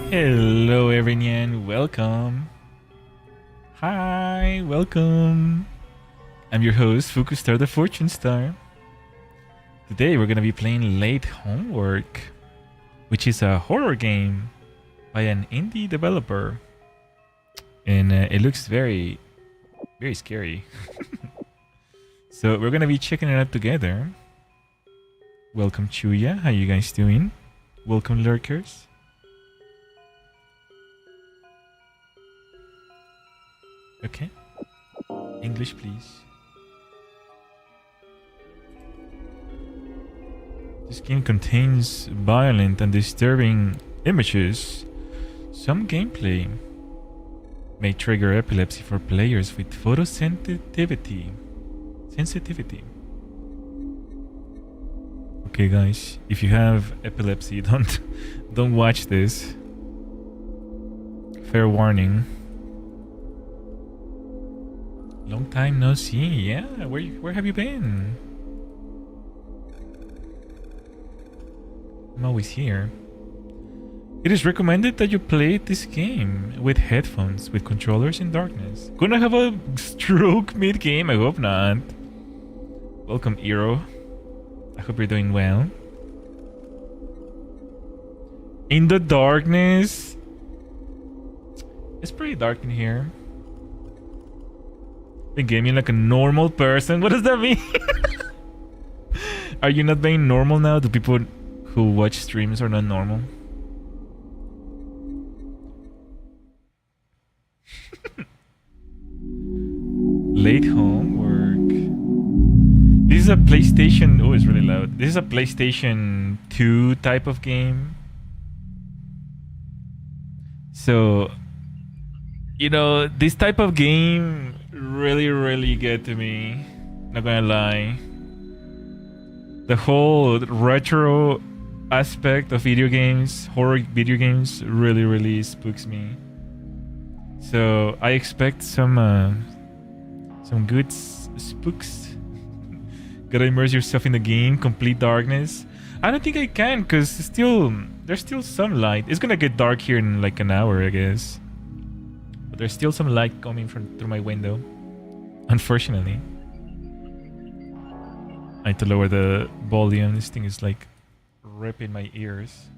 Hello everyone, welcome. Hi, welcome. I'm your host, Fukustar the Fortune Star. Today we're gonna be playing Late Homework, which is a horror game by an indie developer. And it looks very, very scary. So we're gonna be checking it out together. Welcome Chuya, how you guys doing? Welcome lurkers. Okay. English, please. This game contains violent and disturbing images. Some gameplay may trigger epilepsy for players with photosensitivity. Okay, guys, if you have epilepsy, don't watch this. Fair warning. Long time no see. Yeah, where have you been? I'm always here. It is recommended that you play this game with headphones, with controllers in darkness. Gonna have a stroke mid-game? I hope not. Welcome, Eero. I hope you're doing well. In the darkness? It's pretty dark in here. Been gaming like a normal person? What does that mean? Are you not being normal now? Do people who watch streams are not normal? Late homework. This is a PlayStation... Oh, it's really loud. This is a PlayStation 2 type of game. So, you know, this type of game really get to me. Not gonna lie. The whole retro aspect of video games, horror video games, really spooks me. So I expect some good spooks. Gotta immerse yourself in the game, complete darkness. I don't think I can, cause there's still some light. It's gonna get dark here in like an hour, I guess. But there's still some light coming through my window. Unfortunately. I need to lower the volume. This thing is like ripping my ears.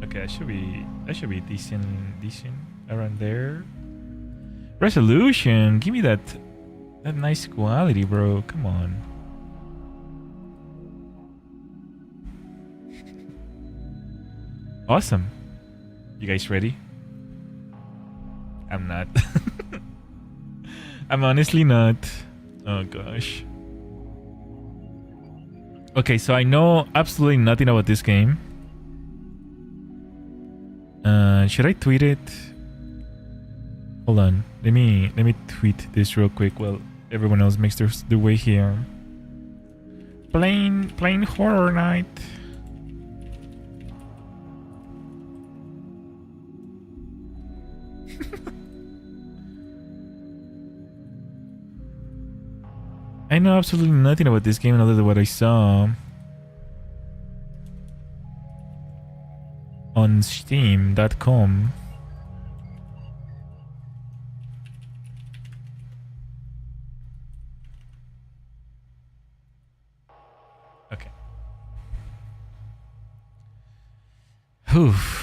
Okay, I should be decent around there. Resolution, give me that nice quality, bro. Come on. Awesome. You guys ready? I'm not. I'm honestly not. Oh gosh. Okay, so I know absolutely nothing about this game. Should I tweet it? Hold on. Let me tweet this real quick while everyone else makes their way here. Plain horror night. I know absolutely nothing about this game other than what I saw on steam.com. Okay. Oof.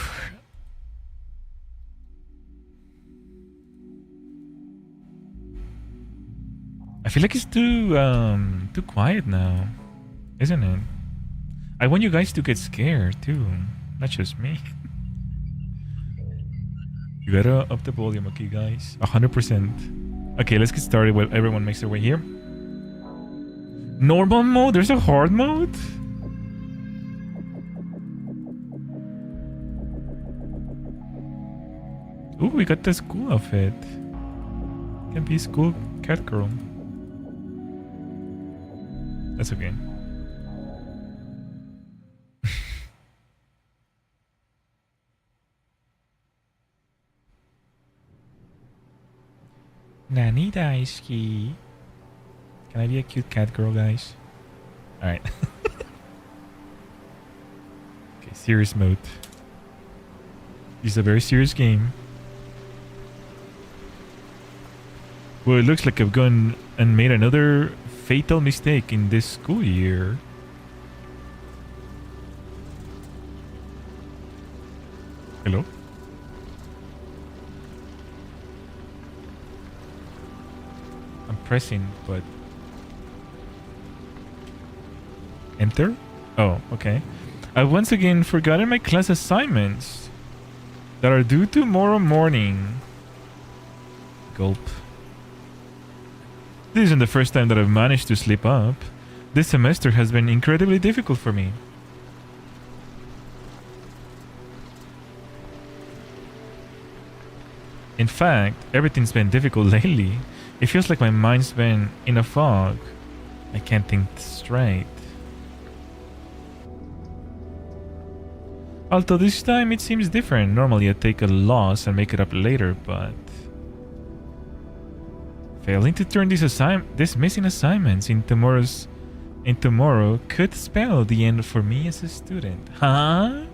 I feel like it's too quiet now, isn't it? I want you guys to get scared too, not just me. You gotta up the volume, okay, guys? 100%. Okay, let's get started while everyone makes their way here. Normal mode? There's a hard mode? Ooh, we got the school outfit. Can be school cat girl. That's okay. Nani daisuki. Can I be a cute cat girl, guys? Alright. Okay, serious mode. This is a very serious game. Well, it looks like I've gone and made another fatal mistake in this school year. Hello? I'm pressing, but... Enter? Oh, okay. I've once again forgotten my class assignments that are due tomorrow morning. Gulp. This isn't the first time that I've managed to slip up. This semester has been incredibly difficult for me. In fact, everything's been difficult lately. It feels like my mind's been in a fog. I can't think straight. Although this time it seems different. Normally I take a loss and make it up later, but... failing to turn these missing assignments in tomorrow could spell the end for me as a student. Huh?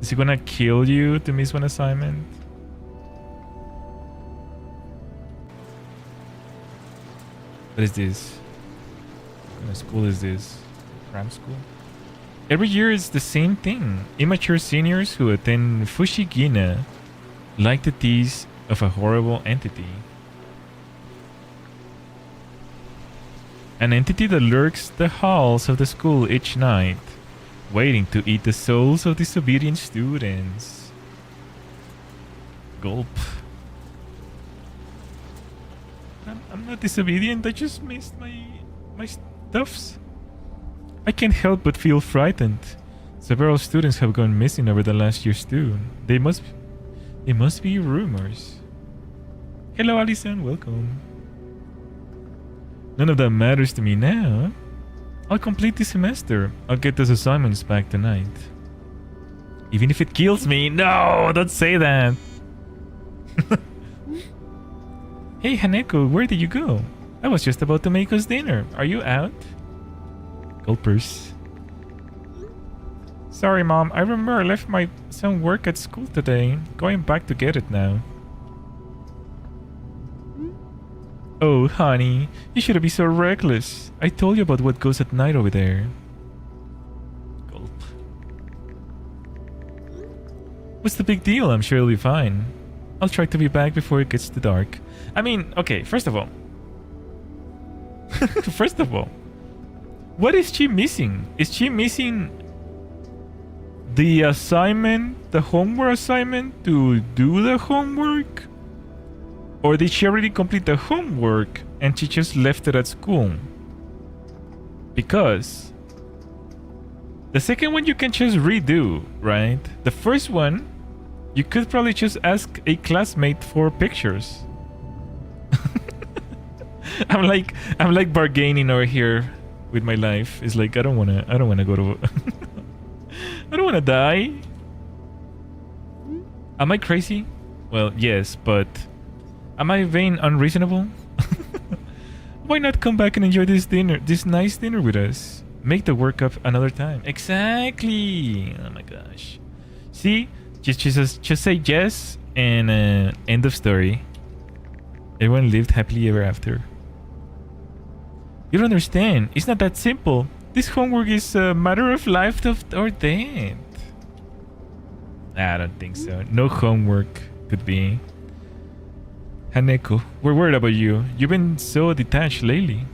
Is he gonna kill you to miss one assignment? What is this? What kind of school is this? Cram school? Every year it's the same thing. Immature seniors who attend Fushigina like to tease of a horrible entity. An entity that lurks the halls of the school each night, waiting to eat the souls of disobedient students. Gulp. I'm not disobedient, I just missed my stuffs. I can't help but feel frightened. Several students have gone missing over the last years too. They must be rumors. Hello Alison, welcome. None of that matters to me now. I'll complete this semester. I'll get those assignments back tonight. Even if it kills me. No, don't say that. Hey Haneko, where did you go? I was just about to make us dinner. Are you out? Gulpers. Sorry mom, I remember I left some work at school today. Going back to get it now. Oh honey, you shouldn't be so reckless. I told you about what goes at night over there. Gulp. What's the big deal? I'm sure you'll be fine. I'll try to be back before it gets too dark. I mean, okay, first of all. What is she missing? Is she missing the assignment, the homework assignment to do the homework? Or did she already complete the homework and she just left it at school? Because the second one you can just redo, right? The first one, you could probably just ask a classmate for pictures. I'm like bargaining over here with my life. It's like I don't wanna go to I don't wanna die. Am I crazy? Well, yes, but am I being unreasonable? Why not come back and enjoy this nice dinner with us? Make the work up another time. Exactly. Oh my gosh. See, just say yes and end of story. Everyone lived happily ever after. You don't understand. It's not that simple. This homework is a matter of life or death. I don't think so. No homework could be. Haneko, we're worried about you. You've been so detached lately.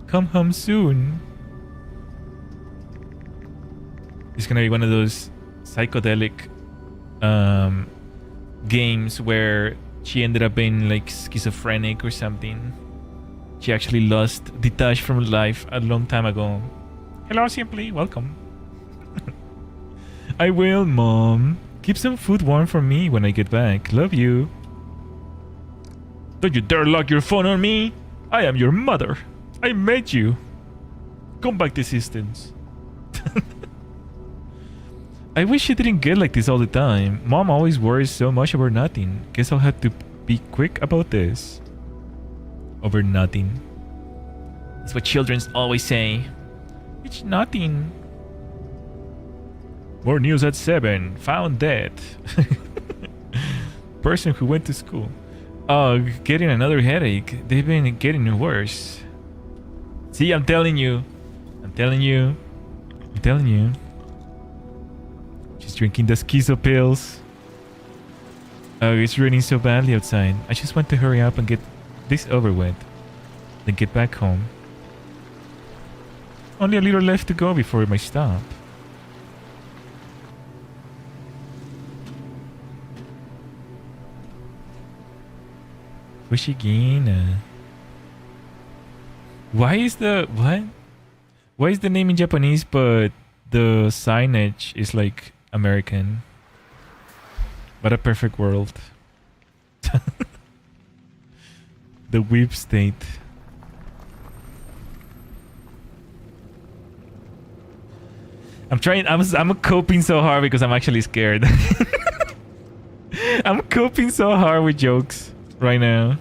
Come home soon. It's gonna be one of those psychedelic games where she ended up being like schizophrenic or something. She actually lost, detached from life a long time ago. Hello, Simply. Welcome. I will, Mom. Keep some food warm for me when I get back. Love you. Don't you dare lock your phone on me. I am your mother. I made you. Come back this instance. I wish she didn't get like this all the time. Mom always worries so much over nothing. Guess I'll have to be quick about this. Over nothing. That's what children always say. It's nothing. More news at 7. Found dead. Person who went to school. Oh, getting another headache. They've been getting worse. See, I'm telling you. I'm telling you. I'm telling you. She's drinking the schizo pills. Oh, it's raining so badly outside. I just want to hurry up and get this over with. Then get back home. Only a little left to go before my stop. Fushigina. Why is the what? Why is the name in Japanese but the signage is like American? What a perfect world. The weeb state. I'm trying. I'm coping so hard because I'm actually scared. I'm coping so hard with jokes right now.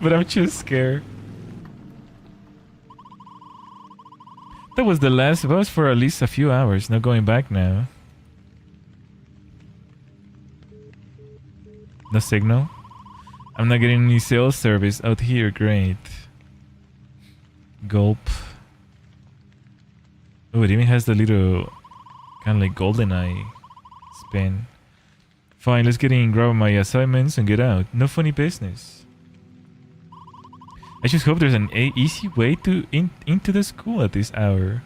But I'm just scared. That was the last bus for at least a few hours. No going back now. No signal. I'm not getting any cell service out here. Great. Gulp. Oh, it even has the little kind of like golden eye spin. Fine, let's get in, grab my assignments and get out. No funny business. I just hope there's an easy way to into the school at this hour.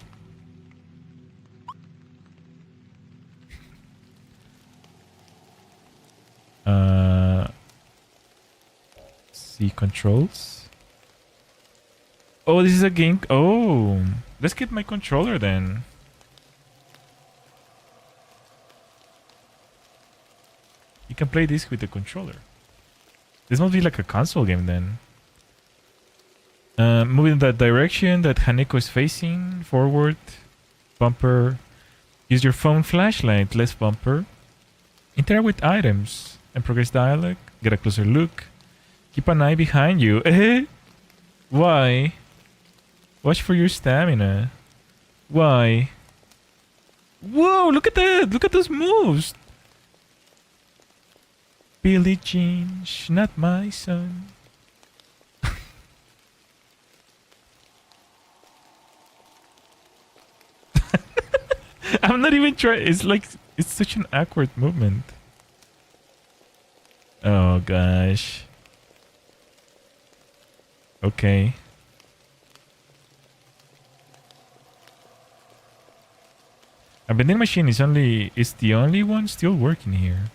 See controls. Oh, this is a game. Oh, let's get my controller then. You can play this with the controller. This must be like a console game then. Moving in that direction that Haneko is facing. Forward. Bumper. Use your phone flashlight. Left bumper. Interact with items. And progress dialogue. Get a closer look. Keep an eye behind you. Eh? Why? Watch for your stamina. Why? Whoa, look at that. Look at those moves. Billie Jean, not my son. I'm not even trying. It's like, it's such an awkward movement. Oh gosh. Okay. A vending machine is the only one still working here.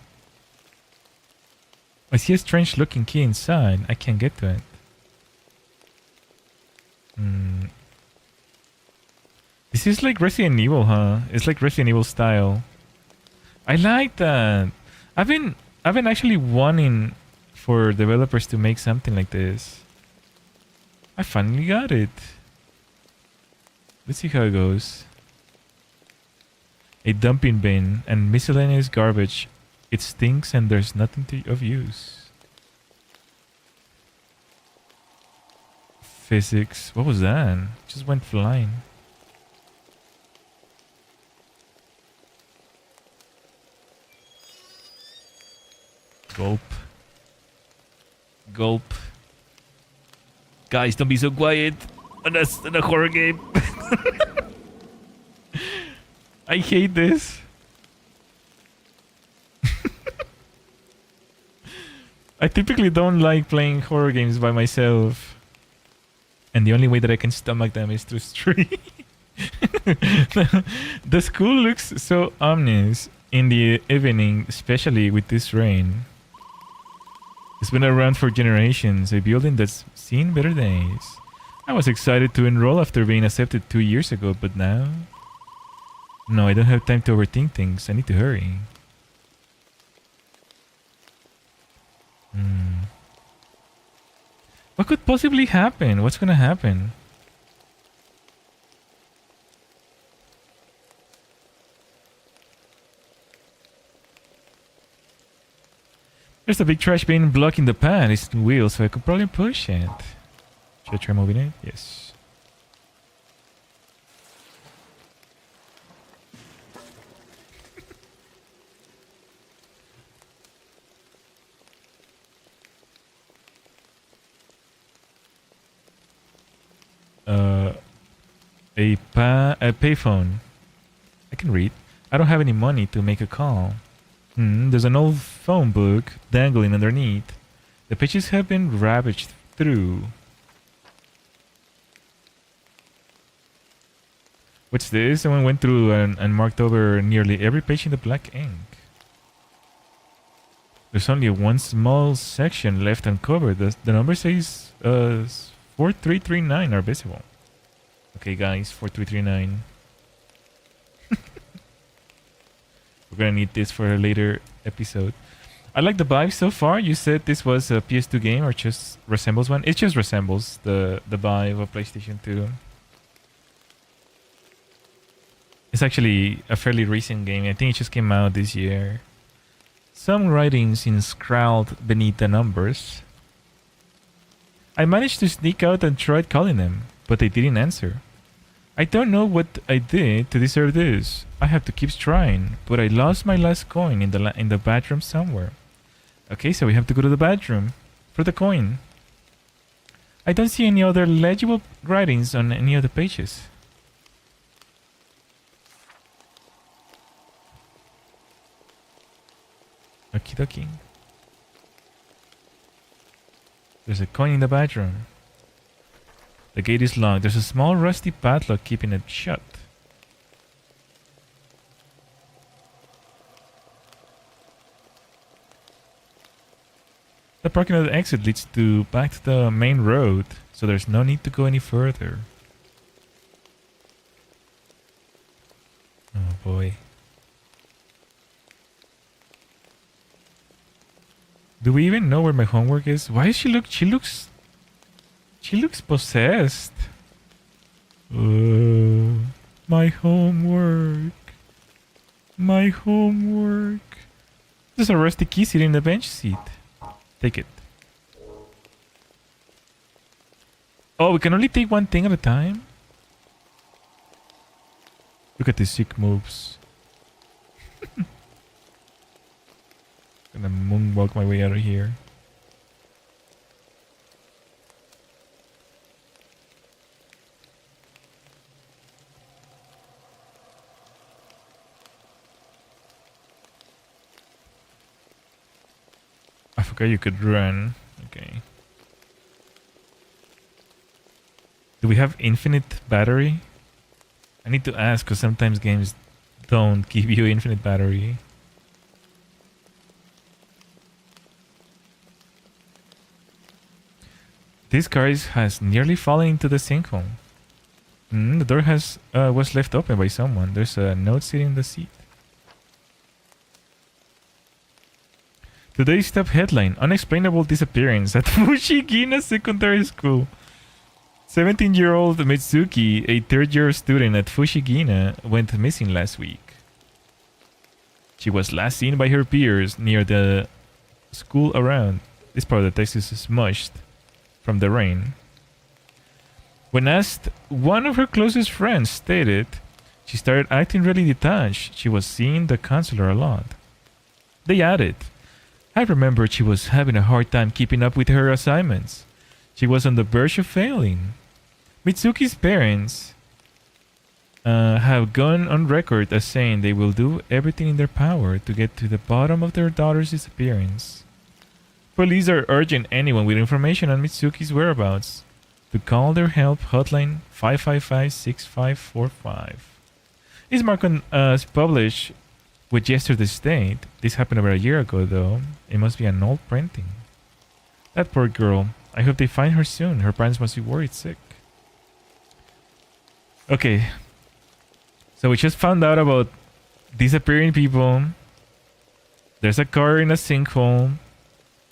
I see a strange looking key inside. I can't get to it. This is like Resident Evil, huh? It's like Resident Evil style. I like that. I've been actually wanting for developers to make something like this. I finally got it. Let's see how it goes. A dumping bin and miscellaneous garbage. It stinks and there's nothing of use. Physics. What was that? Just went flying. Gulp. Gulp. Guys, don't be so quiet. That's in a horror game. I hate this. I typically don't like playing horror games by myself. And the only way that I can stomach them is through stream. The school looks so ominous in the evening, especially with this rain. It's been around for generations, a building that's seen better days. I was excited to enroll after being accepted 2 years ago, but now... No, I don't have time to overthink things. I need to hurry. What could possibly happen? What's gonna happen? There's a big trash bin blocking the path. It's in wheels, so I could probably push it. Should I try moving it? Yes. A payphone. I can read. I don't have any money to make a call. There's an old phone book dangling underneath. The pages have been ravaged through. What's this? Someone went through and marked over nearly every page in the black ink. There's only one small section left uncovered. The number says 4339 are visible. Okay, guys, 4339. We're gonna need this for a later episode. I like the vibe so far. You said this was a PS2 game or just resembles one? It just resembles the vibe of PlayStation 2. It's actually a fairly recent game. I think it just came out this year. Some writings inscribed beneath the numbers. I managed to sneak out and tried calling them, but they didn't answer. I don't know what I did to deserve this. I have to keep trying, but I lost my last coin in the bathroom somewhere. Okay, so we have to go to the bathroom for the coin. I don't see any other legible writings on any of the pages. Okie dokie. There's a coin in the bathroom. The gate is locked. There's a small rusty padlock keeping it shut. The parking lot exit leads back to the main road, so there's no need to go any further. Oh boy. Do we even know where my homework is? Why is she looks possessed. My homework. My homework. There's a rusty key sitting in the bench seat. Take it. Oh, we can only take one thing at a time? Look at these sick moves. Gonna moonwalk my way out of here. I forgot you could run. Okay. Do we have infinite battery? I need to ask because sometimes games don't give you infinite battery. This car has nearly fallen into the sinkhole. The door was left open by someone. There's a note sitting in the seat. Today's top headline: unexplainable disappearance at Fushigina Secondary School. 17-year-old Mitsuki, a third-year student at Fushigina, went missing last week. She was last seen by her peers near the school around. This part of the text is smushed from the rain. When asked, one of her closest friends stated she started acting really detached. She was seeing the counselor a lot. They added, I remembered she was having a hard time keeping up with her assignments. She was on the verge of failing. Mitsuki's parents have gone on record as saying they will do everything in their power to get to the bottom of their daughter's disappearance. Police are urging anyone with information on Mitsuki's whereabouts to call their help hotline 555-6545. It's marked as published with yesterday's date. This happened over a year ago, though. It must be an old printing. That poor girl. I hope they find her soon. Her parents must be worried sick. Okay. So we just found out about disappearing people. There's a car in a sinkhole.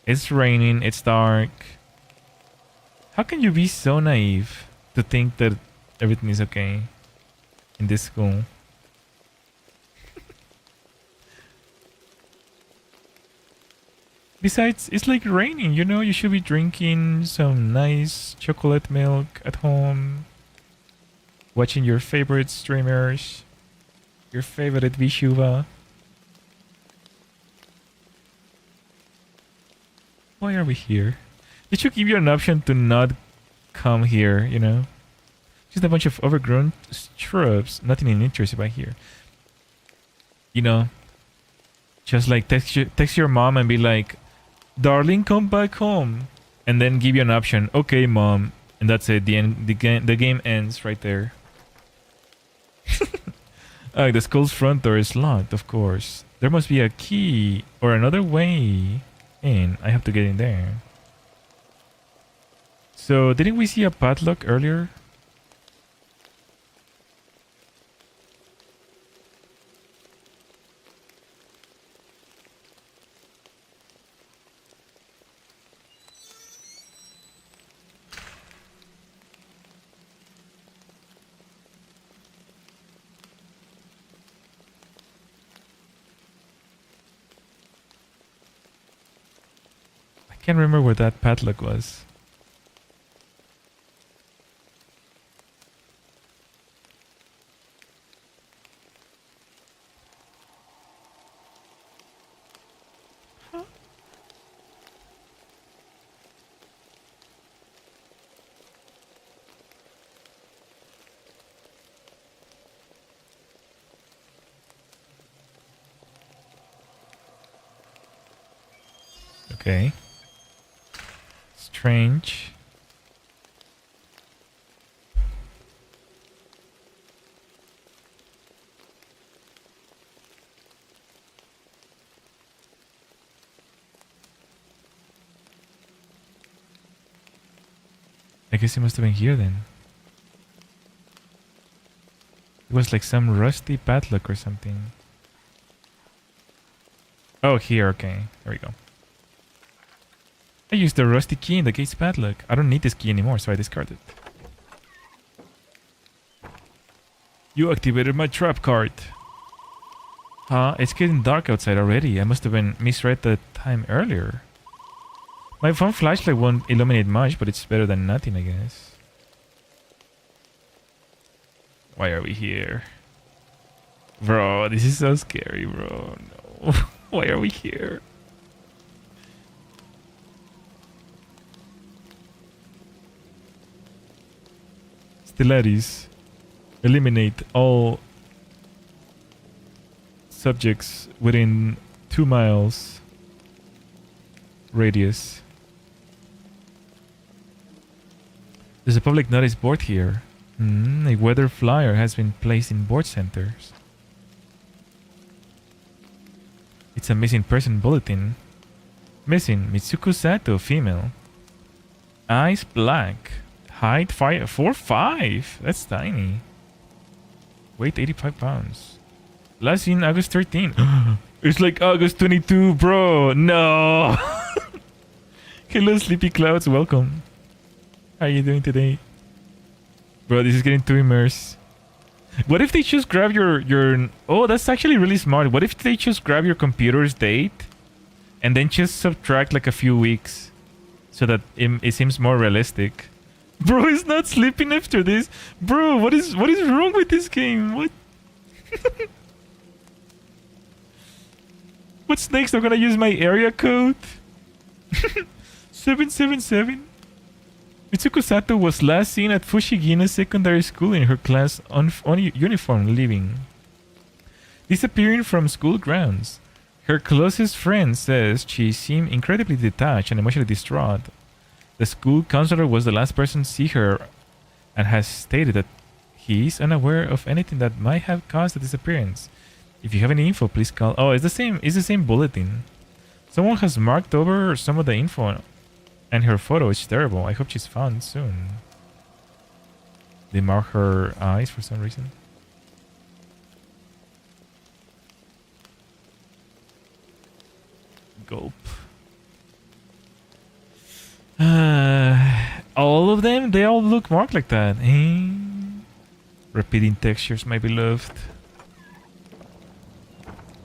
It's raining. It's dark. How can you be so naive to think that everything is okay in this school? Besides, it's like raining, you know? You should be drinking some nice chocolate milk at home. Watching your favorite streamers. Your favorite VTuber. Why are we here? They should give you an option to not come here, you know? Just a bunch of overgrown shrubs. Nothing interesting by here. You know, just like text your mom and be like, "Darling, come back home," and then give you an option. Okay, mom, and that's it. The game ends right there. The school's front door is locked. Of course, there must be a key or another way in. I have to get in there. So, didn't we see a padlock earlier? I can't remember where that padlock was. Okay. Strange. I guess it must have been here then. It was like some rusty padlock or something. Oh, here, okay. There we go. I used the rusty key in the gate's padlock. I don't need this key anymore, so I discard it. You activated my trap card. Huh? It's getting dark outside already. I must have been misread the time earlier. My phone flashlight won't illuminate much, but it's better than nothing, I guess. Why are we here? Bro, this is so scary, bro. No. Why are we here? Stilettis. Eliminate all subjects within 2 miles radius. There's a public notice board here. A weather flyer has been placed in board centers. It's a missing person bulletin. Missing Mitsuko Sato, female. Eyes black. Height 4'5". That's tiny. Weight 85 pounds. Last seen August 13. It's like August 22, bro. No. Hello, Sleepy Clouds. Welcome. How are you doing today? Bro, this is getting too immersed. What if they just grab your... Oh, that's actually really smart. What if they just grab your computer's date and then just subtract like a few weeks so that it seems more realistic? Bro is not sleeping after this. Bro, what is wrong with this game? What? What's next? I'm gonna use my area code. 777. Mitsuko Sato was last seen at Fushigina Secondary School in her class on uniform, leaving. Disappearing from school grounds. Her closest friend says she seemed incredibly detached and emotionally distraught. The school counselor was the last person to see her and has stated that he is unaware of anything that might have caused the disappearance. If you have any info, please call. Oh, it's the same bulletin. Someone has marked over some of the info and her photo is terrible. I hope she's found soon. They mark her eyes for some reason. Gulp. All of them? They all look marked like that. Eh? Repeating textures, my beloved.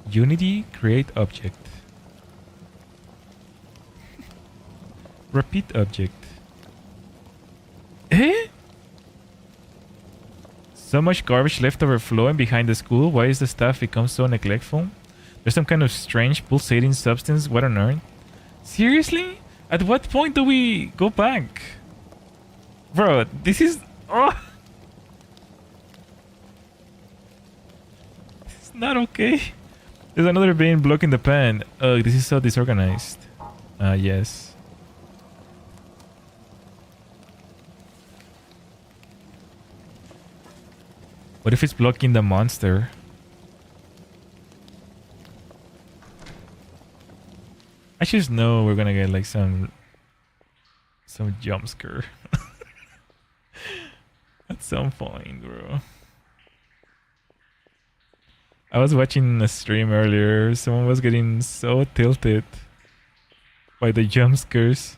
Unity, create object. Repeat object. Eh? So much garbage left overflowing behind the school. Why is the staff become so neglectful? There's some kind of strange pulsating substance. What on earth? Seriously? At what point do we go back? Bro, this is... Oh. Not okay. There's another vein blocking the pan. Oh, this is so disorganized. Yes. What if it's blocking the monster? I just know we're gonna get like some jump scare at some point, bro. I was watching a stream earlier. Someone was getting so tilted by the jump scares.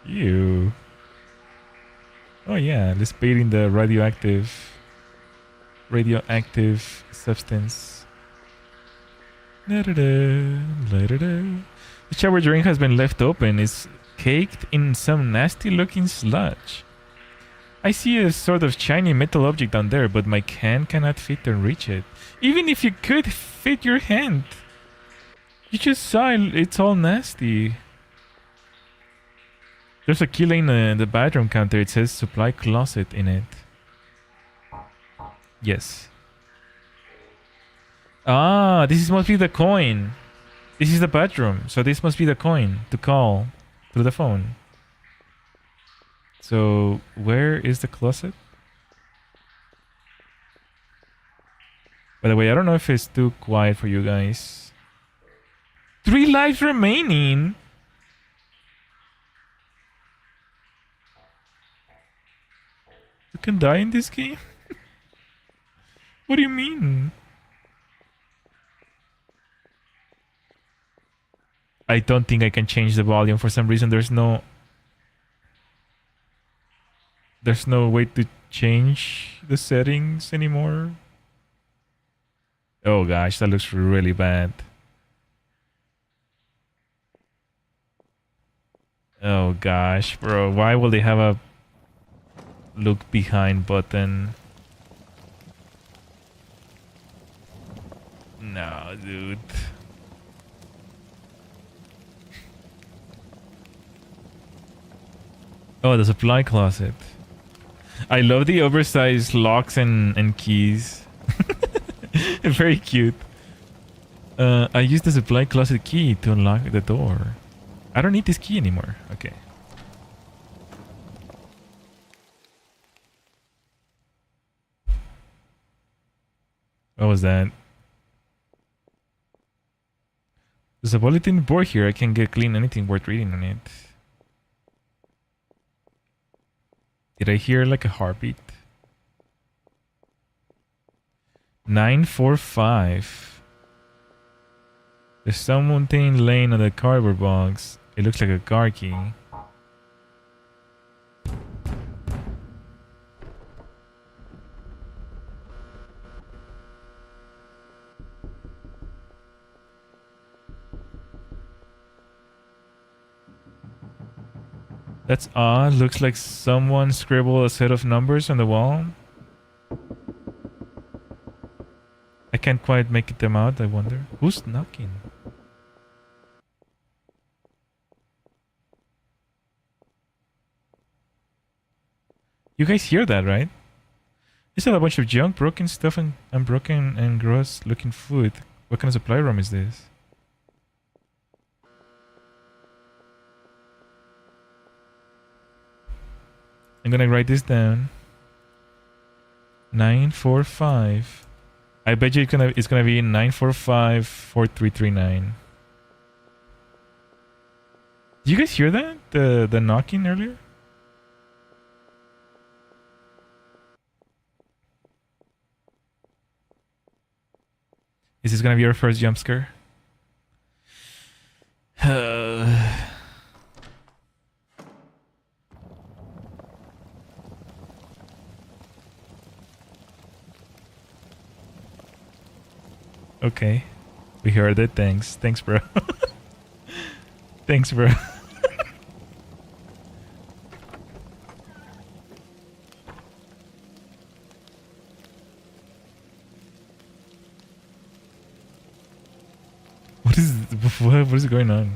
Ew. Oh yeah, let's bait in the radioactive substance. The shower drain has been left open. It's caked in some nasty looking sludge. I see a sort of shiny metal object down there, but my hand cannot fit and reach it. Even if you could fit your hand. You just saw it's all nasty. There's a key lane in the bathroom counter. It says supply closet in it. Yes. Ah, this must be the coin. This is the bathroom, so this must be the coin to call through the phone. So, where is the closet? By the way, I don't know if it's too quiet for you guys. 3 lives remaining? You can die in this game? What do you mean? I don't think I can change the volume for some reason. There's no way to change the settings anymore. Oh gosh, that looks really bad. Oh gosh, bro. Why will they have a look behind button? No, dude. Oh, the supply closet. I love the oversized locks and keys. Very cute. I used the supply closet key to unlock the door. I don't need this key anymore. Okay. What was that? There's a bulletin board here. I can get clean anything worth reading on it. Did I hear like a heartbeat? 945. There's something laying on the cardboard box. It looks like a car key. That's odd. Looks like someone scribbled a set of numbers on the wall. I can't quite make them out, I wonder. Who's knocking? You guys hear that, right? It's a bunch of junk, broken stuff, and broken and gross looking food. What kind of supply room is this? I'm gonna write this down. 945. I bet you it's gonna be 945-4339. Did you guys hear that? The knocking earlier? Is this gonna be our first jump scare? Okay. We heard it. Thanks. Thanks, bro. Thanks, bro. What is going on?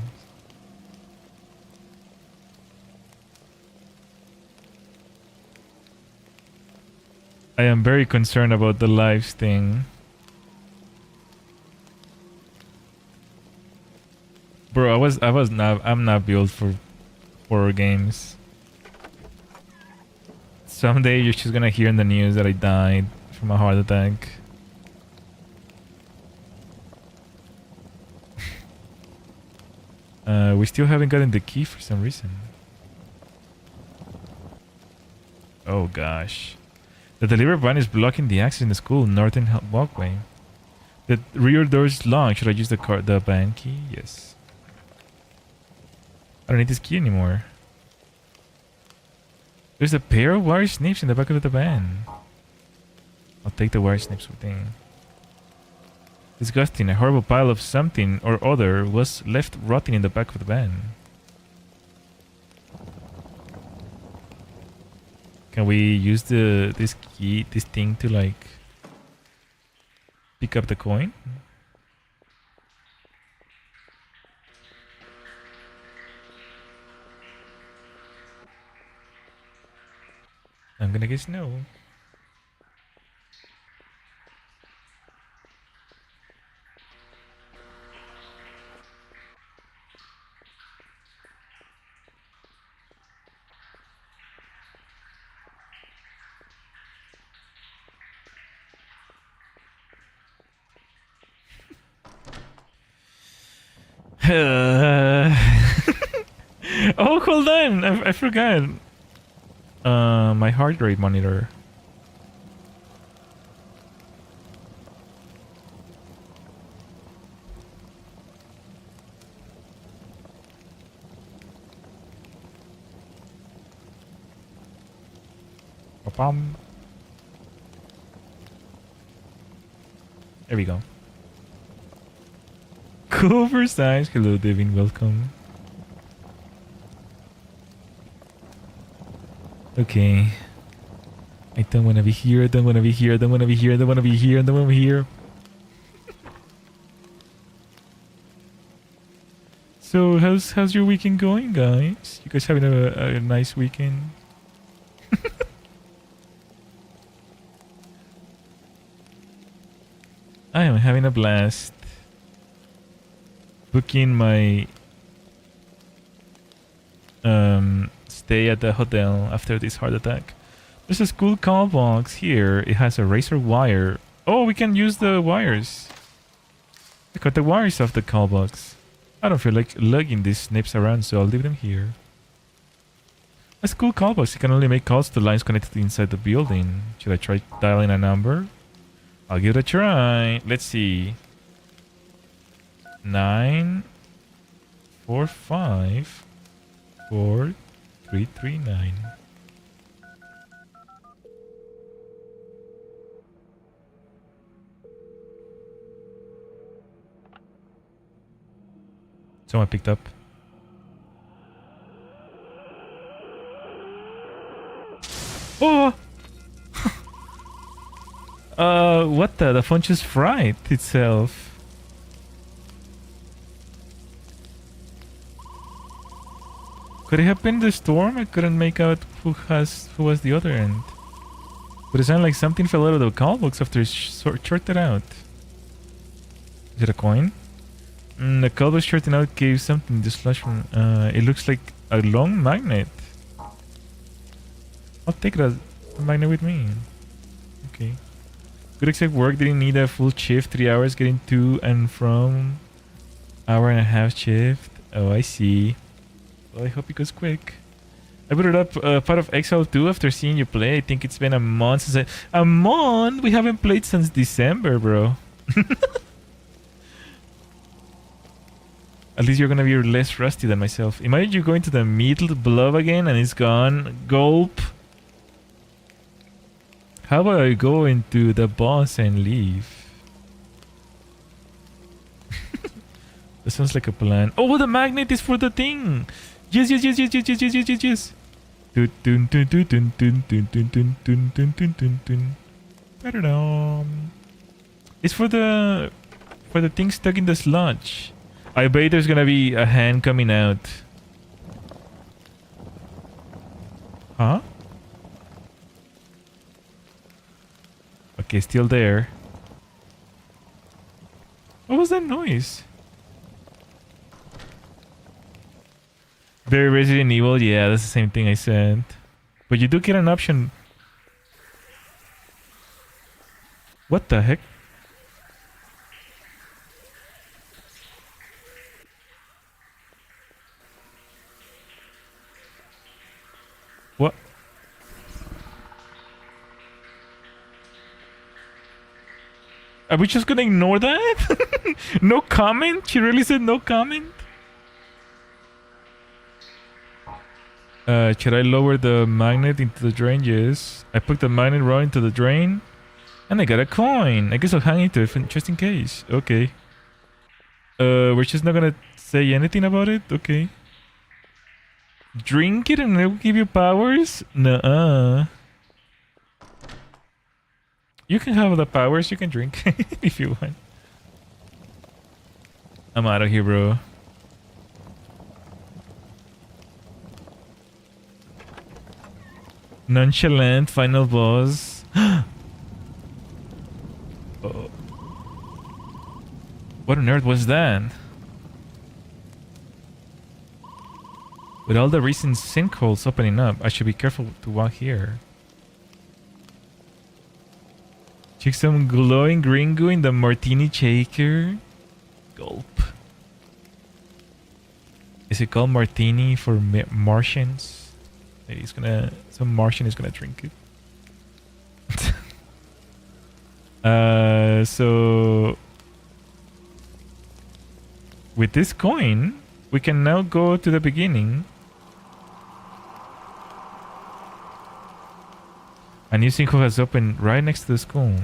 I am very concerned about the lives thing. Bro, I'm not built for horror games. Someday you're just gonna hear in the news that I died from a heart attack. We still haven't gotten the key for some reason. Oh gosh. The delivery van is blocking the access in the school northern walkway. The rear door is locked. Should I use the van key? Yes. I don't need this key anymore. There's a pair of wire snips in the back of the van. I'll take the wire snips thing. Disgusting. A horrible pile of something or other was left rotting in the back of the van. Can we use this thing to like pick up the coin? I'm gonna guess no. Oh, hold on! I forgot. My heart rate monitor. Ba-bum. There we go. Cover size. Hello, Devin. Welcome. Okay. I don't want to be here. I don't want to be here. I don't want to be here. I don't want to be here. I don't want to be here. So how's your weekend going, guys? You guys having a nice weekend? I am having a blast. Booking my stay at the hotel after this heart attack. There's a school call box here. It has a razor wire. Oh, we can use the wires. I cut the wires off the call box. I don't feel like lugging these snips around, so I'll leave them here. A school call box. You can only make calls to lines connected inside the building. Should I try dialing a number? I'll give it a try. Let's see. 9454339. Someone picked up. Oh! What the? The phone just fried itself. Could it have been the storm? I couldn't make out who was the other end. But it sounded like something fell out of the call box after it shorted out. Is it a coin? The call box shorting out gave something dislodged from... it looks like a long magnet. I'll take that magnet with me. Okay. Good except work, didn't need a full shift, 3 hours getting to and from. Hour and a half shift. Oh, I see. Well, I hope it goes quick. I put it up part of Exile 2 after seeing you play. I think it's been a month since a month? We haven't played since December, bro. At least you're gonna be less rusty than myself. Imagine you going to the middle blob again and it's gone. Gulp. How about I go into the boss and leave? That sounds like a plan. Oh, the magnet is for the thing! Yes, yes, yes, yes, yes, yes, yes, yes, yes, yes. It's for the thing stuck in the sludge. I bet there's gonna be a hand coming out. Huh? Okay, still there. What was that noise? Very Resident Evil. Yeah, that's the same thing I said. But you do get an option. What the heck? What? Are we just gonna ignore that? No comment? She really said no comment? Should I lower the magnet into the drain? Yes. I put the magnet right into the drain. And I got a coin. I guess I'll hang it to it just in case. Okay. We're just not gonna say anything about it? Okay. Drink it and it will give you powers? Nuh-uh. You can have the powers, you can drink if you want. I'm out of here, bro. Nonchalant final boss. Oh. What on earth was that? With all the recent sinkholes opening up, I should be careful to walk here. Check some glowing green goo in the martini shaker. Gulp. Is it called martini for Martians? Maybe he's gonna... Some Martian is gonna drink it. So... With this coin, we can now go to the beginning. A new sinkhole has opened right next to the school.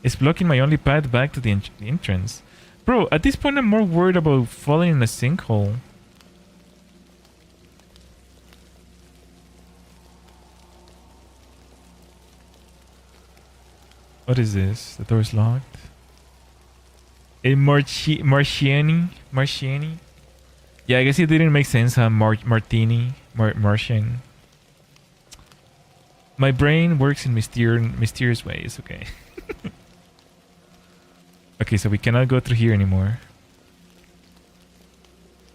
It's blocking my only path back to the entrance. Bro, at this point I'm more worried about falling in a sinkhole. What is this? The door's locked. A Martiani? Yeah, I guess it didn't make sense, huh? Martini? Martian. My brain works in mysterious ways, okay. Okay, so we cannot go through here anymore.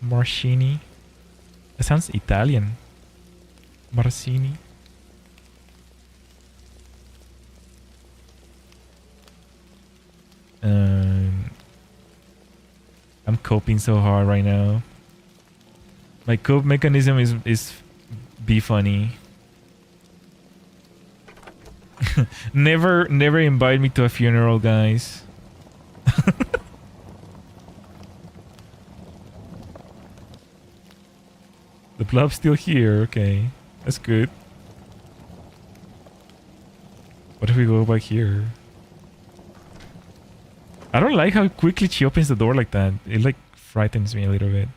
Marcini. That sounds Italian. Marcini. I'm coping so hard right now. My cope mechanism is be funny. Never invite me to a funeral, guys. The blob's still here. Okay, that's good. What if we go back here? I don't like how quickly she opens the door like that. It like frightens me a little bit.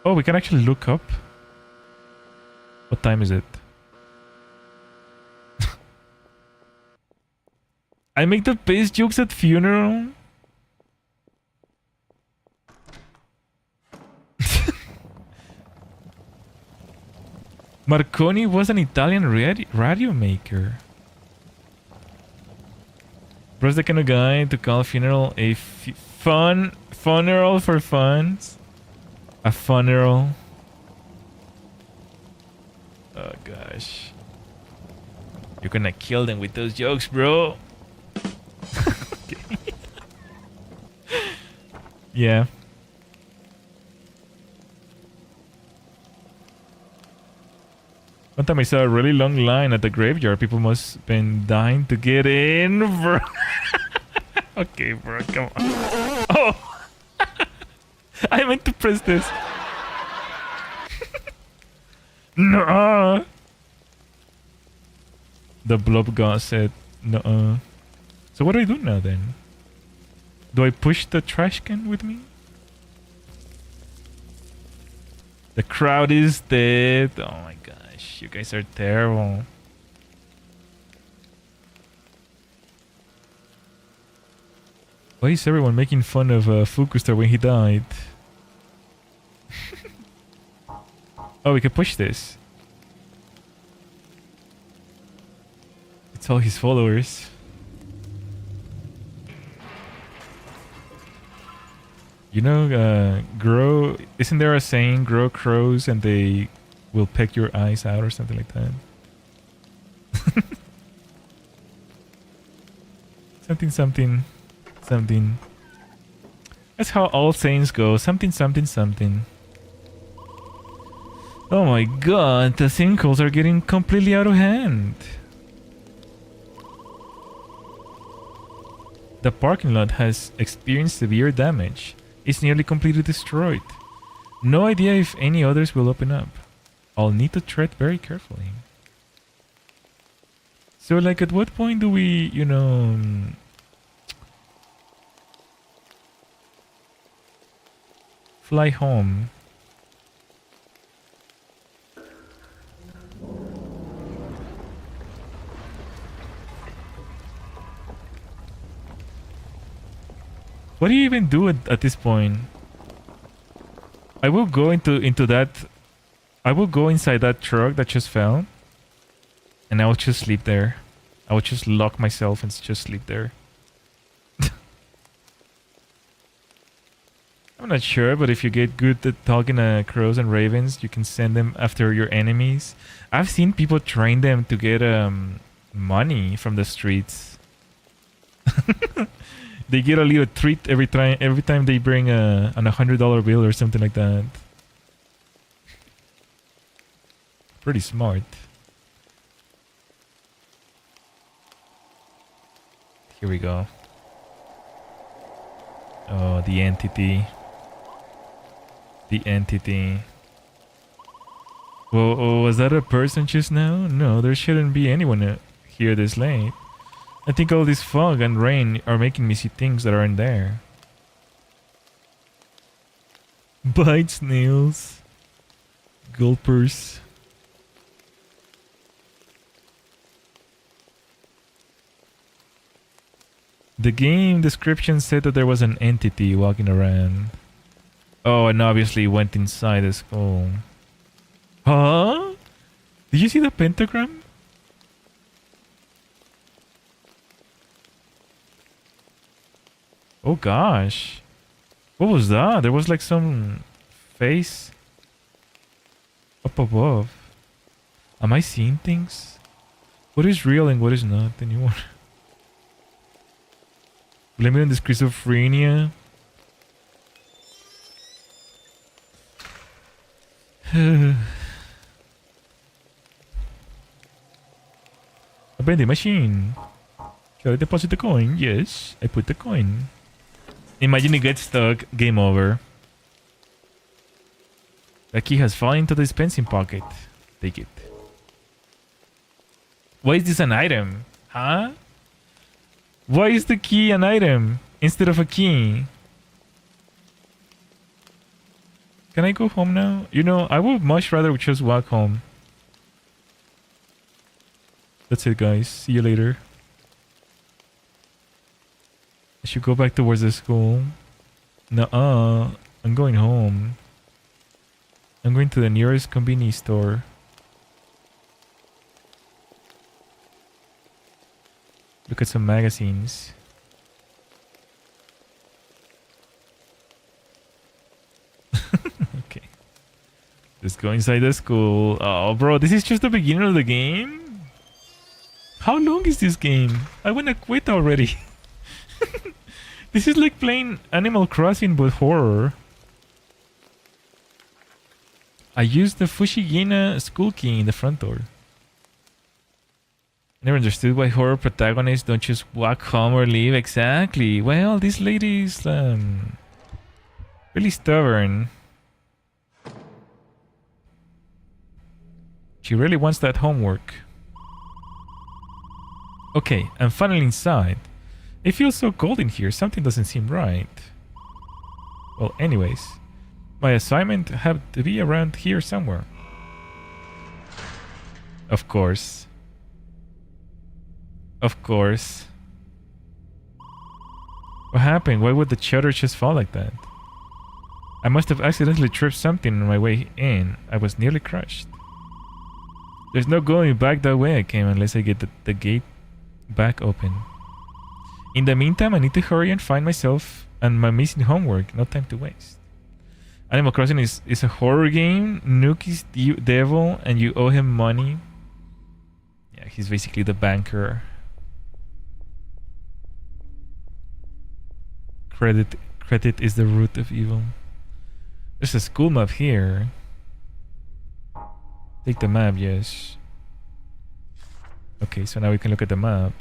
Oh, we can actually look up. What time is it? I make the best jokes at funeral. Marconi was an Italian radio maker. Bro's the kind of guy to call a funeral a funeral for funds. A funeral. Oh gosh. You're gonna kill them with those jokes, bro. Yeah. One time I saw a really long line at the graveyard. People must have been dying to get in, bro. Okay, bro, come on. Oh! I meant to press this. No. The blob god said, no. So what do I do now then? Do I push the trash can with me? The crowd is dead. Oh my gosh, you guys are terrible. Why is everyone making fun of Fukustar when he died? Oh, we can push this. It's all his followers. You know, grow... Isn't there a saying, grow crows and they will peck your eyes out or something like that? Something, something, something. That's how all sayings go. Something, something, something. Oh my god, the sinkholes are getting completely out of hand. The parking lot has experienced severe damage. It's nearly completely destroyed. No idea if any others will open up. I'll need to tread very carefully. So, like, at what point do we, you know... fly home? What do you even do at this point? I will go into that... I will go inside that truck that just fell. And I will just sleep there. I will just lock myself and just sleep there. I'm not sure, but if you get good at talking to crows and ravens, you can send them after your enemies. I've seen people train them to get money from the streets. They get a little treat every time they bring an $100 bill or something like that. Pretty smart. Here we go. Oh, the entity. The entity. Well, oh, was that a person just now? No, there shouldn't be anyone here this late. I think all this fog and rain are making me see things that aren't there. Bite snails. Gulpers. The game description said that there was an entity walking around. Oh, and obviously went inside the skull. Huh? Did you see the pentagram? Oh gosh. What was that? There was like some face up above. Am I seeing things? What is real and what is not anymore? Blame it on the schizophrenia. A vending machine. Shall I deposit the coin? Yes, I put the coin. Imagine it gets stuck. Game over. The key has fallen into the dispensing pocket. Take it. Why is this an item? Huh? Why is the key an item instead of a key? Can I go home now? You know, I would much rather just walk home. That's it, guys. See you later. I should go back towards the school. Nuh-uh. I'm going home. I'm going to the nearest convenience store. Look at some magazines. Okay. Let's go inside the school. Oh, bro, this is just the beginning of the game? How long is this game? I wanna quit already. This is like playing Animal Crossing but horror. I used the Fushigina school key in the front door. Never understood why horror protagonists don't just walk home or leave. Exactly. Well, this lady is really stubborn. She really wants that homework. Okay, I'm finally inside. It feels so cold in here. Something doesn't seem right. Well, anyways, my assignment had to be around here somewhere. Of course. Of course. What happened? Why would the shutter just fall like that? I must have accidentally tripped something on my way in. I was nearly crushed. There's no going back that way I came unless I get the gate back open. In the meantime, I need to hurry and find myself and my missing homework. No time to waste. Animal Crossing is a horror game. Nuke is the devil and you owe him money. Yeah, he's basically the banker. Credit is the root of evil. There's a school map here. Take the map, yes. Okay, so now we can look at the map.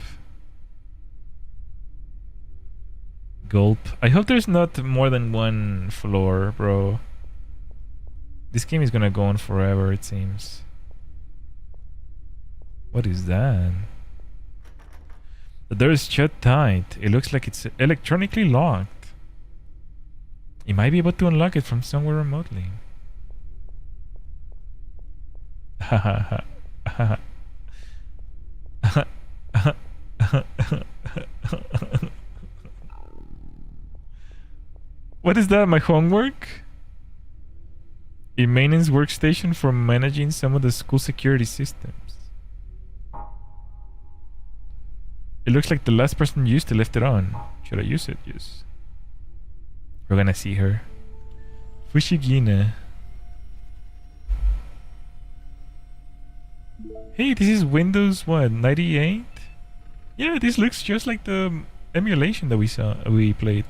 Gulp. I hope there's not more than one floor, bro. This game is gonna go on forever, it seems. What is that? The door is shut tight. It looks like it's electronically locked. You might be able to unlock it from somewhere remotely. What is that? My homework? A maintenance workstation for managing some of the school security systems. It looks like the last person used to left it on. Should I use it? Yes. We're gonna see her. Fushigina. Hey, this is Windows what, 98? Yeah, this looks just like the emulation that we played.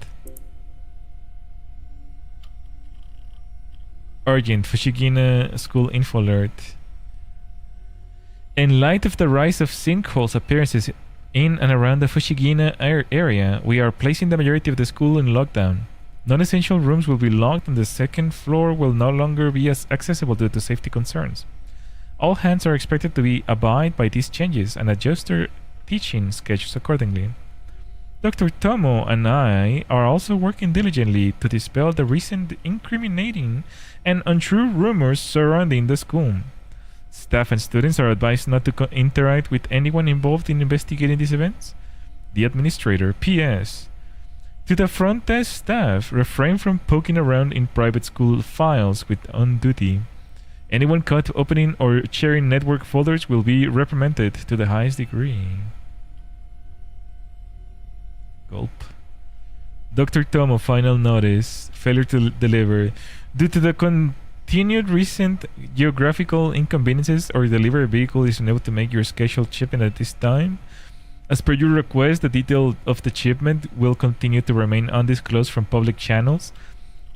Argent, Fushigina School Info Alert. In light of the rise of sinkholes appearances in and around the Fushigina area, we are placing the majority of the school in lockdown. Non-essential rooms will be locked and the second floor will no longer be as accessible due to safety concerns. All hands are expected to abide by these changes and adjust their teaching schedules accordingly. Dr. Tomo and I are also working diligently to dispel the recent incriminating and untrue rumors surrounding the school. Staff and students are advised not to interact with anyone involved in investigating these events. The administrator, P.S. To the front desk staff, refrain from poking around in private school files with on duty. Anyone caught opening or sharing network folders will be reprimanded to the highest degree. Gulp. Dr. Tomo, final notice. Failure to deliver. Due to the continued recent geographical inconveniences, our delivery vehicle is unable to make your scheduled shipment at this time. As per your request, the detail of the shipment will continue to remain undisclosed from public channels.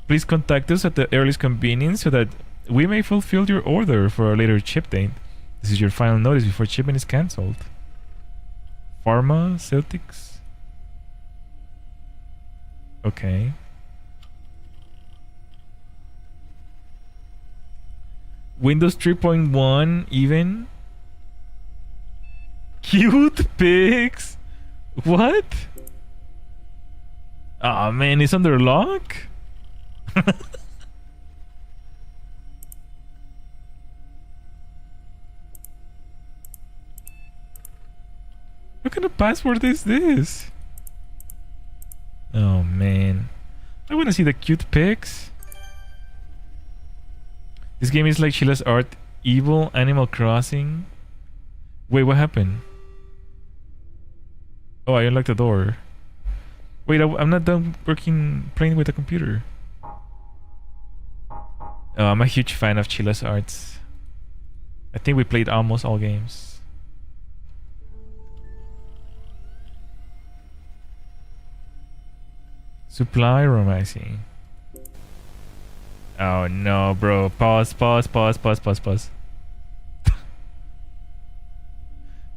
Please contact us at the earliest convenience so that we may fulfill your order for a later ship date. This is your final notice before shipment is cancelled. Pharmaceutics? Okay. Windows 3.1 even? Cute pics? What? Aw, man, it's under lock? What kind of password is this? Oh man, I want to see the cute pics. This game is like Sheila's Art Evil Animal Crossing. Wait, what happened? Oh, I unlocked the door. Wait, I'm not done playing with the computer. Oh, I'm a huge fan of Sheila's Arts. I think we played almost all games. Supply room, I see. Oh no, bro. Pause.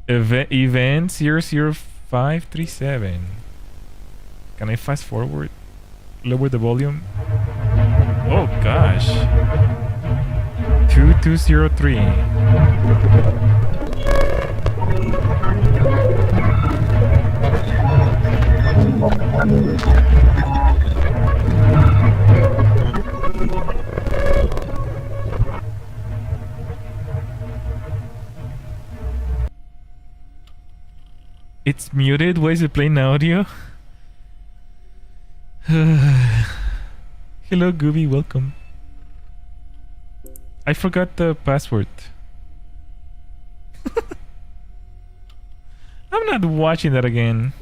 Event 00537. Can I fast forward? Lower the volume? Oh gosh. 2203. It's muted? Why is it playing audio? Hello, Gooby. Welcome. I forgot the password. I'm not watching that again.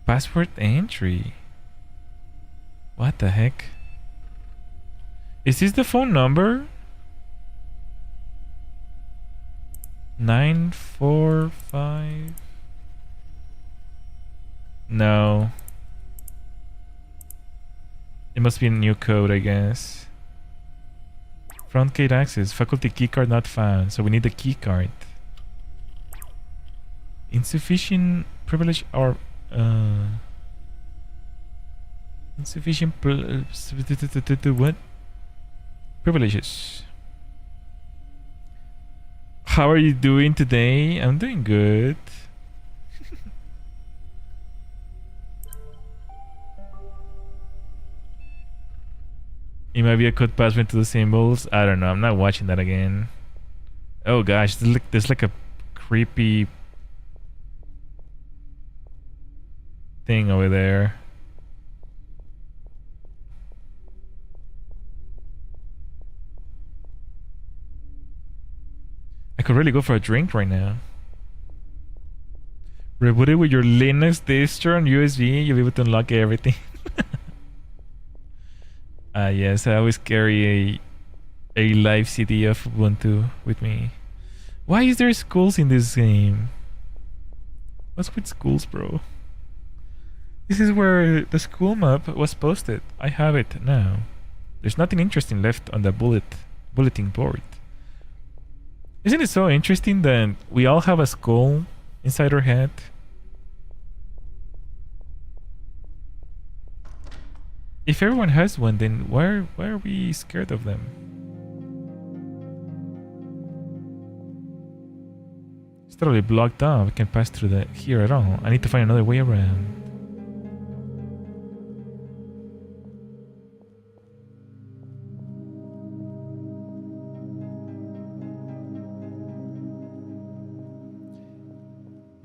Password entry. What the heck? Is this the phone number? 945. No. It must be a new code, I guess. Front gate access. Faculty keycard not found. So we need the keycard. Insufficient privilege or insufficient what? Privileges. How are you doing today? I'm doing good. It might be a code password to the symbols. I don't know. I'm not watching that again. Oh gosh, there's like a creepy thing over there. I could really go for a drink right now. Reboot it with your Linux distro and USB. You'll be able to unlock everything. Yes, I always carry a live CD of Ubuntu with me. Why is there schools in this game? What's with schools, bro? This is where the school map was posted. I have it now. There's nothing interesting left on the bulletin board. Isn't it so interesting that we all have a skull inside our head? If everyone has one, then why are we scared of them? It's totally blocked off. I can't pass through here at all. I need to find another way around.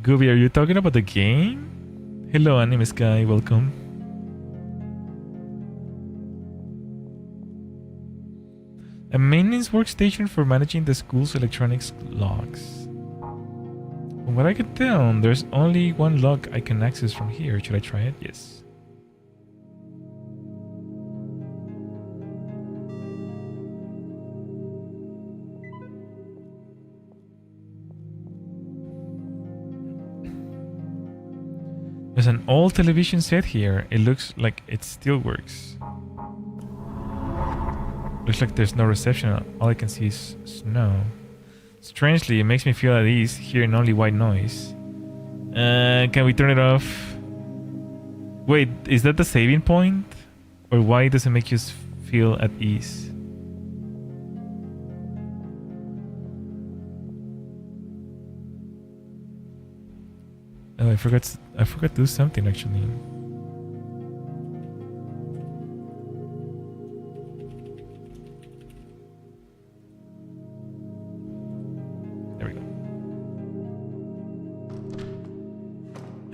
Gooby, are you talking about the game? Hello, Anime Sky, welcome. A maintenance workstation for managing the school's electronics logs. From what I can tell, there's only one log I can access from here. Should I try it? Yes. There's an old television set here. It looks like it still works. Looks like there's no reception. All I can see is snow. Strangely, it makes me feel at ease hearing only white noise. Can we turn it off? Wait, is that the saving point? Or why does it make you feel at ease? Oh, I forgot to do something actually.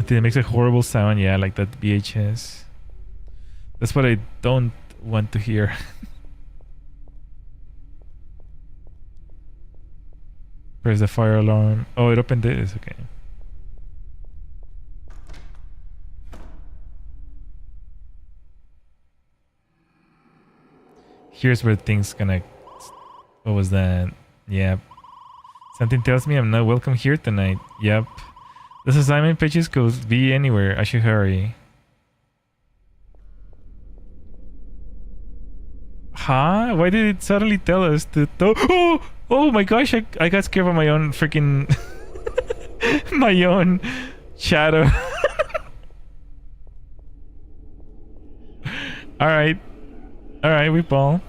It makes a horrible sound, yeah, like that VHS. That's what I don't want to hear. Press the fire alarm. Oh, it opened this, okay. Here's where things connect. What was that? Yep. Something tells me I'm not welcome here tonight. Yep. This assignment pages could be anywhere. I should hurry. Huh? Why did it suddenly tell us to... Oh! Oh my gosh, I got scared by my own freaking... my own shadow. Alright. Alright, we ball.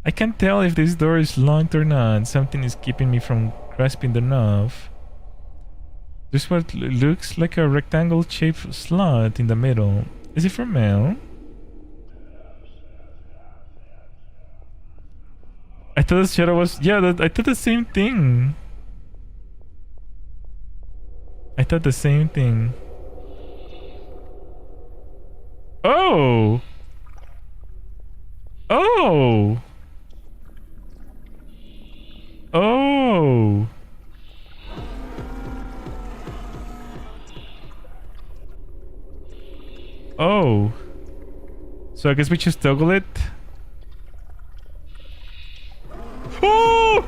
I can't tell if this door is locked or not. Something is keeping me from grasping the knob. There's what looks like a rectangle-shaped slot in the middle. Is it for mail? I thought the shadow was... Yeah, I thought the same thing. I thought the same thing. Oh! Oh! Oh! Oh. So I guess we just toggle it. Oh!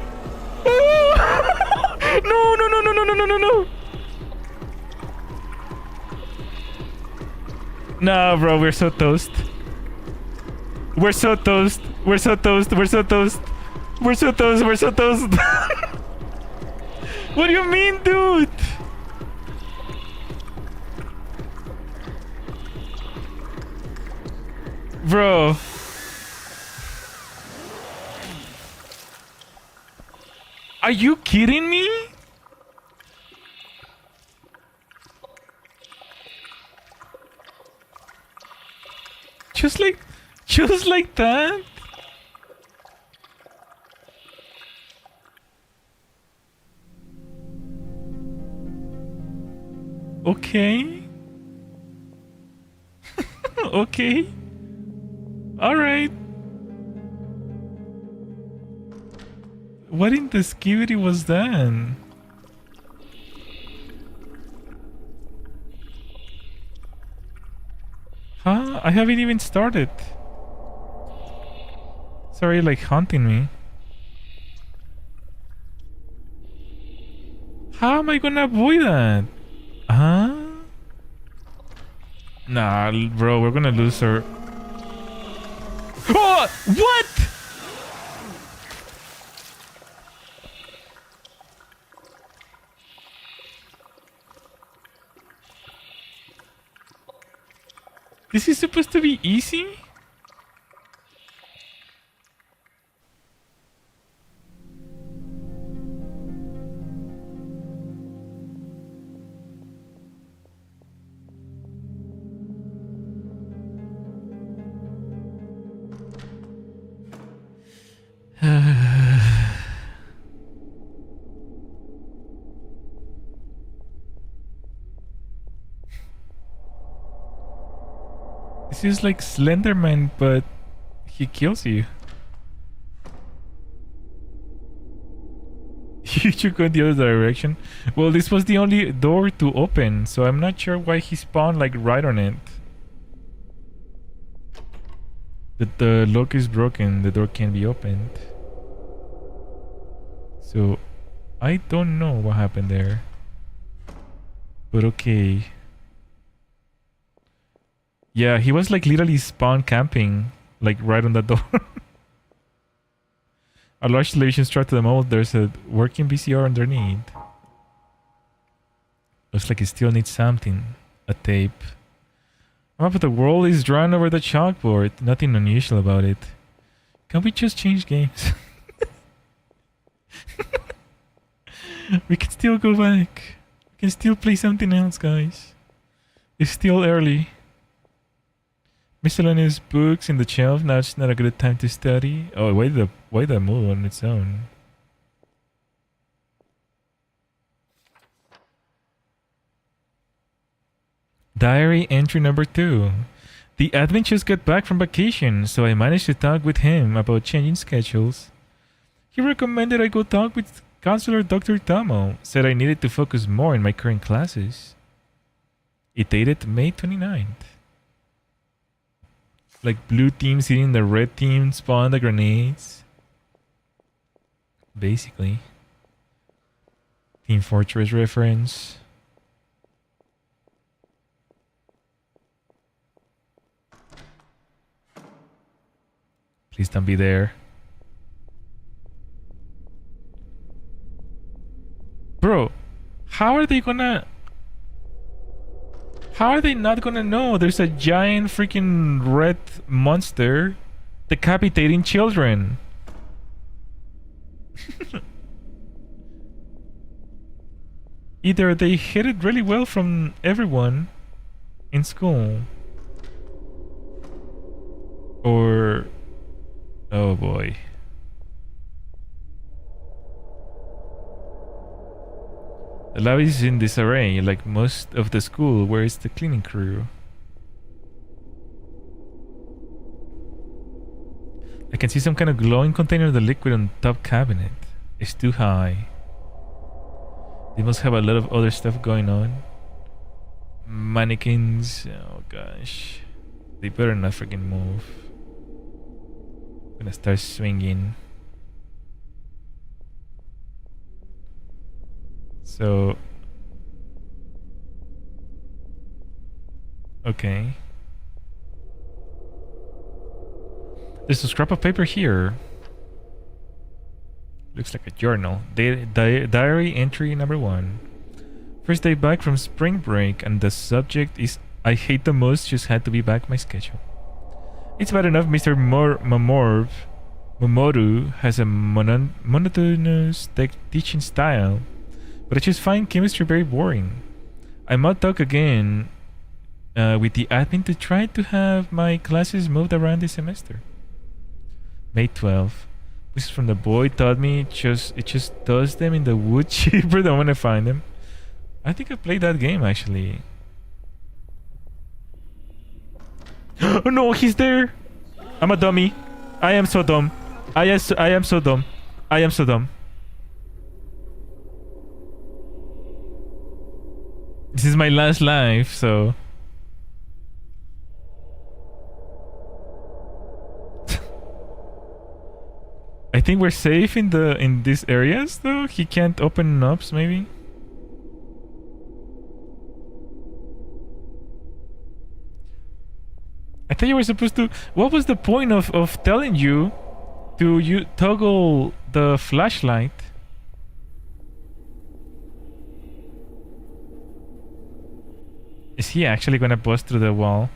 Oh! No, no, no, no, no, no, no, no, no. No, bro, we're so toast. We're so toast. We're so toast. We're so toast. We're so toast. We're so toast. What do you mean, dude? Bro. Are you kidding me? Just like that? Okay. Okay. All right. What in the skivity was that? Huh? I haven't even started. Sorry, like haunting me. How am I gonna avoid that? Huh? Nah, bro, we're gonna lose her. Oh! What? This is supposed to be easy? This is like Slenderman, but he kills you. You should go in the other direction. Well, this was the only door to open, so I'm not sure why he spawned like right on it. The lock is broken, the door can't be opened. So, I don't know what happened there. But okay. Yeah, he was like literally spawn camping, like right on that door. A large television struck to the mold. There's a working VCR underneath. Looks like it still needs something. A tape. A map of the world is drawn over the chalkboard. Nothing unusual about it. Can we just change games? We can still go back. We can still play something else, guys. It's still early. Miscellaneous books in the shelf. Now it's not a good time to study. Oh, why the move on its own? Diary entry number 2. The admin just got back from vacation, so I managed to talk with him about changing schedules. He recommended I go talk with Counselor Dr. Tomo. Said I needed to focus more in my current classes. It dated May 29th. Like blue team seeing the red team spawn the grenades. Basically. Team Fortress reference. Please don't be there. Bro, how are they not gonna know there's a giant freaking red monster decapitating children? Either they hid it really well from everyone in school, or... oh boy. The lab is in disarray, like most of the school. Where is the cleaning crew? I can see some kind of glowing container of the liquid on top cabinet. It's too high. They must have a lot of other stuff going on. Mannequins. Oh gosh. They better not freaking move. I'm gonna start swinging. So... okay. There's a scrap of paper here. Looks like a journal. Diary entry number 1. First day back from spring break, and the subject is I hate the most, just had to be back my schedule. It's bad enough Mr. Momoru has a monotonous teaching style, but I just find chemistry very boring. I might talk again with the admin to try to have my classes moved around this semester. May 12th. This is from the boy taught me it just does them in the wood cheaper than when I find them. I think I played that game actually. Oh no, he's there! I'm a dummy. I am so dumb. I am so dumb. I am so dumb. This is my last life, so... I think we're safe in these areas though. He can't open up, maybe. I thought you were supposed to. What was the point of telling you to toggle the flashlight? Is he actually gonna bust through the wall?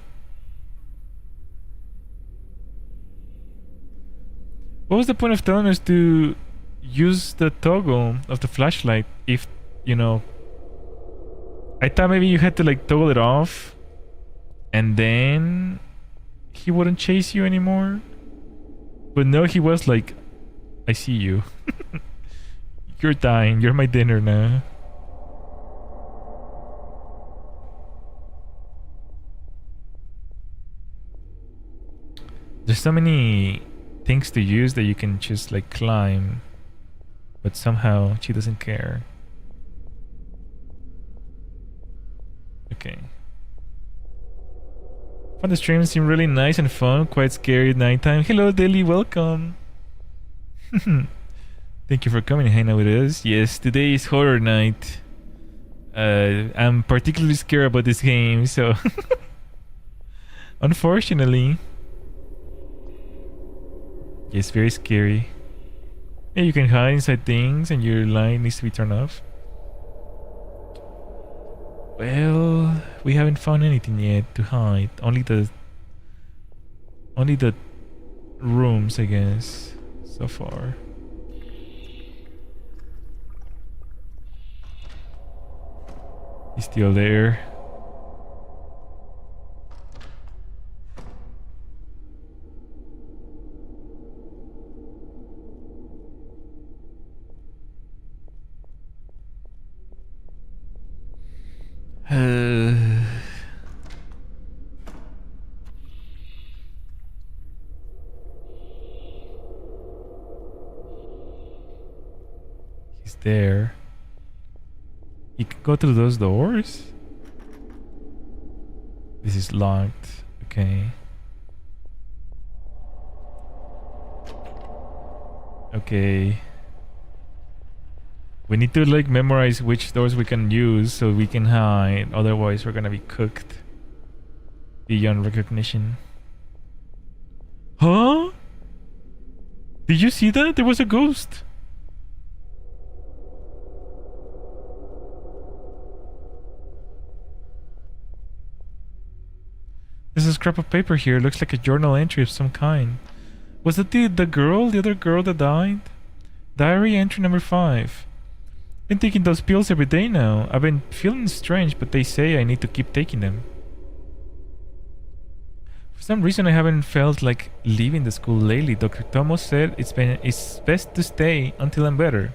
What was the point of telling us to use the toggle of the flashlight if, you know... I thought maybe you had to like toggle it off and then he wouldn't chase you anymore. But no, he was like, I see you. You're dying. You're my dinner now. There's so many things to use that you can just like climb, but somehow she doesn't care. Okay. Found the stream seemed really nice and fun, quite scary at nighttime. Hello Deli, welcome. Thank you for coming and hanging out with us. Yes, today is horror night. I'm particularly scared about this game, so unfortunately. It's very scary. Yeah, you can hide inside things and your light needs to be turned off. Well, we haven't found anything yet to hide. Only the rooms, I guess, so far. He's still there. He's there. He can go through those doors? This is locked. Okay. Okay. We need to like memorize which doors we can use so we can hide. Otherwise we're gonna be cooked beyond recognition. Huh? Did you see that? There was a ghost. There's a scrap of paper here. Looks like a journal entry of some kind. Was that the other girl that died? Diary entry number 5. Been taking those pills every day now. I've been feeling strange, but they say I need to keep taking them. For some reason I haven't felt like leaving the school lately. Dr. Thomas said it's best to stay until I'm better.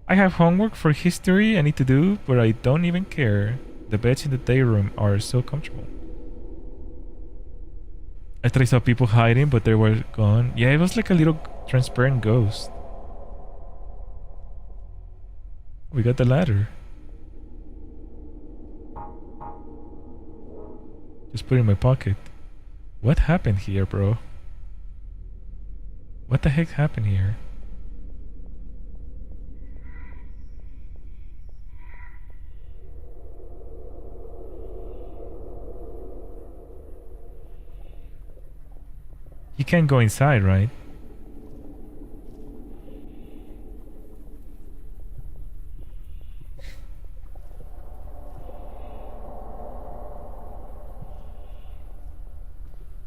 I have homework for history I need to do, but I don't even care. The beds in the day room are so comfortable. I thought I saw people hiding, but they were gone. Yeah, it was like a little transparent ghost. We got the ladder. Just put it in my pocket. What happened here, bro? What the heck happened here? You can't go inside, right?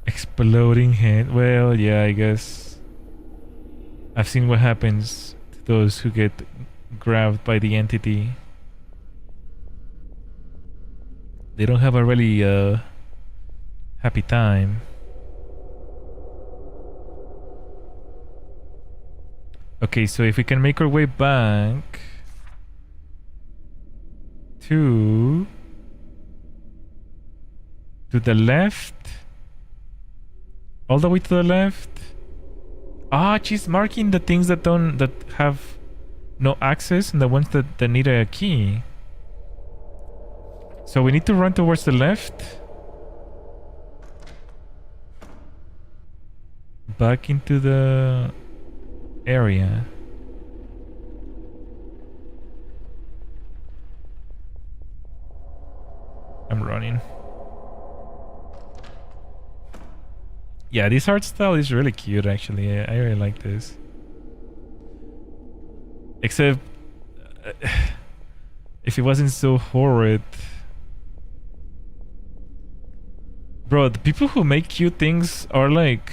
Exploding head. Well, yeah, I guess I've seen what happens to those who get grabbed by the entity. They don't have a really happy time. Okay, so if we can make our way back to the left, all the way to the left. Ah, she's marking the things that have no access and the ones that need a key. So we need to run towards the left. Back into the area. I'm running. Yeah, this art style is really cute actually. I really like this. Except if it wasn't so horrid. Bro, the people who make cute things are like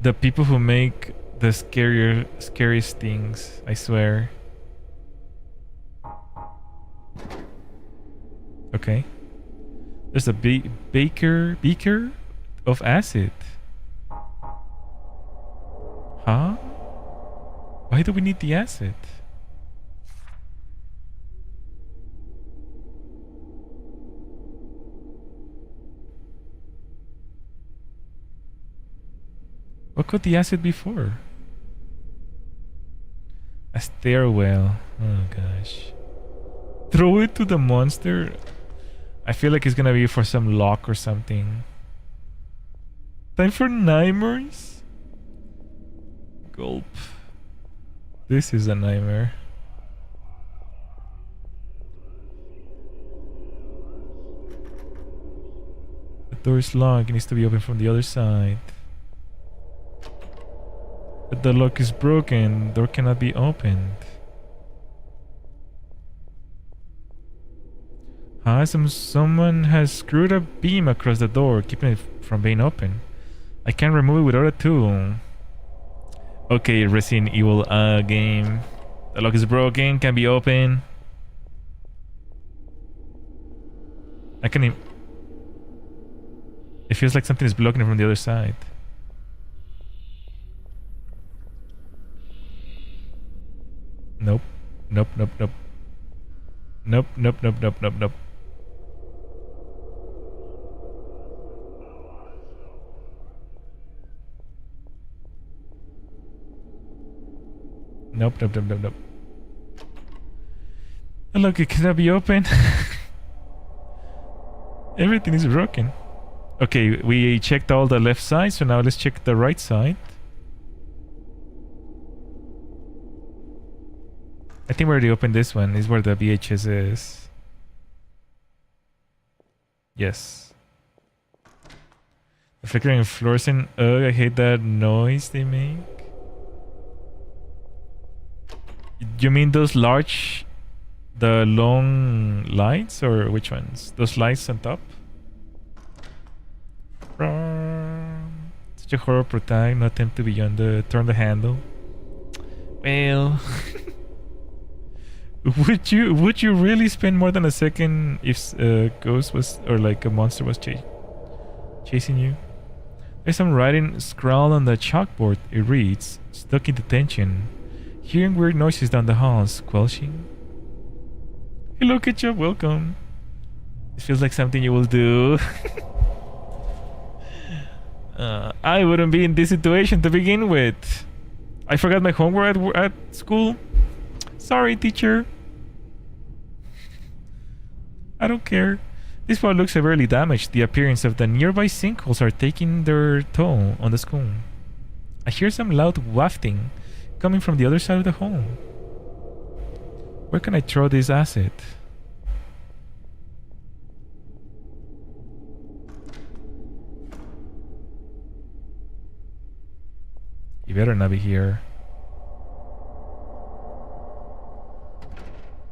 the people who make the scariest things, I swear. Okay. There's a beaker of acid. Huh? Why do we need the acid? What could the acid be for? A stairwell. Oh gosh. Throw it to the monster? I feel like it's gonna be for some lock or something. Time for nightmares? Gulp. This is a nightmare. The door is locked. It needs to be opened from the other side. But the lock is broken. Door cannot be opened. Someone has screwed a beam across the door, keeping it from being open. I can't remove it without a tool. Okay, Resident Evil game. The lock is broken, can be open. I can. It feels like something is blocking it from the other side. Nope. Nope, nope, nope. Nope, nope, nope, nope, nope, nope. Nope, nope, nope, nope, nope. Oh, look, it cannot be open. Everything is broken. Okay, we checked all the left side, so now let's check the right side. I think we already opened this one. This is where the VHS is. Yes. The flickering fluorescent. Ugh, I hate that noise they make. You mean those large, the long lights, or which ones? Those lights on top? Such a horror protagonist, no attempt to beyond the turn the handle. Well, would you really spend more than a second if a ghost was, or like a monster was chasing you? There's some writing scrawled on the chalkboard. It reads, "Stuck in detention. Hearing weird noises down the halls, squelching." Hello, Ketchup, welcome. It feels like something you will do. I wouldn't be in this situation to begin with. I forgot my homework at school. Sorry, teacher. I don't care. This part looks severely damaged. The appearance of the nearby sinkholes are taking their toll on the school. I hear some loud wafting coming from the other side of the hole. Where can I throw this acid? You better not be here.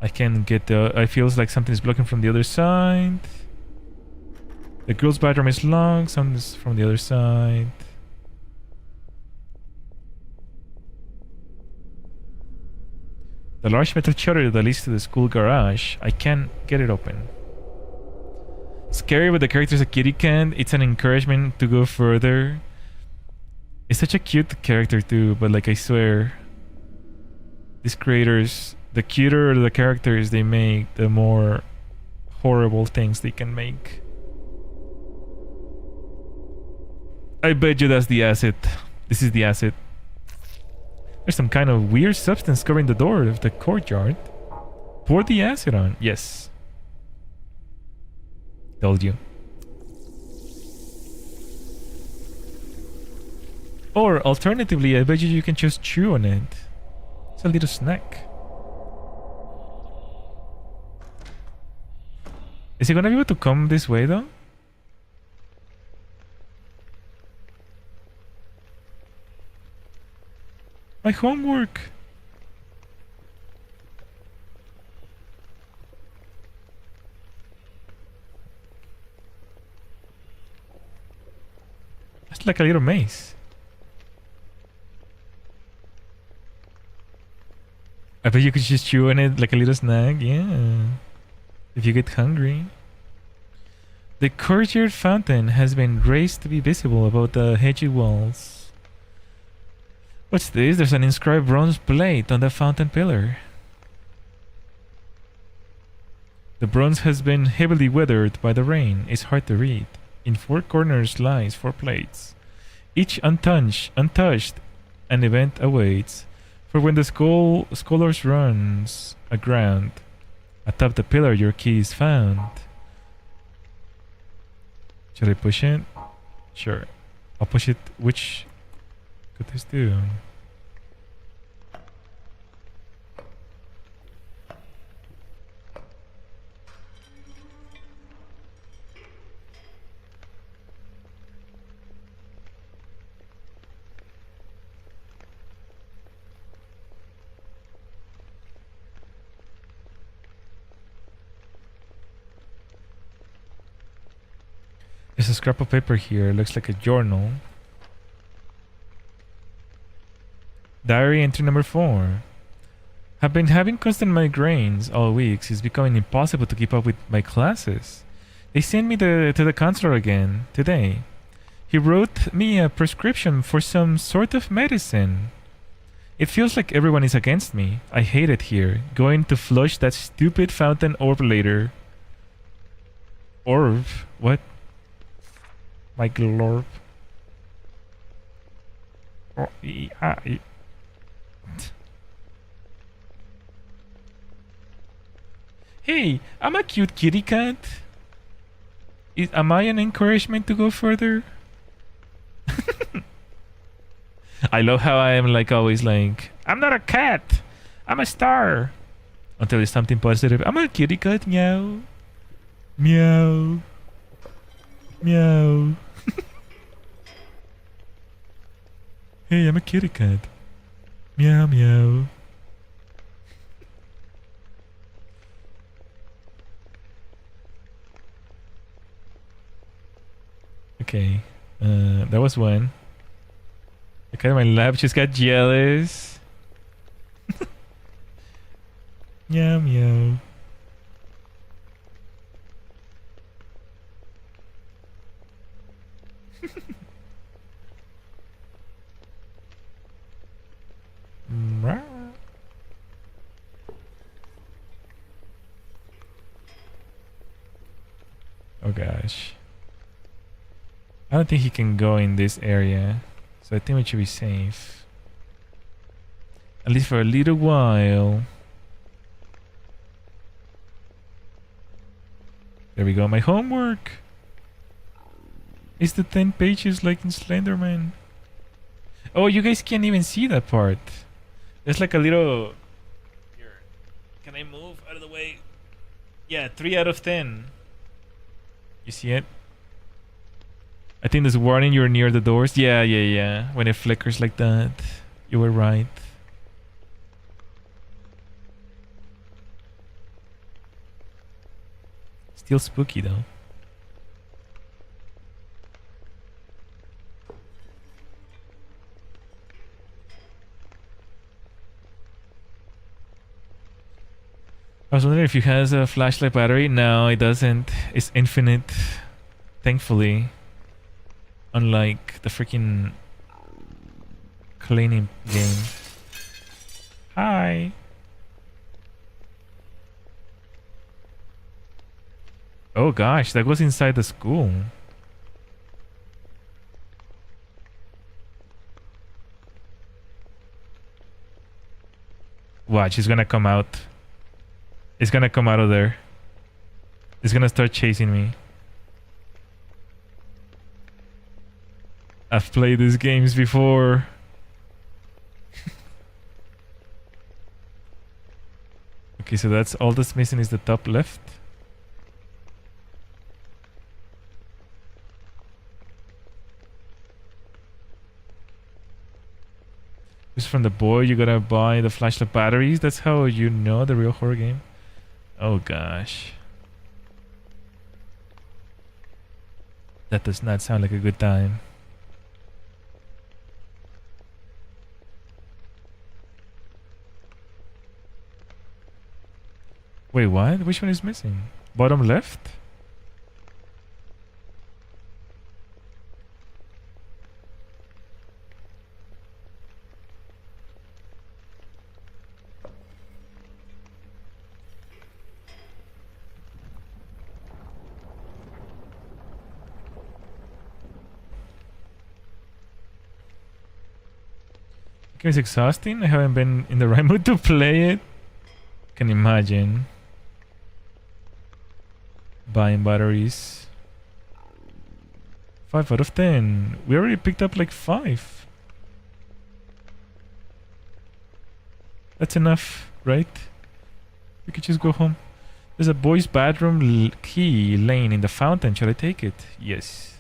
I can't get the... I feels like something's blocking from the other side. The girl's bathroom is long. Something's from the other side. The large metal shutter that leads to the school garage. I can't get it open. Scary, but the character's a kitty cat. It's an encouragement to go further. It's such a cute character too, but like I swear, these creators, the cuter the characters they make, the more horrible things they can make. I bet you that's the acid. This is the acid. There's some kind of weird substance covering the door of the courtyard. Pour the acid on. Yes. Told you. Or alternatively, I bet you can just chew on it. It's a little snack. Is he gonna be able to come this way though? My homework! That's like a little maze. I bet you could just chew on it like a little snack, yeah. If you get hungry. The courtyard fountain has been raised to be visible above the hedgy walls. What's this? There's an inscribed bronze plate on the fountain pillar. The bronze has been heavily weathered by the rain. It's hard to read. In four corners lies 4 plates. Each untouched, an event awaits. For when the scholars runs aground, atop the pillar your key is found. Should I push it? Sure. I'll push it. Which could this do? There's a scrap of paper here. Looks like a journal. Diary entry number 4. Have been having constant migraines all week. It's becoming impossible to keep up with my classes. They sent me to the counselor again today. He wrote me a prescription for some sort of medicine. It feels like everyone is against me. I hate it here. Going to flush that stupid fountain orb later. Orb? What? My glorp. Oh, hey, I'm a cute kitty cat. Am I an encouragement to go further? I love how I am like always like, I'm not a cat. I'm a star. Until there's something positive. I'm a kitty cat. Meow. Meow. Meow. Hey, I'm a kitty cat. Meow meow. Okay. That was one. The cat in my lap just got jealous. Meow meow. Oh gosh. I don't think he can go in this area. So I think we should be safe. At least for a little while. There we go. My homework is the 10 pages like in Slenderman. Oh, you guys can't even see that part. There's like a little... Here. Can I move out of the way? Yeah, 3 out of 10. You see it? I think there's warning you're near the doors. Yeah. When it flickers like that. You were right. Still spooky though. I was wondering if it has a flashlight battery. No, it doesn't. It's infinite. Thankfully. Unlike the freaking cleaning game. Hi. Oh gosh, that goes inside the school. Watch, he's gonna come out. It's gonna come out of there. It's gonna start chasing me. I've played these games before. Okay, so that's all that's missing is the top left. Just from the boy, you gotta buy the flashlight batteries. That's how you know the real horror game. Oh gosh. That does not sound like a good time. Wait, what? Which one is missing? Bottom left? It's exhausting. I haven't been in the right mood to play it. Can imagine. Buying batteries. 5 out of 10. We already picked up like 5. That's enough, right? We could just go home. There's a boy's bathroom key laying in the fountain. Shall I take it? Yes.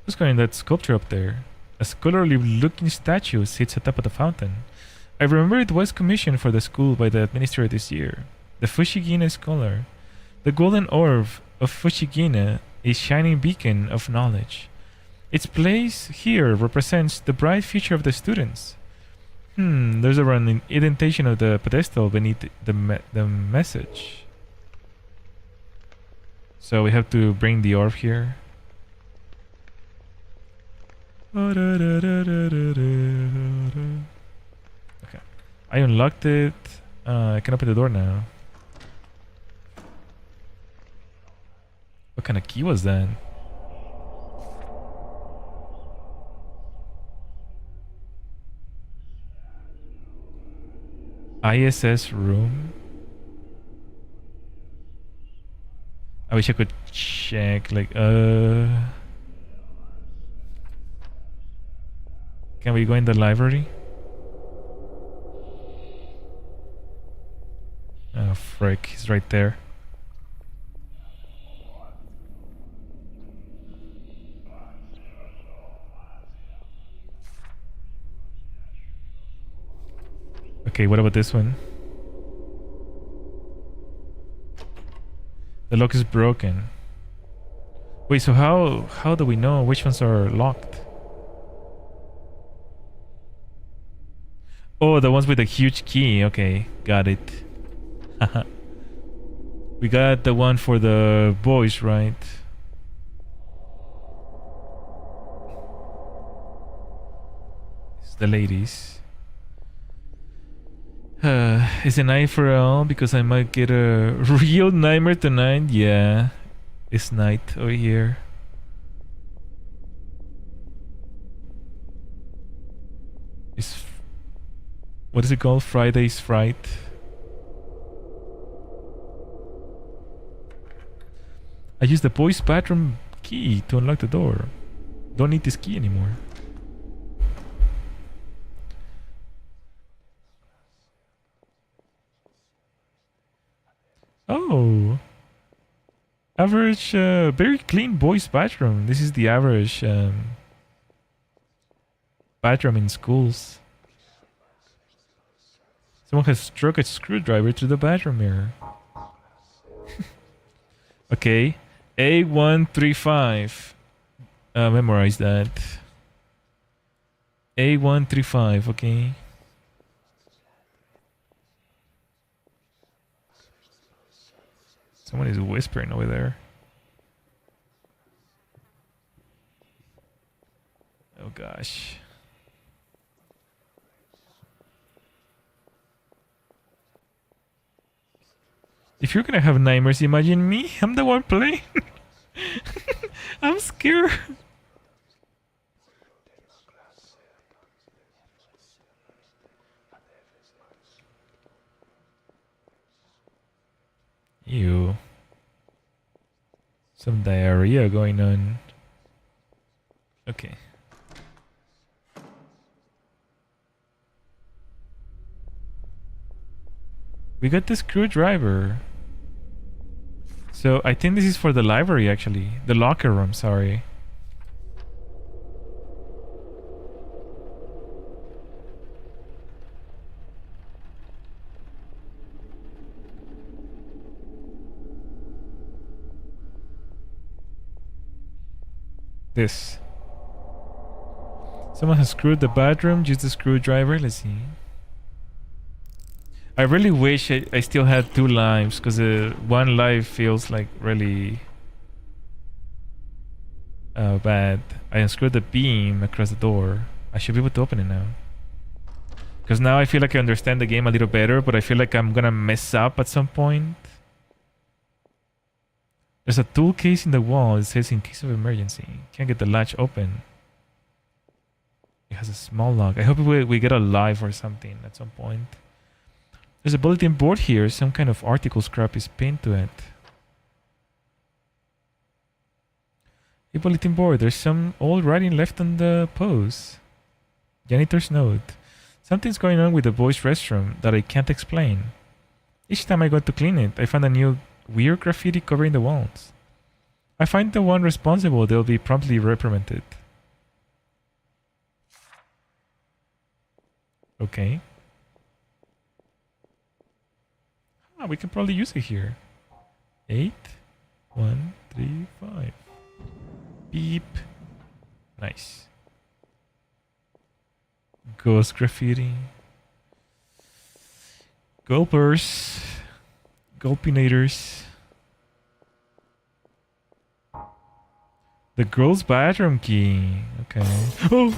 What's going on that sculpture up there? A scholarly looking statue sits atop of the fountain. I remember it was commissioned for the school by the administrator this year. The Fushigina scholar. The golden orb of Fushigina, a shining beacon of knowledge. Its place here represents the bright future of the students. There's a round indentation of the pedestal beneath the message. So we have to bring the orb here. Okay. I unlocked it. I can open the door now. What kind of key was that? ISS room? I wish I could check, like, Can we go in the library? Oh, frick. He's right there. Okay, what about this one? The lock is broken. Wait, so how do we know which ones are locked? Oh, the ones with the huge key. Okay, got it. We got the one for the boys, right? It's the ladies. Is it night for all? Because I might get a real nightmare tonight. Yeah, it's night over here. It's what is it called? Friday's Fright. I used the boys' bathroom key to unlock the door. Don't need this key anymore. Oh. Average, very clean boys' bathroom. This is the average bathroom in schools. Someone has struck a screwdriver to the bathroom mirror. Okay. A135. Memorize that. A135, okay. Someone is whispering over there. Oh gosh. If you're gonna have nightmares, imagine me. I'm the one playing. I'm scared. Ew. Some diarrhea going on. Okay. We got the screwdriver. So I think this is for the library actually. The locker room, sorry. This. Someone has screwed the bathroom, used the screwdriver. Let's see. I really wish I still had 2 lives, because one life feels like really bad. I unscrewed the beam across the door. I should be able to open it now. Because now I feel like I understand the game a little better, but I feel like I'm gonna mess up at some point. There's a tool case in the wall. It says in case of emergency. Can't get the latch open. It has a small lock. I hope we get a live or something at some point. There's a bulletin board here. Some kind of article scrap is pinned to it. A bulletin board. There's some old writing left on the post. Janitor's note. Something's going on with the boys' restroom that I can't explain. Each time I go to clean it, I find a new weird graffiti covering the walls. I find the one responsible, they'll be promptly reprimanded. Okay. Ah, we can probably use it here. 8, 1, 3, 5. Beep. Nice. Ghost graffiti. Gulpers. Gulpinators. The girl's bathroom key. Okay. Oh!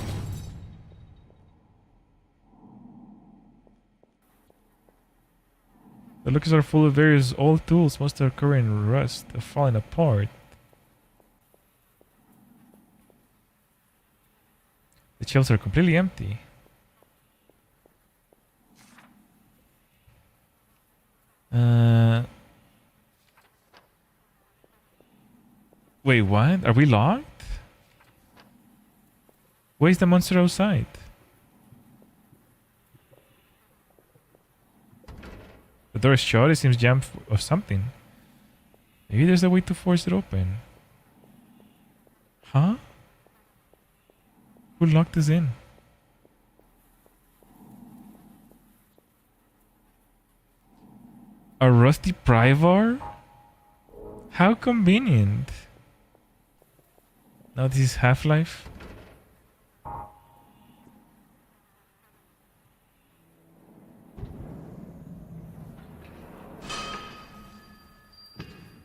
The lockers are full of various old tools, most are covered in rust, falling apart. The shelves are completely empty. Wait, what? Are we locked? Where's the monster outside? The door is shut, it seems jammed or something. Maybe there's a way to force it open. Huh? Who locked us in? A rusty pry bar? How convenient. Now this is Half-Life.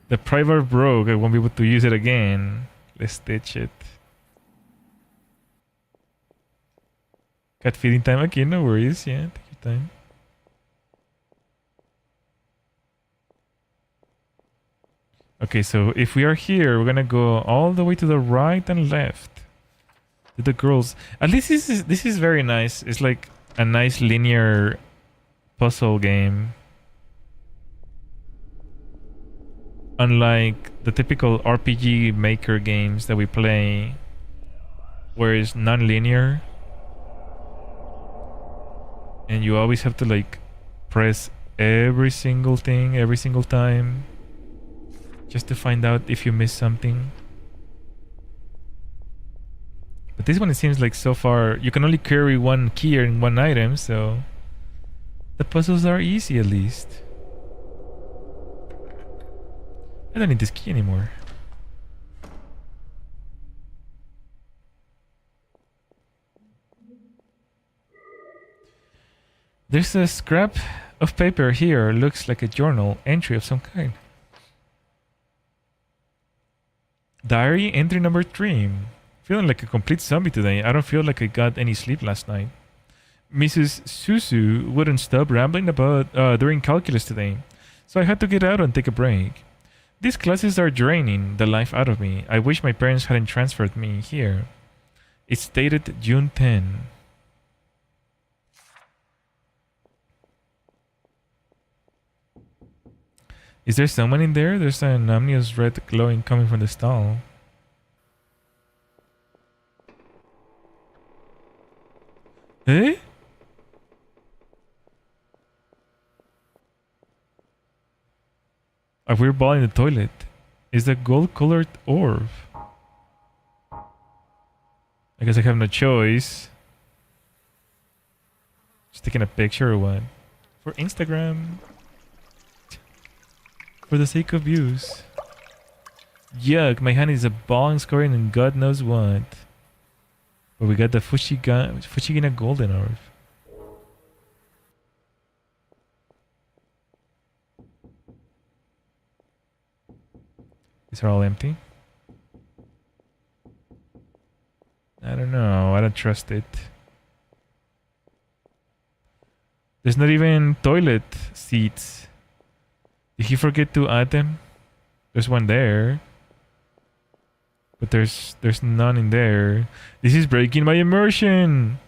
The pry bar broke. I won't be able to use it again. Let's stitch it. Cat feeding time again, no worries. Yeah, take your time. Okay, so if we are here, we're gonna go all the way to the right and left. To the girls. At least this is very nice. It's like a nice linear puzzle game. Unlike the typical RPG maker games that we play, where it's non-linear. And you always have to like press every single thing every single time just to find out if you miss something. But this one, it seems like so far you can only carry one key and one item, so the puzzles are easy at least. I don't need this key anymore. There's a scrap of paper here. Looks like a journal entry of some kind. Diary entry number 3. Feeling like a complete zombie today. I don't feel like I got any sleep last night. Mrs. Susu wouldn't stop rambling about during calculus today, so I had to get out and take a break. These classes are draining the life out of me. I wish my parents hadn't transferred me here. It's dated June 10. Is there someone in there? There's an ominous red glowing coming from the stall. Eh? A weird ball in the toilet. Is a gold-colored orb. I guess I have no choice. Just taking a picture or what? For Instagram. For the sake of views. Yuck, my hand is a ball and scoring and God knows what. But we got the Fushigina golden orb. These are all empty. I don't know. I don't trust it. There's not even toilet seats. Did he forget to add them? There's one there. But there's none in there. This is breaking my immersion.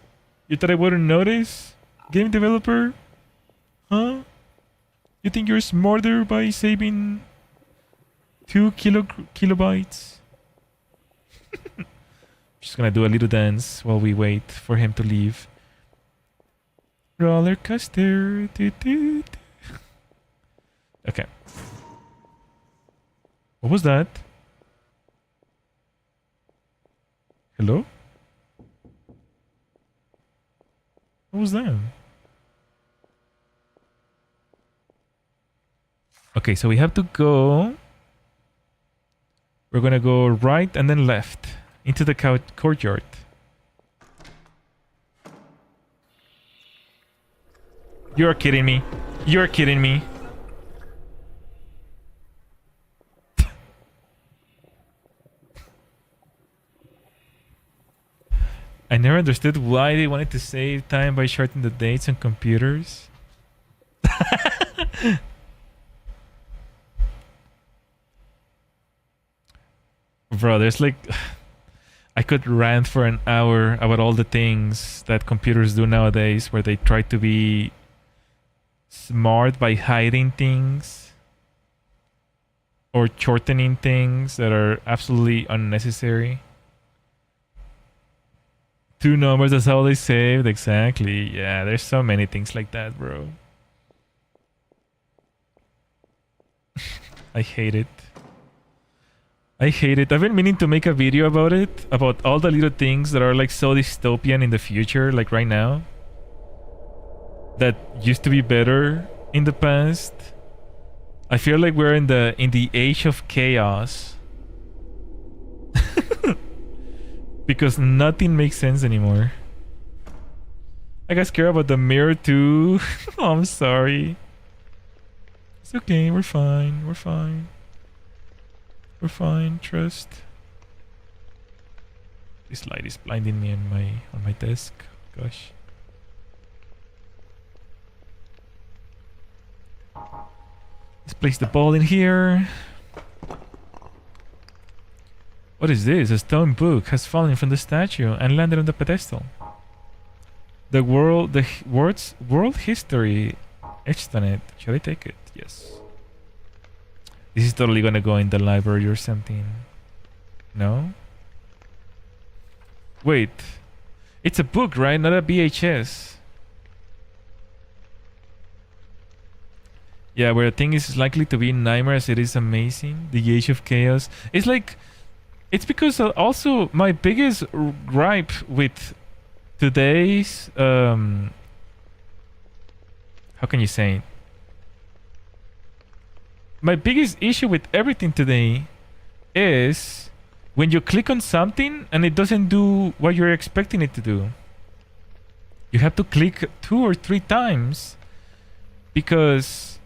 You thought I wouldn't notice? Game developer? Huh? You think you're smarter by saving 2 kilobytes? Just gonna do a little dance while we wait for him to leave. Roller coaster. Doo -doo -doo. Okay. What was that? Hello? What was that? Okay, so we have to go. We're gonna go right and then left into the courtyard. You're kidding me. You're kidding me. I never understood why they wanted to save time by shortening the dates on computers. Bro, there's like... I could rant for an hour about all the things that computers do nowadays where they try to be smart by hiding things or shortening things that are absolutely unnecessary. 2 numbers, that's all they saved. Exactly. Yeah, there's so many things like that, bro. I hate it. I hate it. I've been meaning to make a video about it. About all the little things that are like so dystopian in the future, like right now. That used to be better in the past. I feel like we're in the age of chaos. Because nothing makes sense anymore. I got scared about the mirror too. Oh, I'm sorry. It's okay, we're fine. We're fine. We're fine, trust. This light is blinding me on my desk. Gosh. Let's place the ball in here. What is this? A stone book has fallen from the statue and landed on the pedestal. The world history etched on it. Shall I take it? Yes. This is totally gonna go in the library or something. No? Wait. It's a book, right? Not a VHS. Yeah, where a thing is likely to be nightmare as it is amazing. The Age of Chaos. It's like... It's because also my biggest gripe with today's... how can you say it? My biggest issue with everything today is when you click on something and it doesn't do what you're expecting it to do. You have to click 2 or 3 times because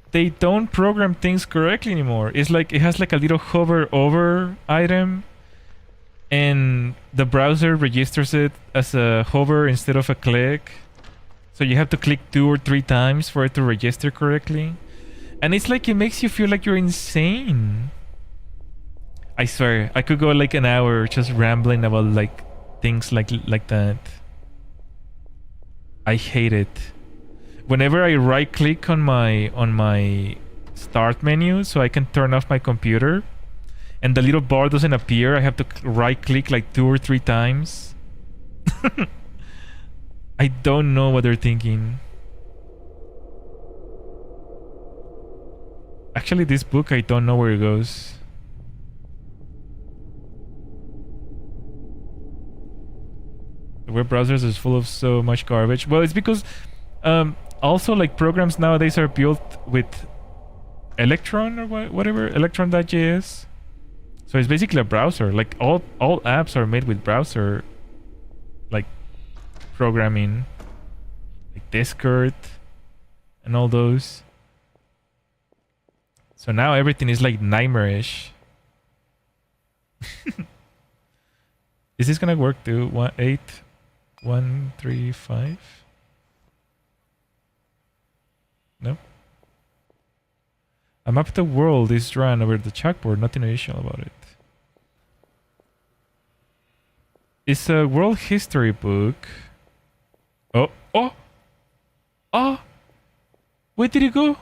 they don't program things correctly anymore. It's like it has like a little hover over item and the browser registers it as a hover instead of a click. So you have to click 2 or 3 times for it to register correctly. And it's like it makes you feel like you're insane. I swear, I could go like an hour just rambling about like things like that. I hate it. Whenever I right click on my start menu so I can turn off my computer and the little bar doesn't appear, I have to right click like 2 or 3 times. I don't know what they're thinking. Actually, this book, I don't know where it goes. The web browsers is full of so much garbage. Well, it's because also like programs nowadays are built with Electron or whatever, Electron.js. So it's basically a browser. Like all apps are made with browser like programming, like Discord and all those. So now everything is like nightmarish. Is this gonna work too? 18135? No. A map of the world is drawn over the chalkboard, nothing unusual about it. It's a world history book. Oh! Where did it go?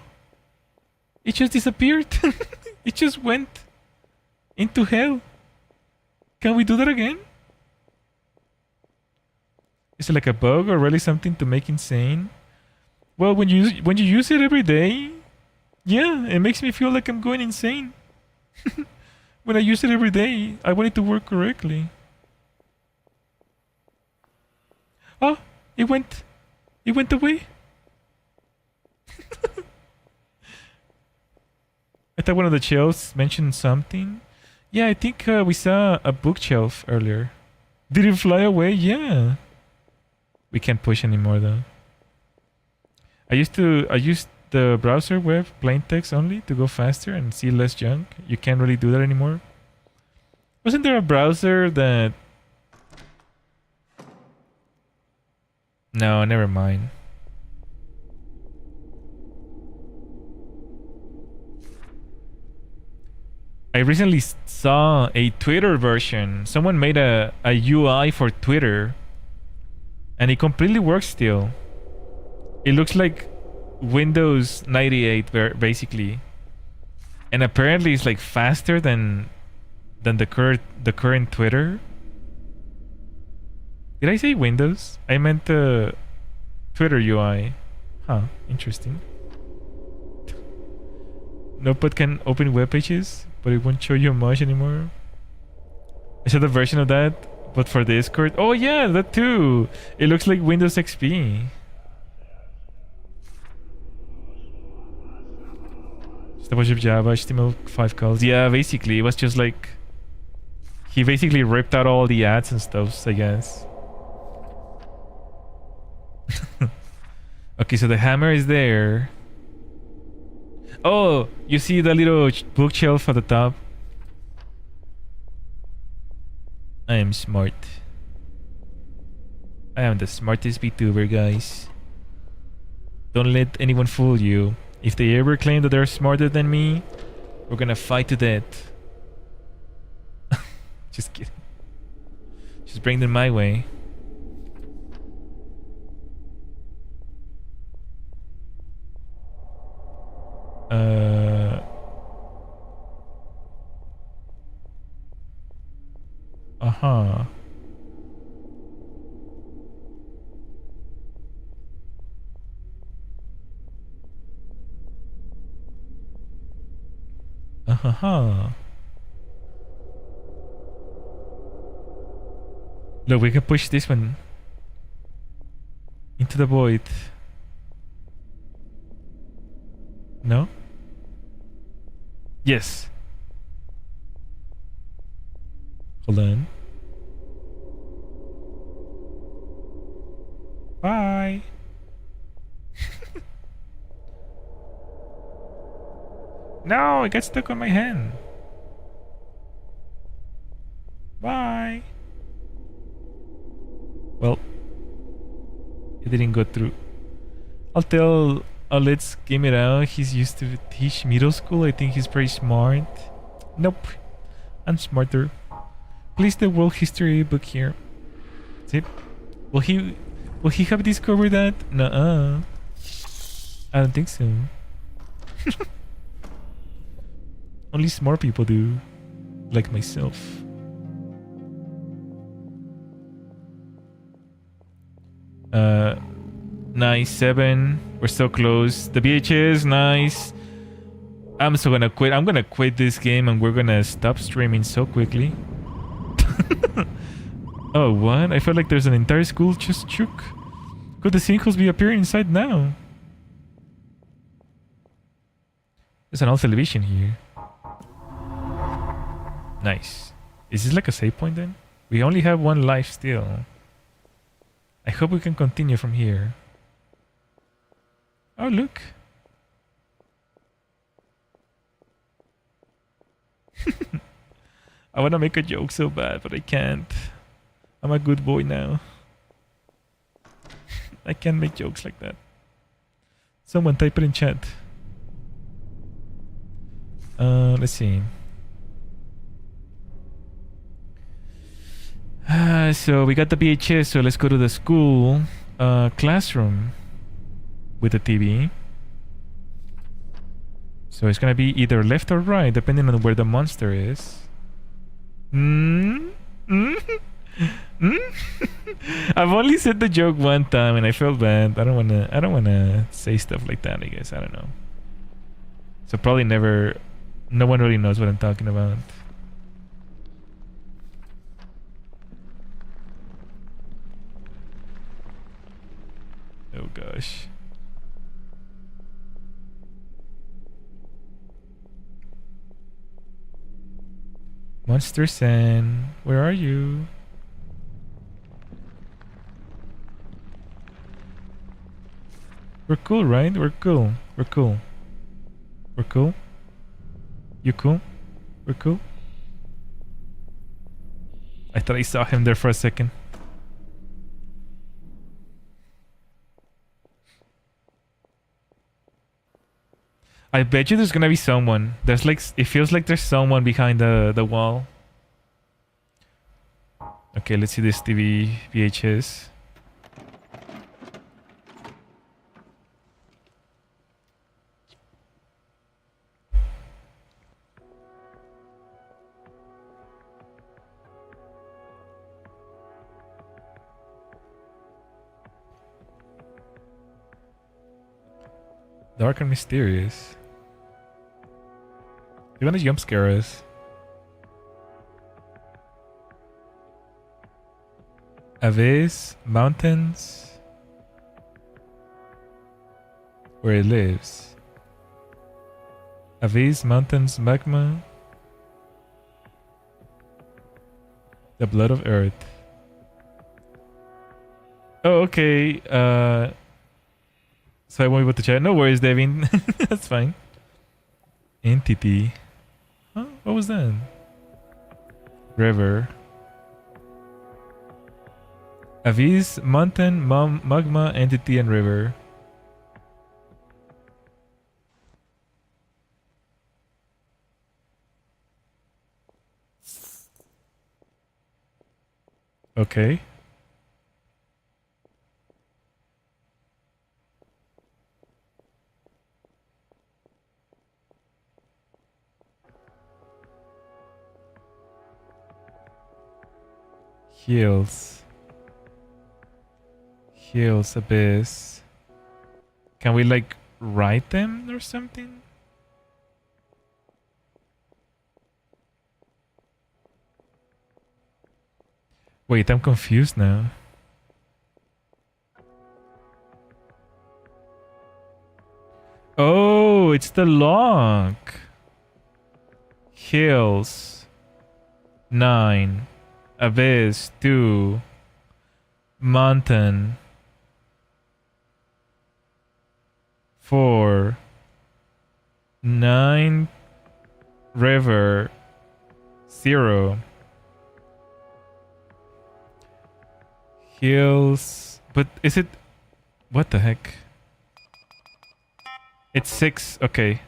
It just disappeared. It just went into hell. Can we do that again? Is it like a bug or really something to make insane? Well, when you use it every day, yeah, it makes me feel like I'm going insane. When I use it every day, I want it to work correctly. Oh, it went away. I thought one of the shelves mentioned something. Yeah, I think we saw a bookshelf earlier. Did it fly away? Yeah. We can't push anymore though. I used the browser web plain text only to go faster and see less junk. You can't really do that anymore. Wasn't there a browser that... No, never mind. I recently saw a Twitter version. Someone made a UI for Twitter. And it completely works still. It looks like Windows 98 basically. And apparently it's like faster than the current Twitter. Did I say Windows? I meant the Twitter UI. Huh, interesting. Notepad can open web pages, but it won't show you much anymore. I saw the version of that, but for Discord. Oh yeah, that too. It looks like Windows XP. Just a bunch of Java, HTML5 calls. Yeah, basically, it was just like... He basically ripped out all the ads and stuff, I guess. Okay, so the hammer is there. Oh, you see the little bookshelf at the top? I am smart. I am the smartest VTuber, guys. Don't let anyone fool you. If they ever claim that they're smarter than me, we're gonna fight to death. Just kidding. Just bring them my way. Uh-huh. Uh-huh. Look, we can push this one into the void. No? Yes. Hold on. Bye. No, it got stuck on my hand. Bye. Well, it didn't go through. I'll tell let's game it out. He's used to teach middle school. I think he's pretty smart. Nope. I'm smarter. Please the world history book here. See? Will he have discovered that? Nuh-uh. I don't think so. Only smart people do. Like myself. Nice, 7. We're so close. The VHS, nice. I'm so gonna quit. I'm gonna quit this game and we're gonna stop streaming so quickly. Oh, what? I feel like there's an entire school just shook. Could the sinkholes be appearing inside now? There's an old television here. Nice. Is this like a save point then? We only have one life still. I hope we can continue from here. Oh, look. I want to make a joke so bad, but I can't. I'm a good boy now. I can't make jokes like that. Someone type it in chat. Let's see. So we got the VHS, so let's go to the school classroom with the TV. So it's gonna be either left or right, depending on where the monster is. I've only said the joke one time and I felt bad. I don't wanna say stuff like that, I guess. I don't know. So probably never. No one really knows what I'm talking about. Oh gosh. Monster San, where are you? We're cool, right? We're cool. We're cool. We're cool. You cool? We're cool. I thought I saw him there for a second. I bet you there's gonna be someone. There's like, it feels like there's someone behind the wall. Okay, let's see this TV VHS. Dark and mysterious. You wanna jump scare us? Aves, mountains. Where it lives. Aves, mountains, magma. The blood of earth. Oh, okay. So I won't be able to chat. No worries, Devin. That's fine. Entity. Huh? What was that? River. Avis, mountain, magma, entity, and river. Okay. Heals. Heals abyss. Can we like write them or something? Wait, I'm confused now. Oh, it's the lock. Hills 9. Abyss 2. Mountain 4. 9. River 0. Hills. But is it... What the heck? It's 6. Okay.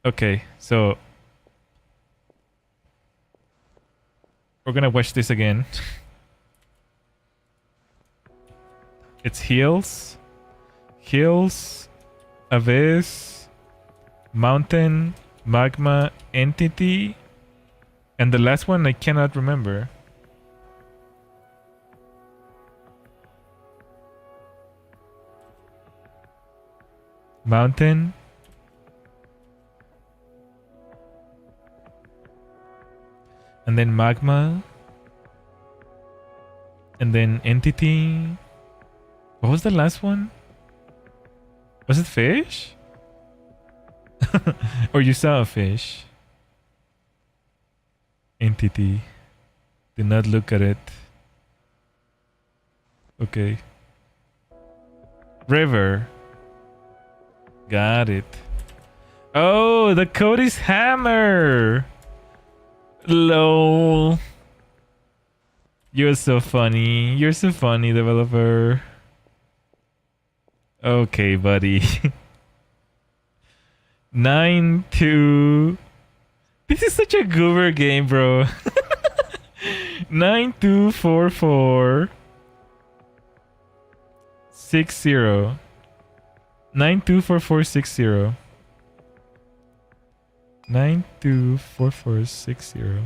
Okay, so... We're gonna watch this again. It's Hills. Hills. Abyss. Mountain. Magma. Entity. And the last one I cannot remember. Mountain. And then magma. And then entity. What was the last one? Was it fish? Or you saw a fish? Entity. Do not look at it. Okay. River. Got it. Oh, the code is hammer. Lol. You're so funny. You're so funny, developer. Okay, buddy. 9-2. This is such a goober game, bro. 9244 60. 924460. 924460.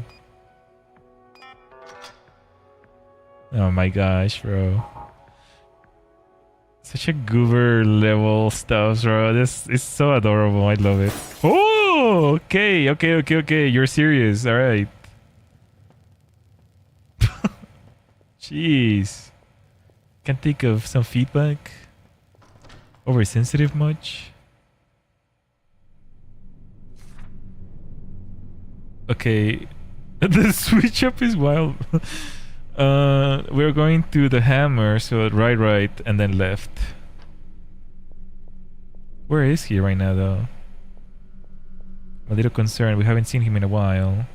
Oh my gosh, bro. Such a goober level stuff, bro. This is so adorable. I love it. Oh, okay. You're serious. All right. Jeez. Can't think of some feedback. Oversensitive much? Okay. The switch up is wild. We're going to the hammer, so right, and then left. Where is he right now, though? I'm a little concerned. We haven't seen him in a while.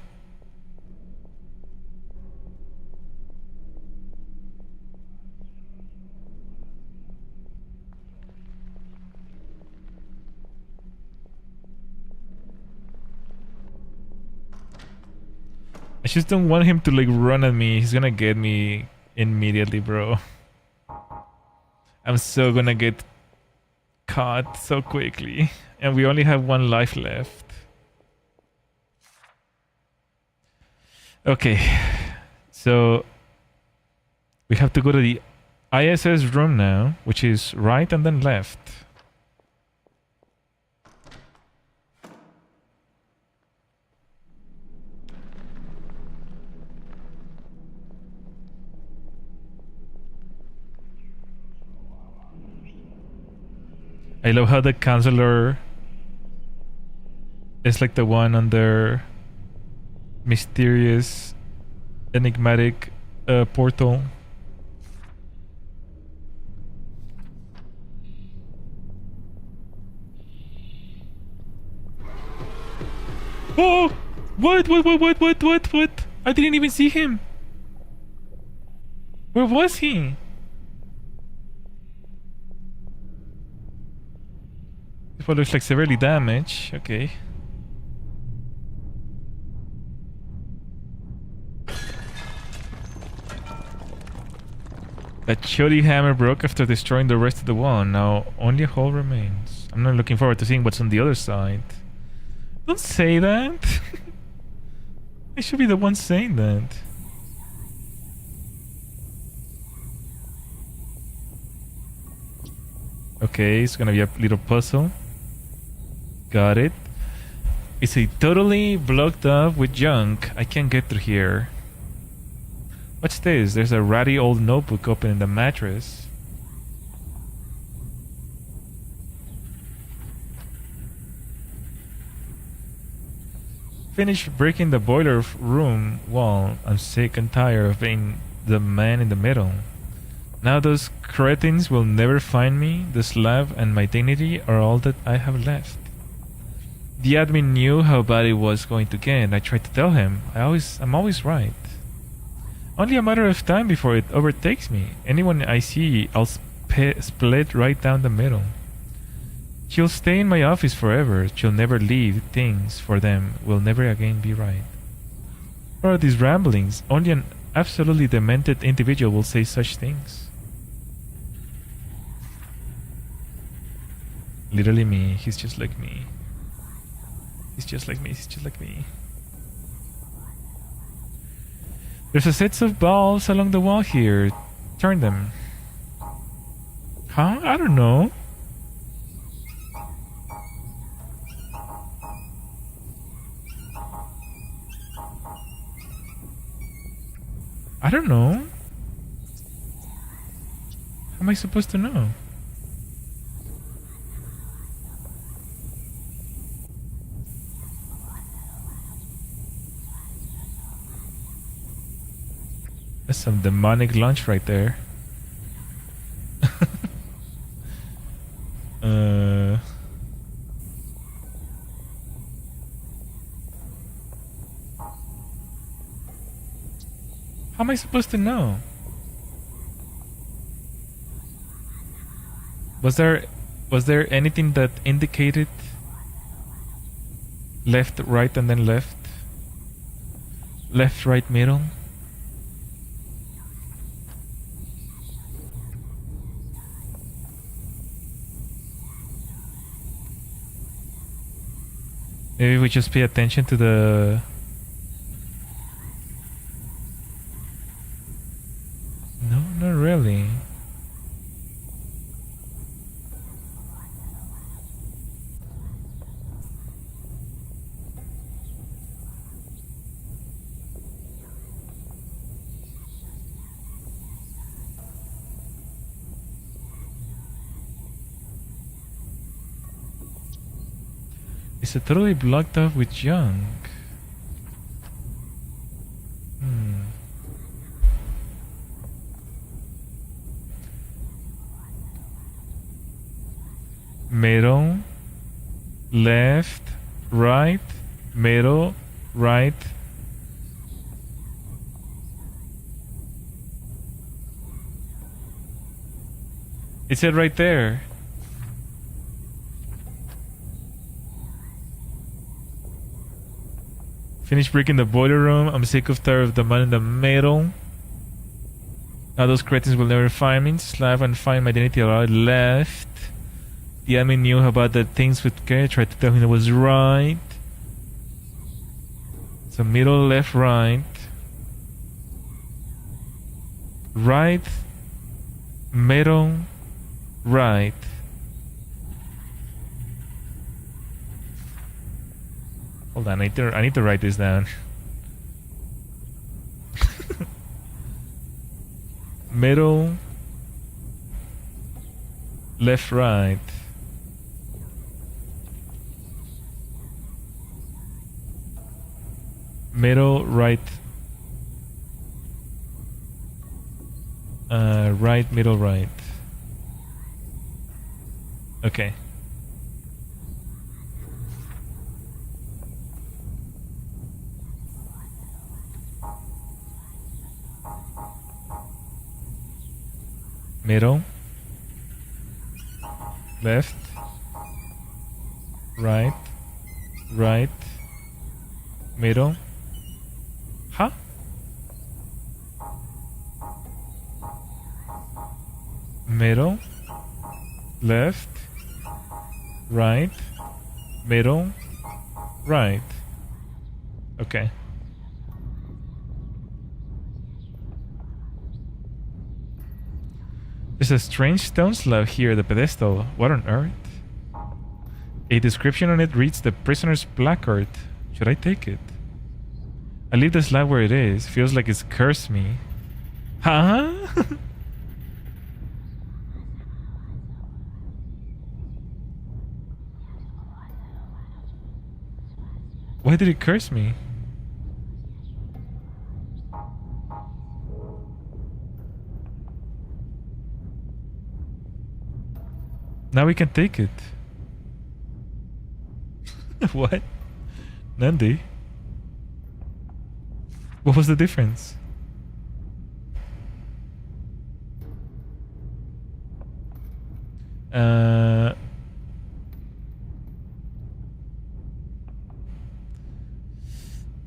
I just don't want him to like run at me. He's gonna get me immediately, bro. I'm so gonna get caught so quickly. And we only have one life left. Okay. So we have to go to the ISS room now, which is right and then left. I love how the counselor is like the one on their mysterious, enigmatic portal. Oh! What? I didn't even see him. Where was he? This one looks like severely damaged. Okay. That shoddy hammer broke after destroying the rest of the wall. Now only a hole remains. I'm not looking forward to seeing what's on the other side. Don't say that. I should be the one saying that. Okay, it's gonna be a little puzzle. Got it. It's a totally blocked up with junk. I can't get through here. What's this? There's a ratty old notebook open in the mattress. Finished breaking the boiler room wall. I'm sick and tired of being the man in the middle. Now those cretins will never find me. The slab and my dignity are all that I have left. The admin knew how bad it was going to get. I tried to tell him. I'm always right. Only a matter of time before it overtakes me. Anyone I see, I'll split right down the middle. She'll stay in my office forever. She'll never leave. Things for them will never again be right. What are these ramblings? Only an absolutely demented individual will say such things. Literally me. He's just like me. He's just like me. He's just like me. There's a set of bulbs along the wall here. Turn them. Huh? I don't know. I don't know. How am I supposed to know? That's some demonic lunch right there. How am I supposed to know? Was there anything that indicated left, right, and then left? Left, right, middle? Maybe we just pay attention to the... No, not really. It's totally blocked off with junk. Middle, left, right, middle, right. It said right there. Finish breaking the boiler room. I'm sick of tired of the man in the middle. Now those cretins will never find me. Slap and find my identity right left. The admin knew about the things with care. Tried to tell him it was right. So middle, left, right. Right. Middle. Right. Hold on, I need to write this down. Middle, left, right. Middle, right. Right, middle, right. Okay. Middle, left, right, right, middle. Huh? Middle. Left. Right. Middle. Right. Okay. There's a strange stone slab here at the pedestal. What on earth? A description on it reads the prisoner's placard. Should I take it? I leave the slab where it is. Feels like it's cursed me. Huh? Why did it curse me? Now we can take it. What? Nandi? What was the difference?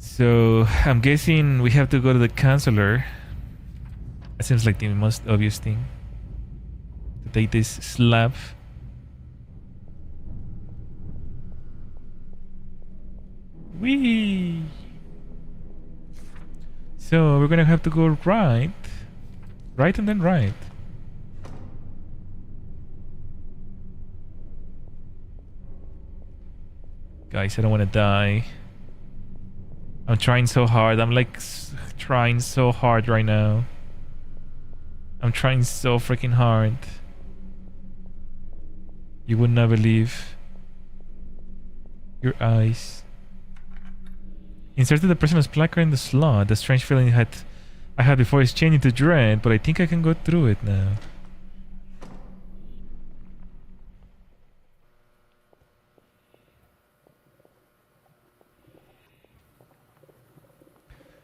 So I'm guessing we have to go to the counselor. That seems like the most obvious thing. To take this slab. Whee! So we're gonna have to go right. Right and then right. Guys, I don't want to die. I'm trying so hard. I'm like trying so hard right now. I'm trying so freaking hard. You would not believe your eyes. Inserted the person's placard in the slot. The strange feeling I had before is changing to dread, but I think I can go through it now.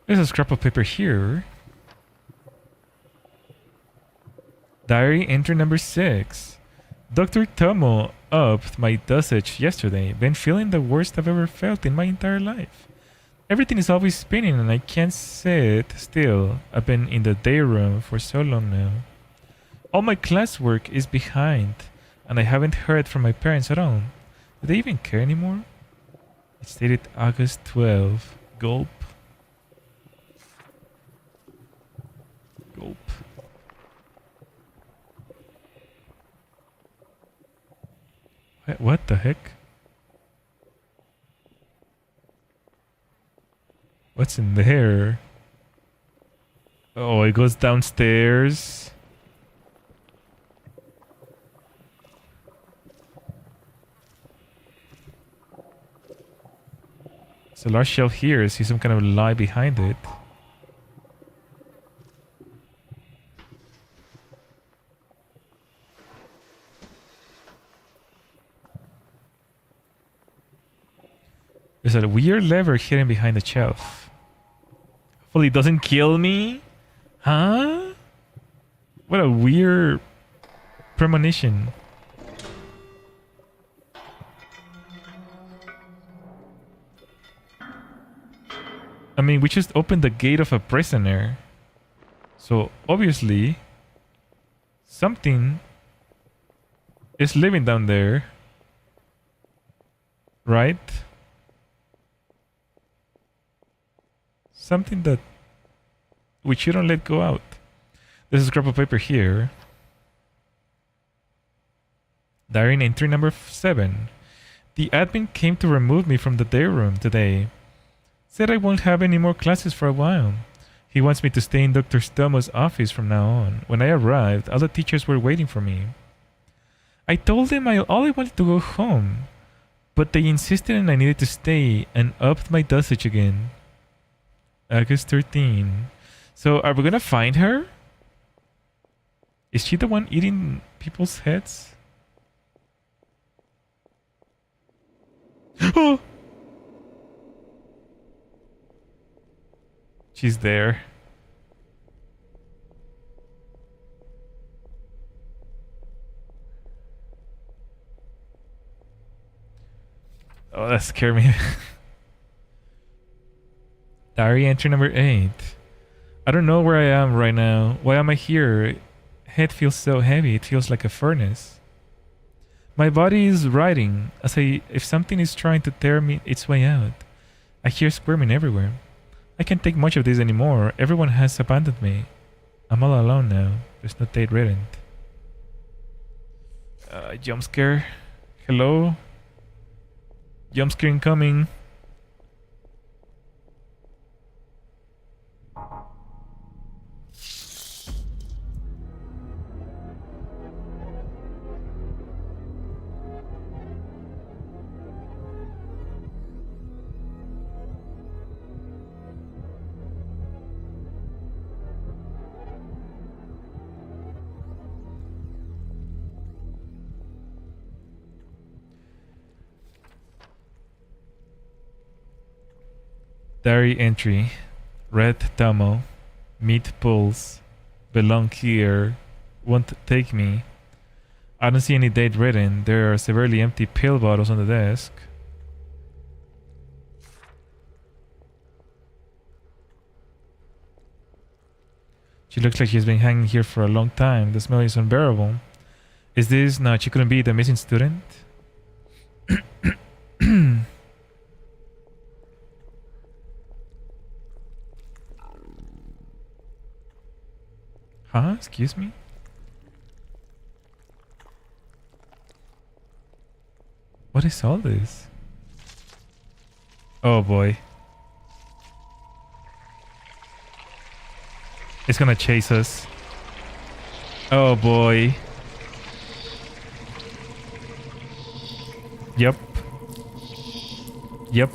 There's a scrap of paper here. Diary entry number 6. Dr. Tomo upped my dosage yesterday. Been feeling the worst I've ever felt in my entire life. Everything is always spinning and I can't sit still. I've been in the day room for so long now. All my classwork is behind and I haven't heard from my parents at all. Do they even care anymore? It's dated August 12. Gulp. Gulp. What the heck? What's in there? Oh, it goes downstairs. There's a large shelf here. I see some kind of lie behind it. There's a weird lever hidden behind the shelf. Hopefully it doesn't kill me. Huh? What a weird premonition. I mean, we just opened the gate of a prisoner. So obviously something is living down there. Right? Something that we shouldn't let go out. There's a scrap of paper here. Diary entry number 7. The admin came to remove me from the day room today. Said I won't have any more classes for a while. He wants me to stay in Dr. Stomo's office from now on. When I arrived, all the teachers were waiting for me. I told them all I wanted to go home, but they insisted and I needed to stay and upped my dosage again. August 13. So are we gonna find her? Is she the one eating people's heads? Oh! She's there. Oh, that scared me. Diary entry number 8. I don't know where I am right now. Why am I here? head feels so heavy, it feels like a furnace. My body is writhing as if something is trying to tear me its way out. I hear squirming everywhere. I can't take much of this anymore. Everyone has abandoned me. I'm all alone now. There's no date written. Jump scare. Hello? Jump scare incoming. Diary entry. Red Tamo. Meat pulls. Belong here. Won't take me. I don't see any date written. There are severely empty pill bottles on the desk. She looks like she's been hanging here for a long time. The smell is unbearable. Is this... No, she couldn't be the missing student? Huh? Excuse me? What is all this? Oh boy. It's gonna chase us. Oh boy. Yep. Yep.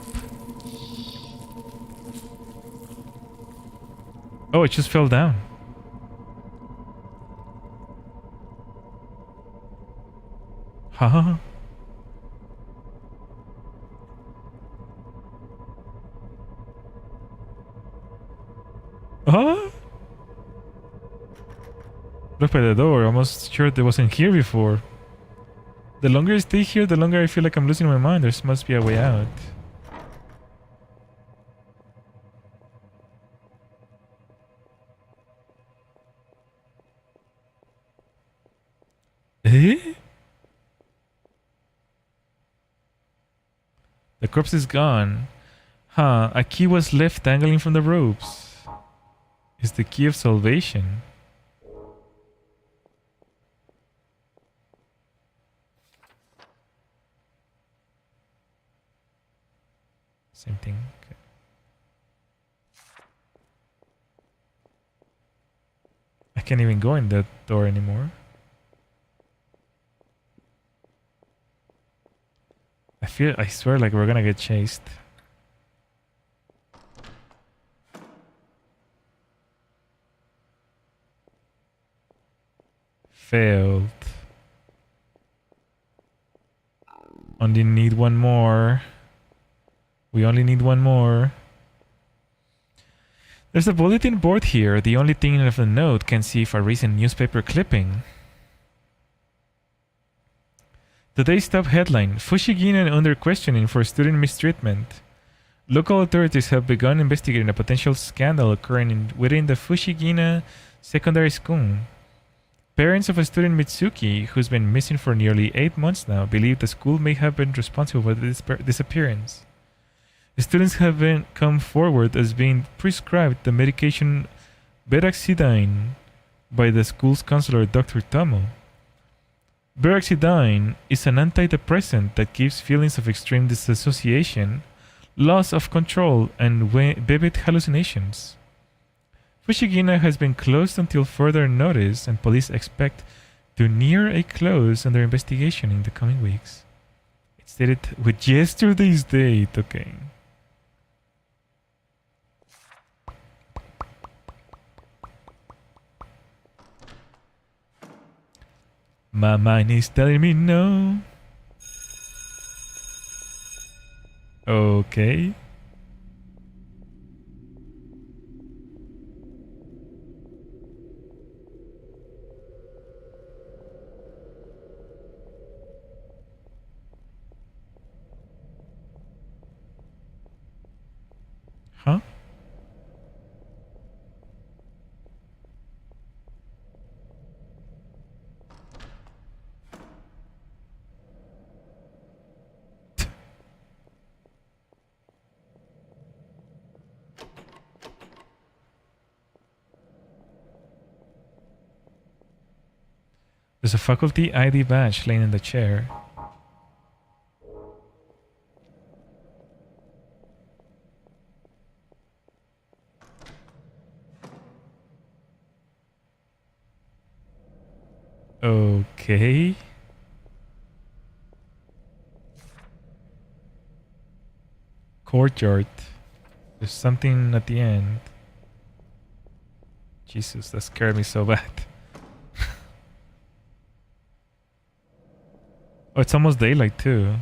Oh, it just fell down. Huh? Huh? Look by the door. I'm almost sure they wasn't here before. The longer I stay here, the longer I feel like I'm losing my mind. There must be a way out. Eh? The corpse is gone. Huh, a key was left dangling from the ropes. It's the key of salvation. Same thing. Okay. I can't even go in that door anymore. I swear like we're gonna get chased. Failed. Only need one more. We only need one more. There's a bulletin board here. The only thing of the note can see for a recent newspaper clipping. Today's top headline, Fushigina under questioning for student mistreatment. Local authorities have begun investigating a potential scandal occurring within the Fushigina secondary school. Parents of a student Mitsuki, who's been missing for nearly 8 months now, believe the school may have been responsible for the disappearance. The students have come forward as being prescribed the medication Beraxidine by the school's counselor, Dr. Tamo. Beraxidine is an antidepressant that gives feelings of extreme disassociation, loss of control, and vivid hallucinations. Fushigina has been closed until further notice, and police expect to near a close on their investigation in the coming weeks. It's dated with yesterday's date, okay. My mind is telling me no. Okay. Huh? There's a faculty ID badge laying in the chair. Okay. Courtyard. There's something at the end. Jesus, that scared me so bad. Oh, it's almost daylight too.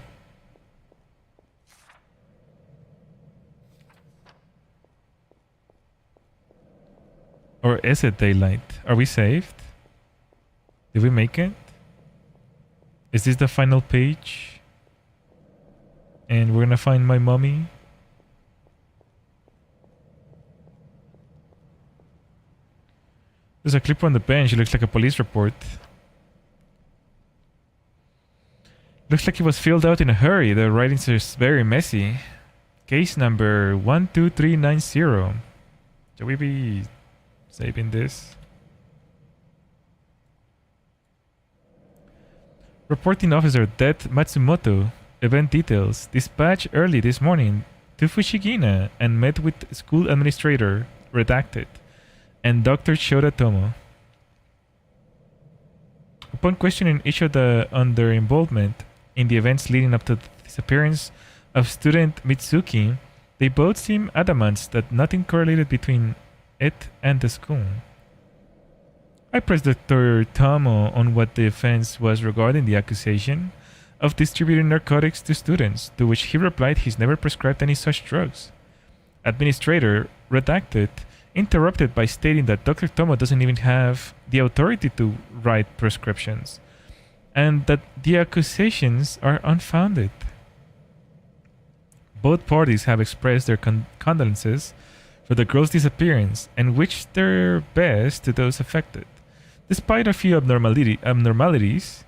Or is it daylight? Are we saved? Did we make it? Is this the final page? And we're gonna find my mommy? There's a clip on the bench. It looks like a police report. Looks like it was filled out in a hurry. The writing is very messy. Case number 12390. Should we be saving this? Reporting officer Det Matsumoto. Event details. Dispatched early this morning to Fushigina and met with school administrator. Redacted. And Dr. Shoda Tomo. Upon questioning each of on their involvement in the events leading up to the disappearance of student Mitsuki, they both seem adamant that nothing correlated between it and the school. I pressed Dr. Tomo on what the offense was regarding the accusation of distributing narcotics to students, to which he replied he's never prescribed any such drugs. Administrator, redacted, interrupted by stating that Dr. Tomo doesn't even have the authority to write prescriptions, and that the accusations are unfounded. Both parties have expressed their condolences for the girl's disappearance and wished their best to those affected, despite a few abnormalities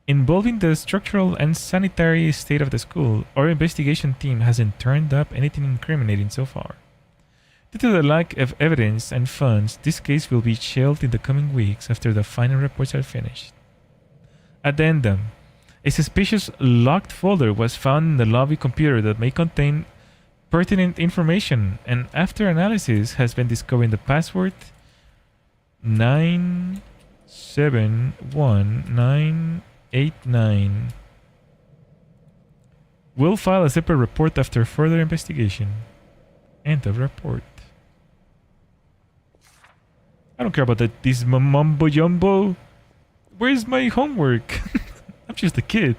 involving the structural and sanitary state of the school. Our investigation team hasn't turned up anything incriminating so far. Due to the lack of evidence and funds, this case will be shelved in the coming weeks after the final reports are finished. Addendum. A suspicious locked folder was found in the lobby computer that may contain pertinent information, and after analysis has been discovering the password 971989. We'll file a separate report after further investigation. End of report. I don't care about this mumbo jumbo. Where's my homework? I'm just a kid.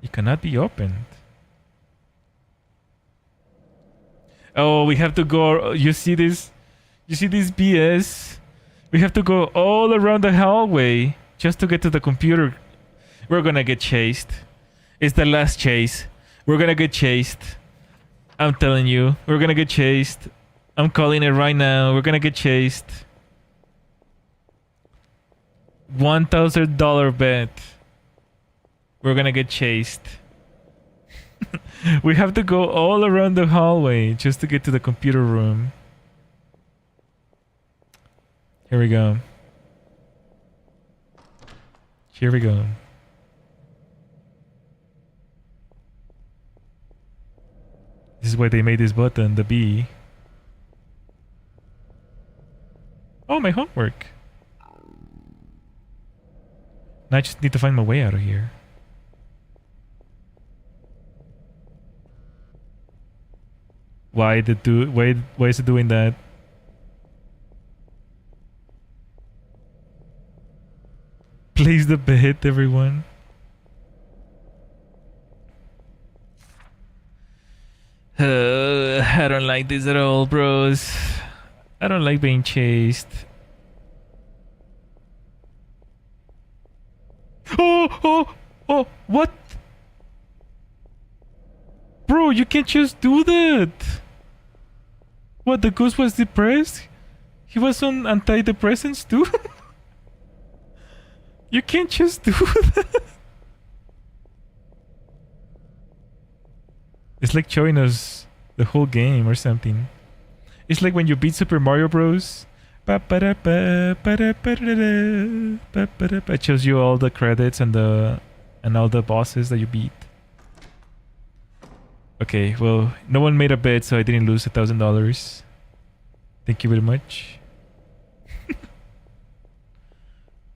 It cannot be opened. Oh, we have to go. You see this? You see this BS? We have to go all around the hallway just to get to the computer. We're gonna get chased. It's the last chase. We're gonna get chased. I'm telling you, we're gonna get chased. I'm calling it right now. We're gonna get chased. $1,000 bet. We're gonna get chased. We have to go all around the hallway just to get to the computer room. Here we go. Here we go. This is why they made this button, the B. Oh, my homework. Now I just need to find my way out of here. Why is it doing that? Place the bet, everyone. I don't like this at all, bros. I don't like being chased. Oh, what? Bro, you can't just do that. What, the ghost was depressed? He was on antidepressants too? You can't just do that. It's like showing us the whole game or something. It's like when you beat Super Mario Bros. It shows you all the credits and all the bosses that you beat. Okay, well, no one made a bet, so I didn't lose $1,000. Thank you very much.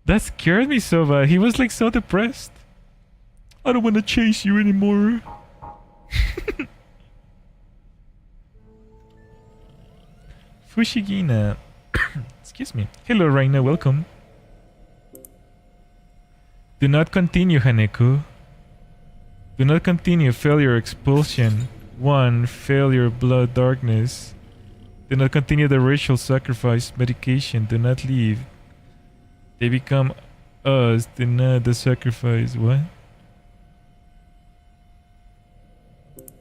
That scared me so bad. He was like so depressed. I don't want to chase you anymore. Fushigina. Excuse me. Hello, Reina. Welcome. Do not continue, Haneku. Do not continue. Failure, expulsion. 1. Failure, blood, darkness. Do not continue the ritual, sacrifice, medication. Do not leave. They become us. Do not the sacrifice. What?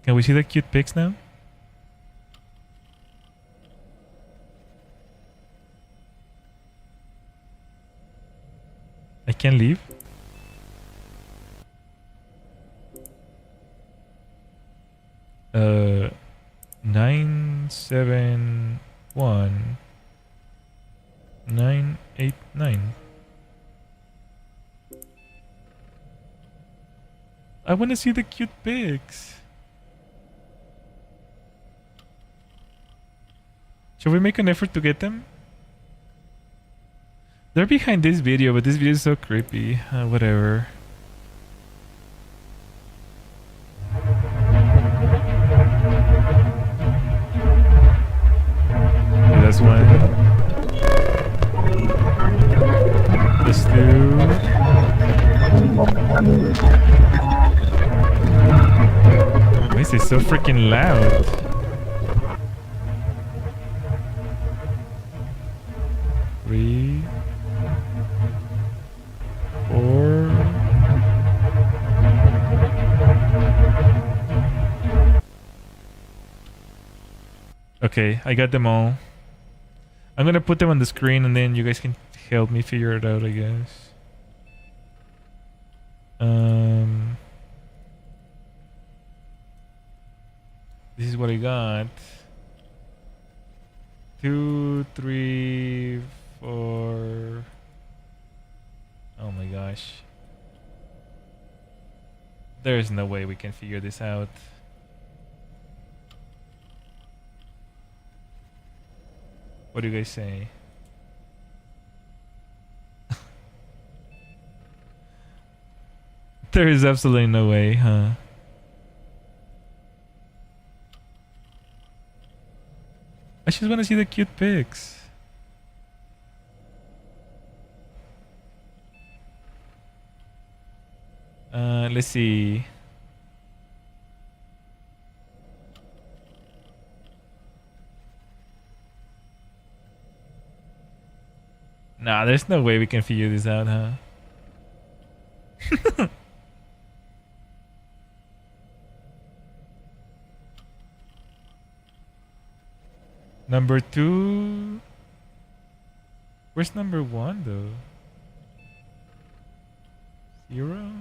Can we see the cute pics now? I can't leave? Uh, 971 989. I want to see the cute pics. Should we make an effort to get them? They're behind this video, but this video is so creepy. Whatever. Okay, that's one. That's two. Why is it so freaking loud? Three. 4. Okay, I got them all. I'm gonna put them on the screen and then you guys can help me figure it out, I guess. This is what I got. 2, 3, 4. Oh my gosh. There's no way we can figure this out. What do you guys say? There is absolutely no way, huh? I just want to see the cute pics. Let's see. Nah, there's no way we can figure this out, huh? Number 2. Where's number 1 though? 0?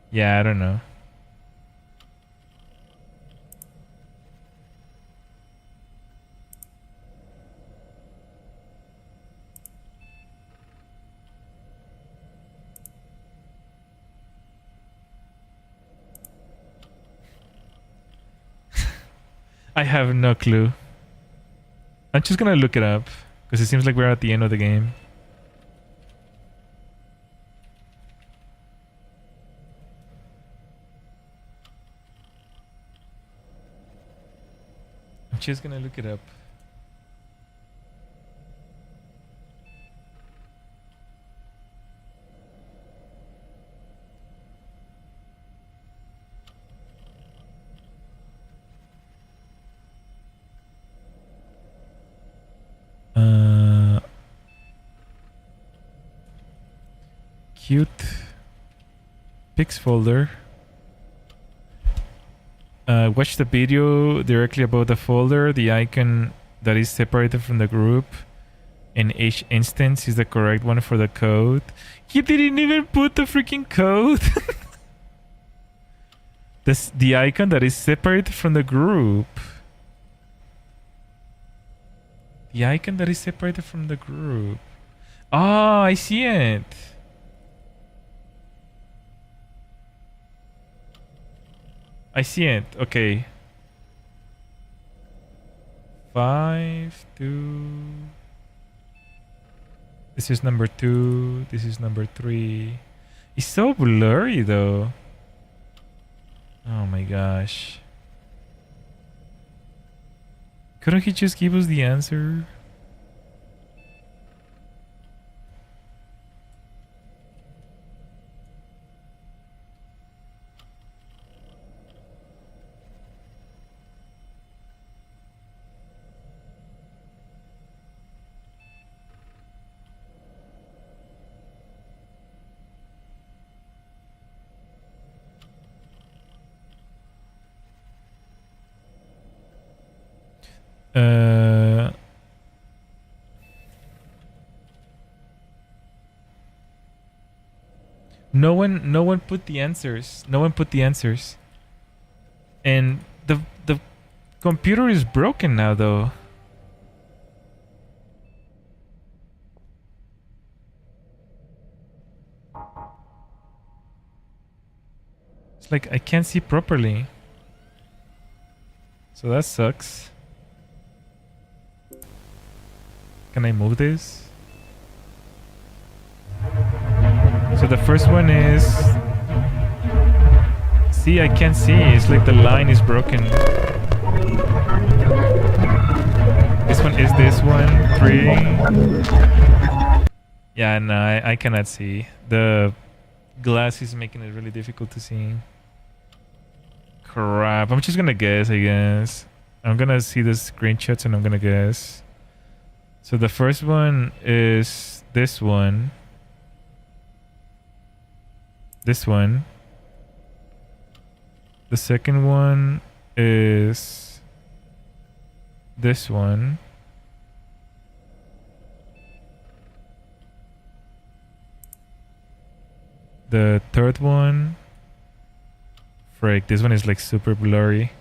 Yeah, I don't know. I have no clue. I'm just gonna look it up because it seems like we're at the end of the game. I'm just gonna look it up. Cute pics folder. Watch the video directly above the folder. The icon that is separated from the group in each instance is the correct one for the code. You didn't even put the freaking code. The icon that is separated from the group. The icon that is separated from the group. Oh, I see it. I see it. Okay. 5, 2. This is number 2. This is number 3. It's so blurry though. Oh my gosh. Couldn't he just give us the answer? No one put the answers. No one put the answers. And the computer is broken now though. It's like I can't see properly. So that sucks. Can I move this? So the first one is... See, I can't see. It's like the line is broken. This one is this one. 3. Yeah, no, I cannot see. The glass is making it really difficult to see. Crap. I'm just gonna guess, I guess. I'm gonna see the screenshots and I'm gonna guess. So the first one is this one. This one. The second one is this one. The third one. Frick, this one is like super blurry.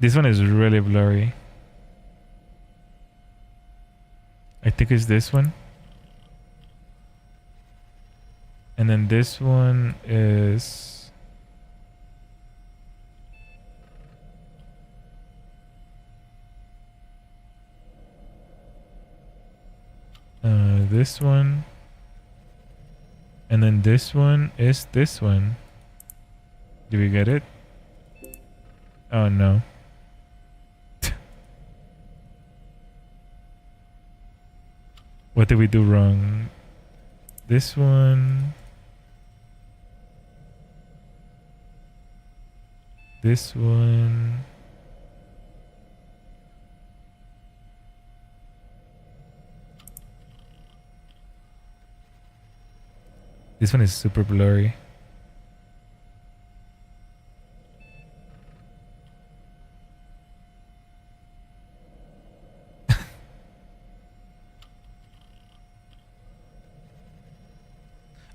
This one is really blurry. I think it's this one. And then this one is... this one. And then this one is this one. Do we get it? Oh no. What did we do wrong? This one. This one. This one is super blurry.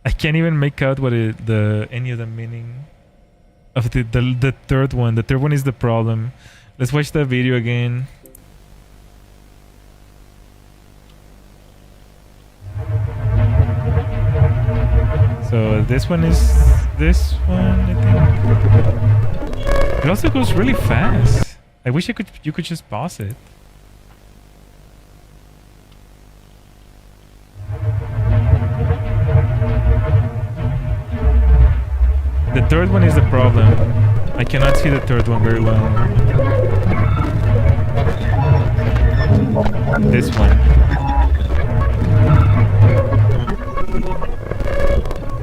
I can't even make out what any of the meaning of the third one. The third one is the problem. Let's watch that video again. So this one is this one, I think. It also goes really fast. I wish you could just pause it. The third one is the problem. I cannot see the third one very well. This one.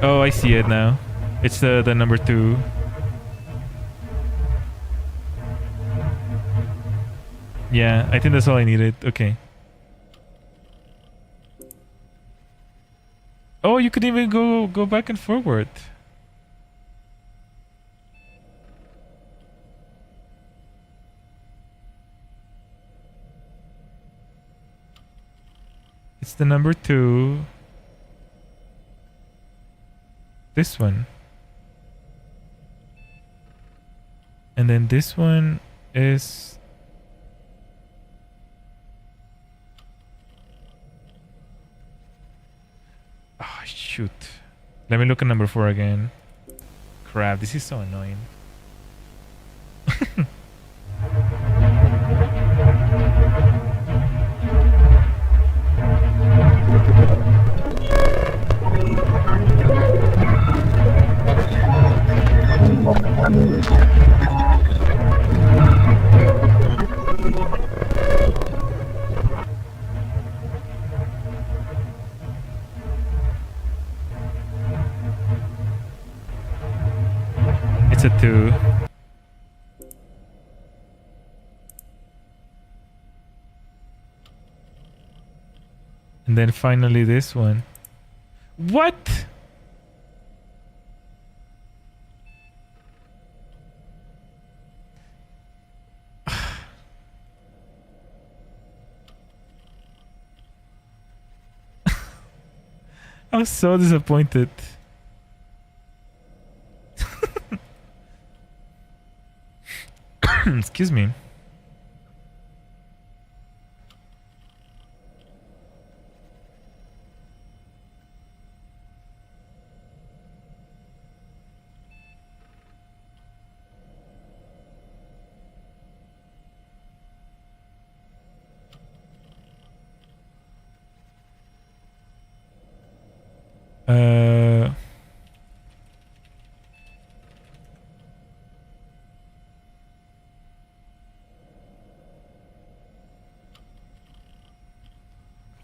Oh, I see it now. It's the number 2. Yeah, I think that's all I needed. Okay. Oh, you could even go back and forward. It's the number 2. This one. And then this one is... Oh, shoot. Let me look at number 4 again. Crap, this is so annoying. It's a 2. And then finally this one. What? I was so disappointed. Excuse me.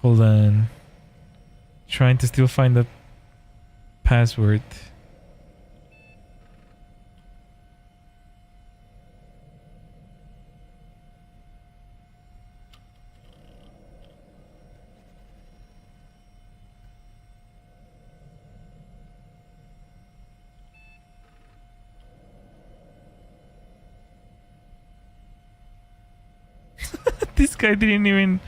Hold on. Trying to still find the password. This guy didn't even...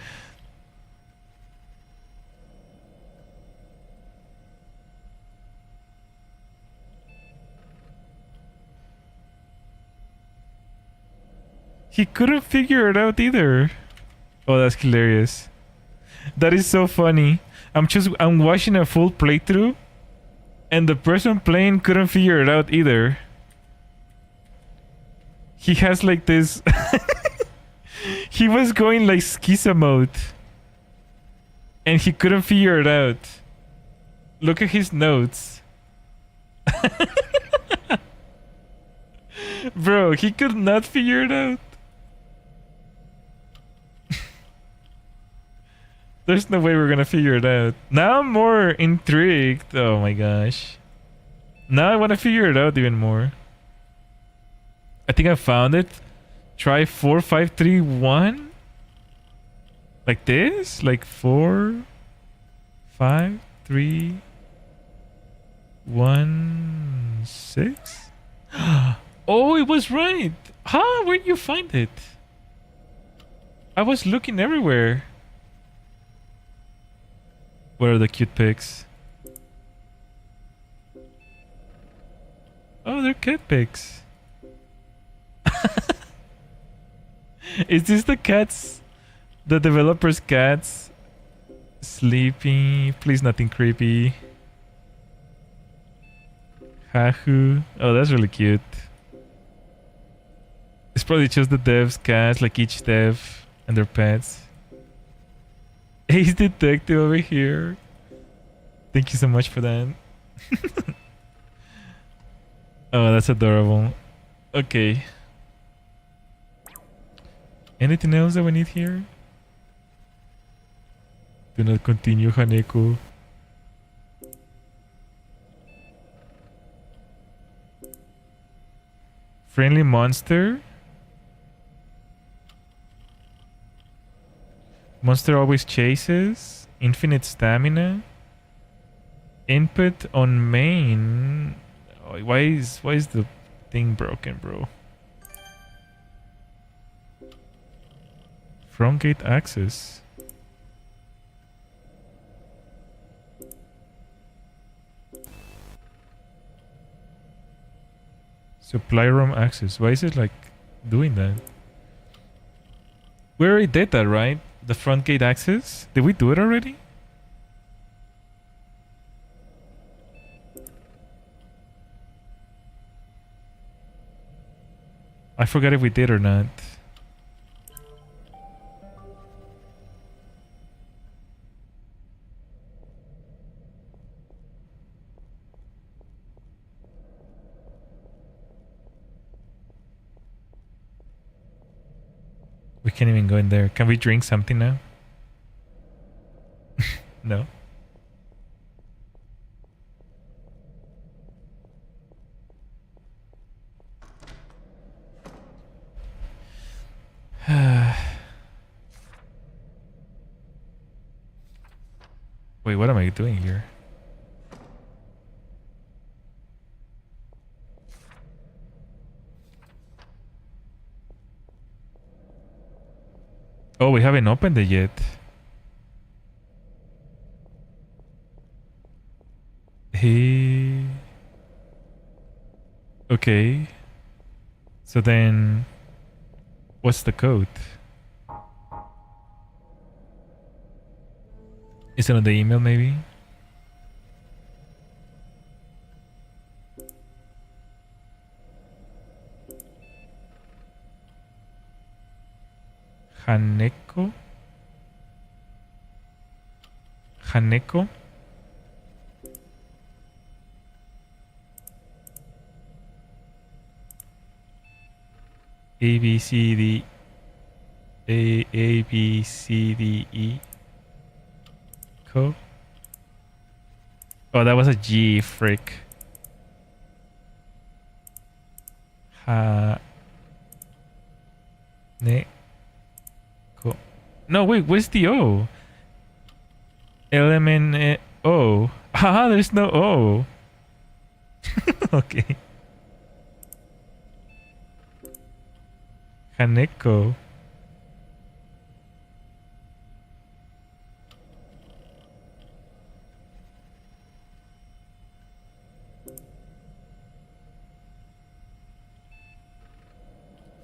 He couldn't figure it out either. Oh, that's hilarious. That is so funny. I'm watching a full playthrough and the person playing couldn't figure it out either. He has like this... He was going like schizo mode. And he couldn't figure it out. Look at his notes. Bro, he could not figure it out. There's no way we're gonna figure it out. Now I'm more intrigued. Oh my gosh. Now I want to figure it out even more. I think I found it. Try 4, 5, 3, 1. Like this? Like 4, 5, 3, 1, 6? Oh, it was right. Huh? Where'd you find it? I was looking everywhere. Where are the cute pics? Oh, they're cat pics. Is this the cats? The developer's cats? Sleeping. Please nothing creepy. Hahu. Oh, that's really cute. It's probably just the dev's cats, like each dev and their pets. Ace Detective over here. Thank you so much for that. Oh, that's adorable. Okay. Anything else that we need here? Do not continue, Haneko. Friendly monster. Monster always chases. Infinite stamina. Input on main. Oh, why is the thing broken, bro? Front gate access. Supply room access. Why is it like doing that? We already did that, right? The front gate access? Did we do it already? I forgot if we did or not. We can't even go in there. Can we drink something now? No. Wait, what am I doing here? Oh, we haven't opened it yet. Hey. Okay. So then, what's the code? Is it on the email maybe? Haneko? Haneko? A B C D A B C D E Co. Oh, that was a G, frick. Ha Ne Co. No, wait, where's the O? Element O. Haha, there's no O. Okay. Haneko.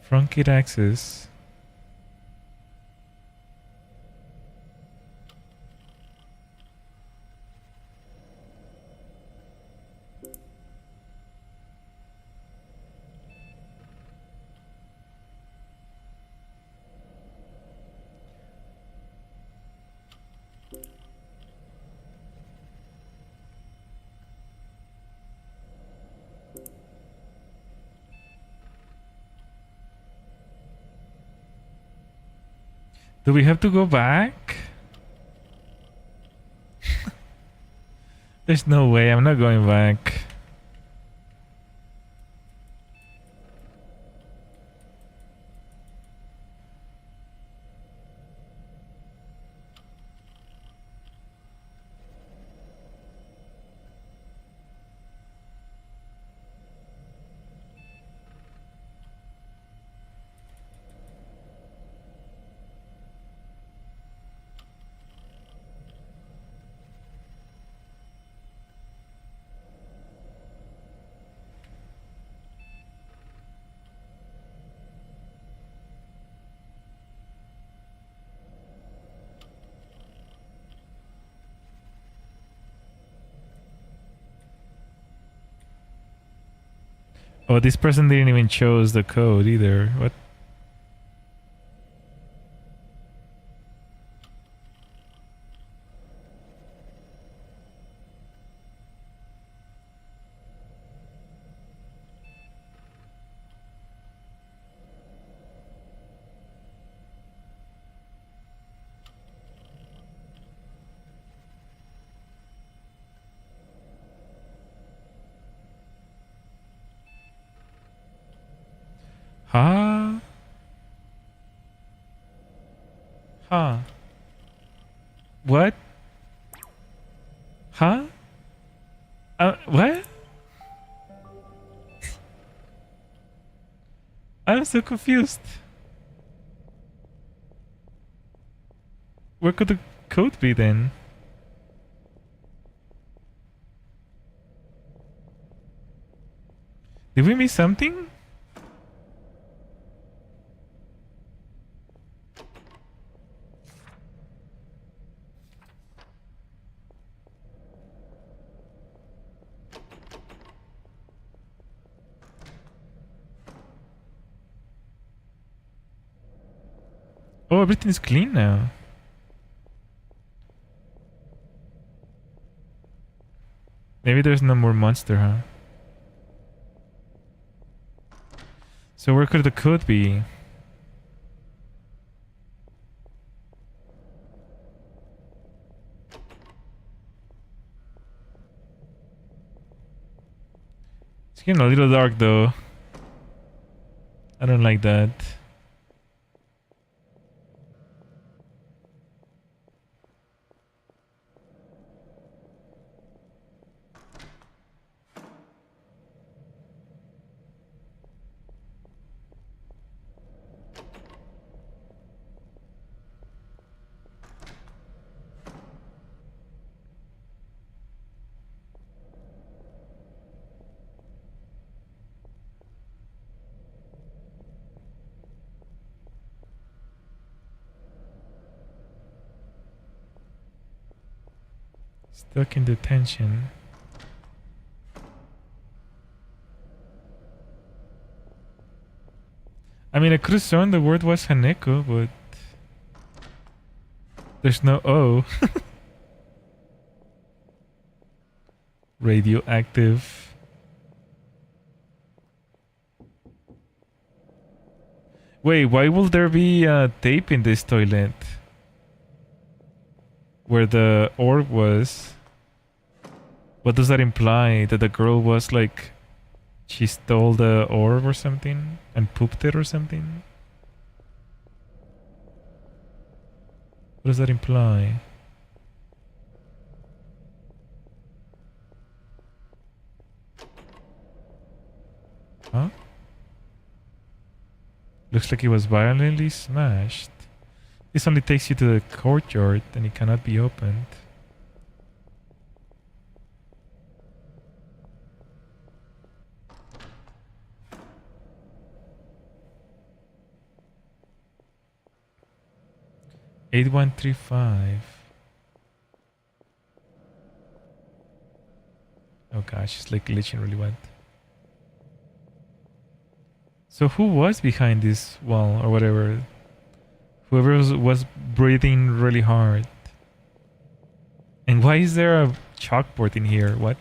Front gate access. Do we have to go back? There's no way. I'm not going back. Oh, this person didn't even choose the code either. What? Huh? Huh? What? Huh? What? I'm so confused. Where could the code be then? Did we miss something? Oh, everything is clean now. Maybe there's no more monster, huh? So where could the code be? It's getting a little dark though. I don't like that. Stuck in detention. I mean, I could have sworn the word was Haneko, but there's no O. Radioactive. Wait, why will there be tape in this toilet? Where the orb was? What does that imply? That the girl was like... She stole the orb or something? And pooped it or something? What does that imply? Huh? Looks like it was violently smashed. This only takes you to the courtyard and it cannot be opened. $8135. Oh gosh, it's like glitching really bad. So who was behind this wall or whatever? Whoever was breathing really hard. And why is there a chalkboard in here? What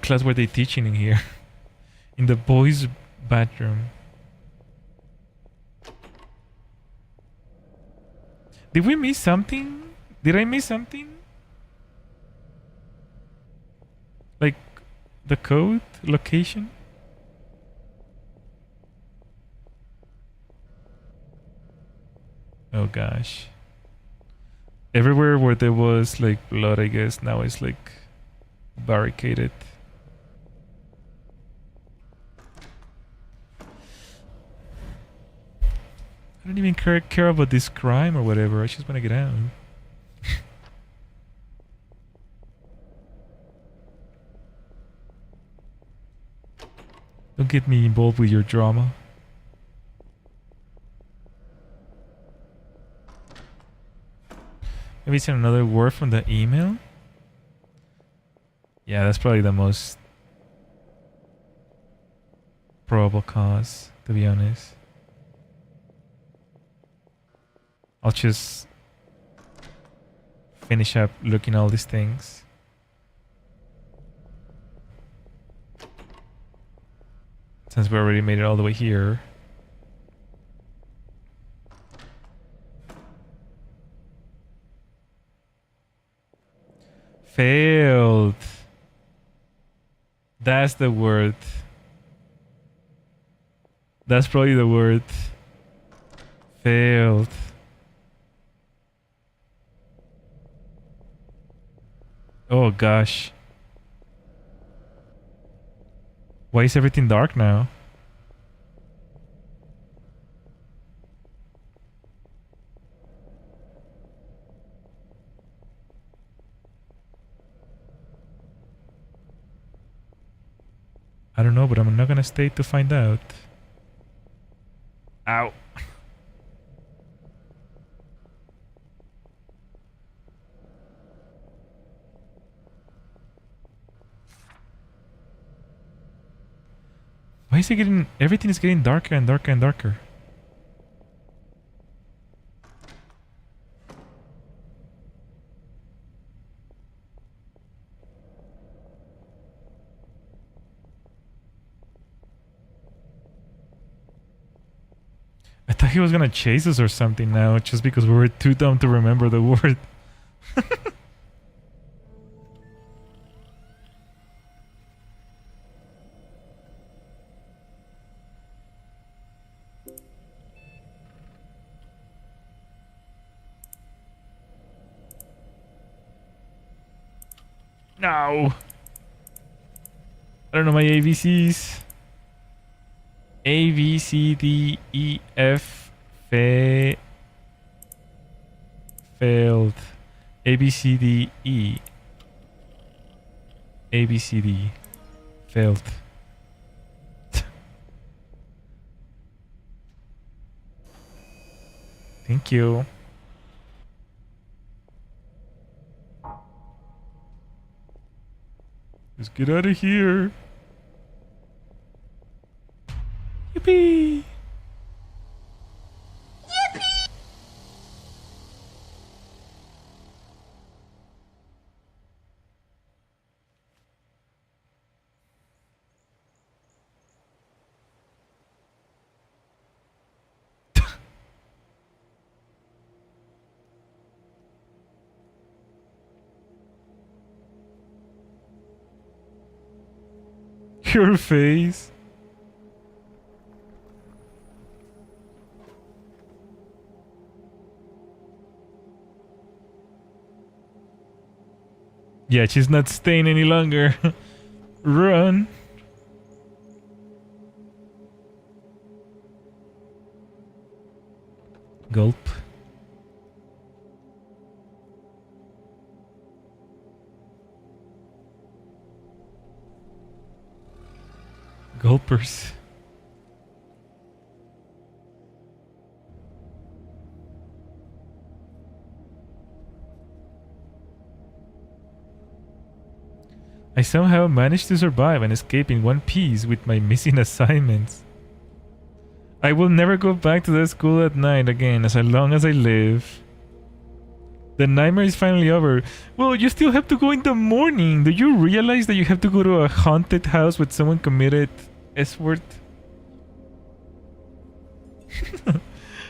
class were they teaching in here? In the boys' bathroom. Did we miss something? Did I miss something? Like the code location? Oh gosh. Everywhere where there was like blood, I guess, now it's like barricaded. I don't even care about this crime or whatever. I just want to get out. Don't get me involved with your drama. Maybe it's another word from the email? Yeah, that's probably the most probable cause, to be honest. I'll just finish up looking at all these things. Since we already made it all the way here. Failed. That's the word. That's probably the word. Failed. Oh gosh. Why is everything dark now? I I don't know, but I'm not gonna stay to find out. Ow. Why is it getting... Everything is getting darker and darker and darker. I thought he was gonna chase us or something now, just because we were too dumb to remember the word. No! I don't know my ABCs. A, B, C, D, E, F, failed. A, B, C, D, E. A, B, C, D. Failed. Thank you. Let's get out of here. Yippee! Your face. Yeah, she's not staying any longer. Run. Gulp. Gulpers. I somehow managed to survive and escape in one piece with my missing assignments. I will never go back to that school at night again as long as I live. The nightmare is finally over. Well, you still have to go in the morning. Do you realize that you have to go to a haunted house with someone committed S-word?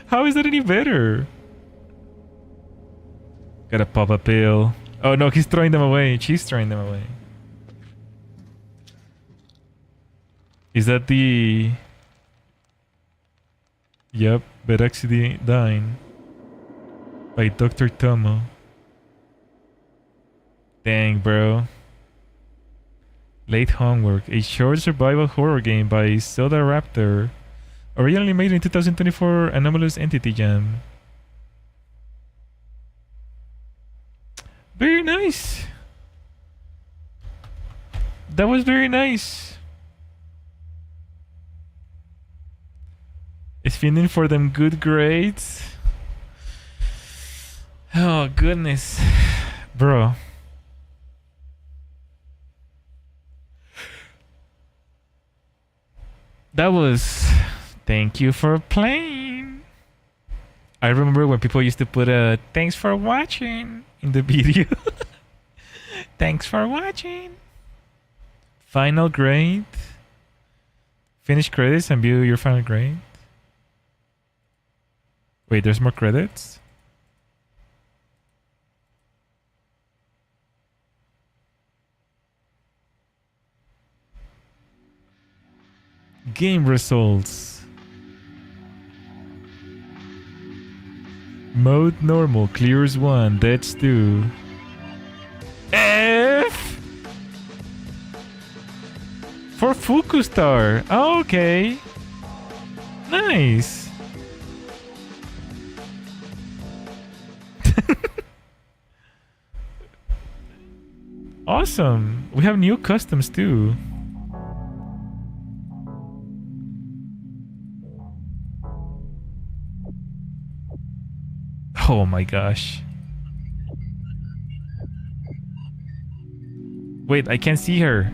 How is that any better? Gotta pop a pill. Oh no, he's throwing them away. She's throwing them away. Is that the... Yep, Berexidine by Dr. Tomo. Dang, bro. Late Homework, a short survival horror game by Soda Raptor. Originally made in 2024 Anomalous Entity Jam. Very nice. That was very nice. Is feeling for them good grades. Oh goodness, bro. That was... Thank you for playing. I remember when people used to put a thanks for watching in the video. Thanks for watching. Final grade. Finish credits and view your final grade. Wait, there's more credits? Game results. Mode normal, clears 1, deaths 2. F for Fukustar. Oh, okay. Nice. Awesome. We have new customs too. Oh my gosh. Wait, I can't see her.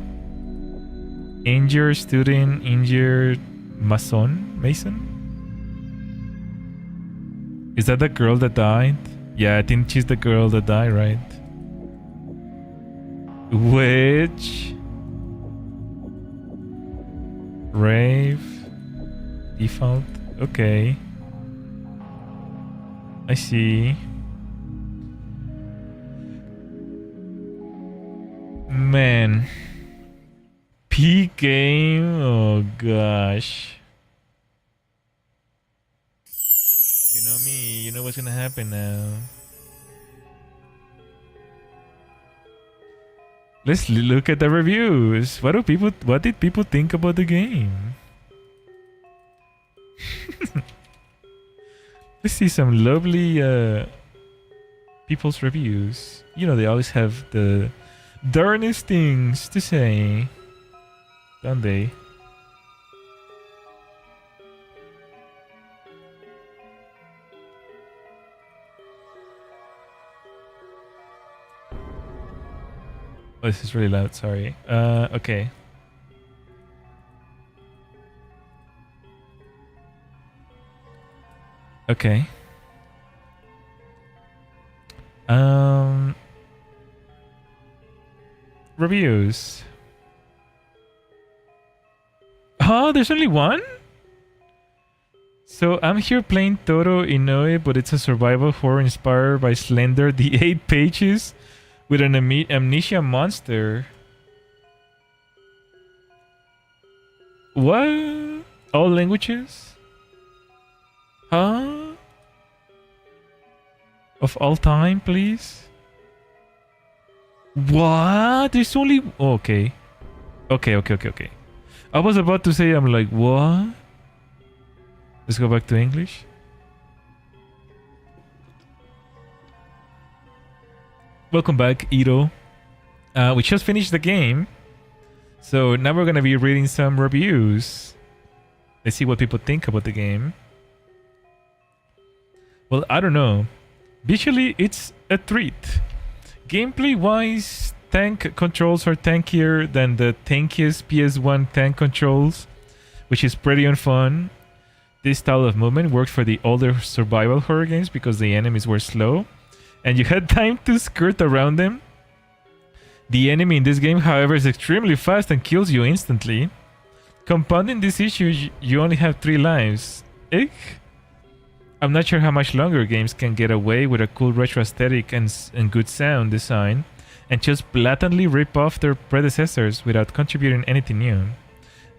Injured student, injured Mason? Is that the girl that died? Yeah, I think she's the girl that died, right? Witch. Rave. Default. Okay. I see. Man. P game? Oh gosh. You know me, you know what's gonna happen now. Let's look at the reviews. What did people think about the game? Let's see some lovely people's reviews. You know, they always have the darnest things to say, don't they? Oh, this is really loud, sorry. Okay. Okay. Reviews. Oh, there's only one? So I'm here playing Toro Inoue, but it's a survival horror inspired by Slender, the 8 pages with an amnesia monster. What? All languages? Huh? Of all time, please? What? There's only... Okay. Okay. I was about to say, I'm like, what? Let's go back to English. Welcome back, Ito. We just finished the game. So now we're going to be reading some reviews. Let's see what people think about the game. Well, I don't know. Visually, it's a treat. Gameplay-wise, tank controls are tankier than the tankiest PS1 tank controls, which is pretty unfun. This style of movement worked for the older survival horror games because the enemies were slow, and you had time to skirt around them. The enemy in this game, however, is extremely fast and kills you instantly. Compounding this issue, you only have 3 lives. Eek. I'm not sure how much longer games can get away with a cool retro aesthetic and good sound design and just blatantly rip off their predecessors without contributing anything new.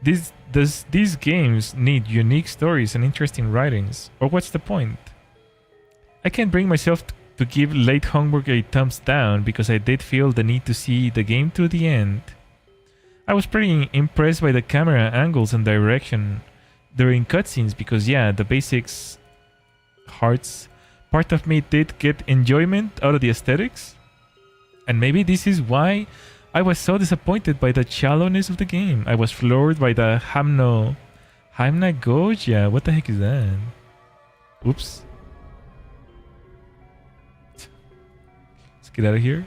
These games need unique stories and interesting writings, or what's the point? I can't bring myself to give Late Homework a thumbs down because I did feel the need to see the game to the end. I was pretty impressed by the camera angles and direction during cutscenes because yeah, the basics hearts part of me did get enjoyment out of the aesthetics, and maybe this is why I was so disappointed by the shallowness of the game. I was floored by the Hamna Goja. What the heck is that? Oops. Let's get out of here.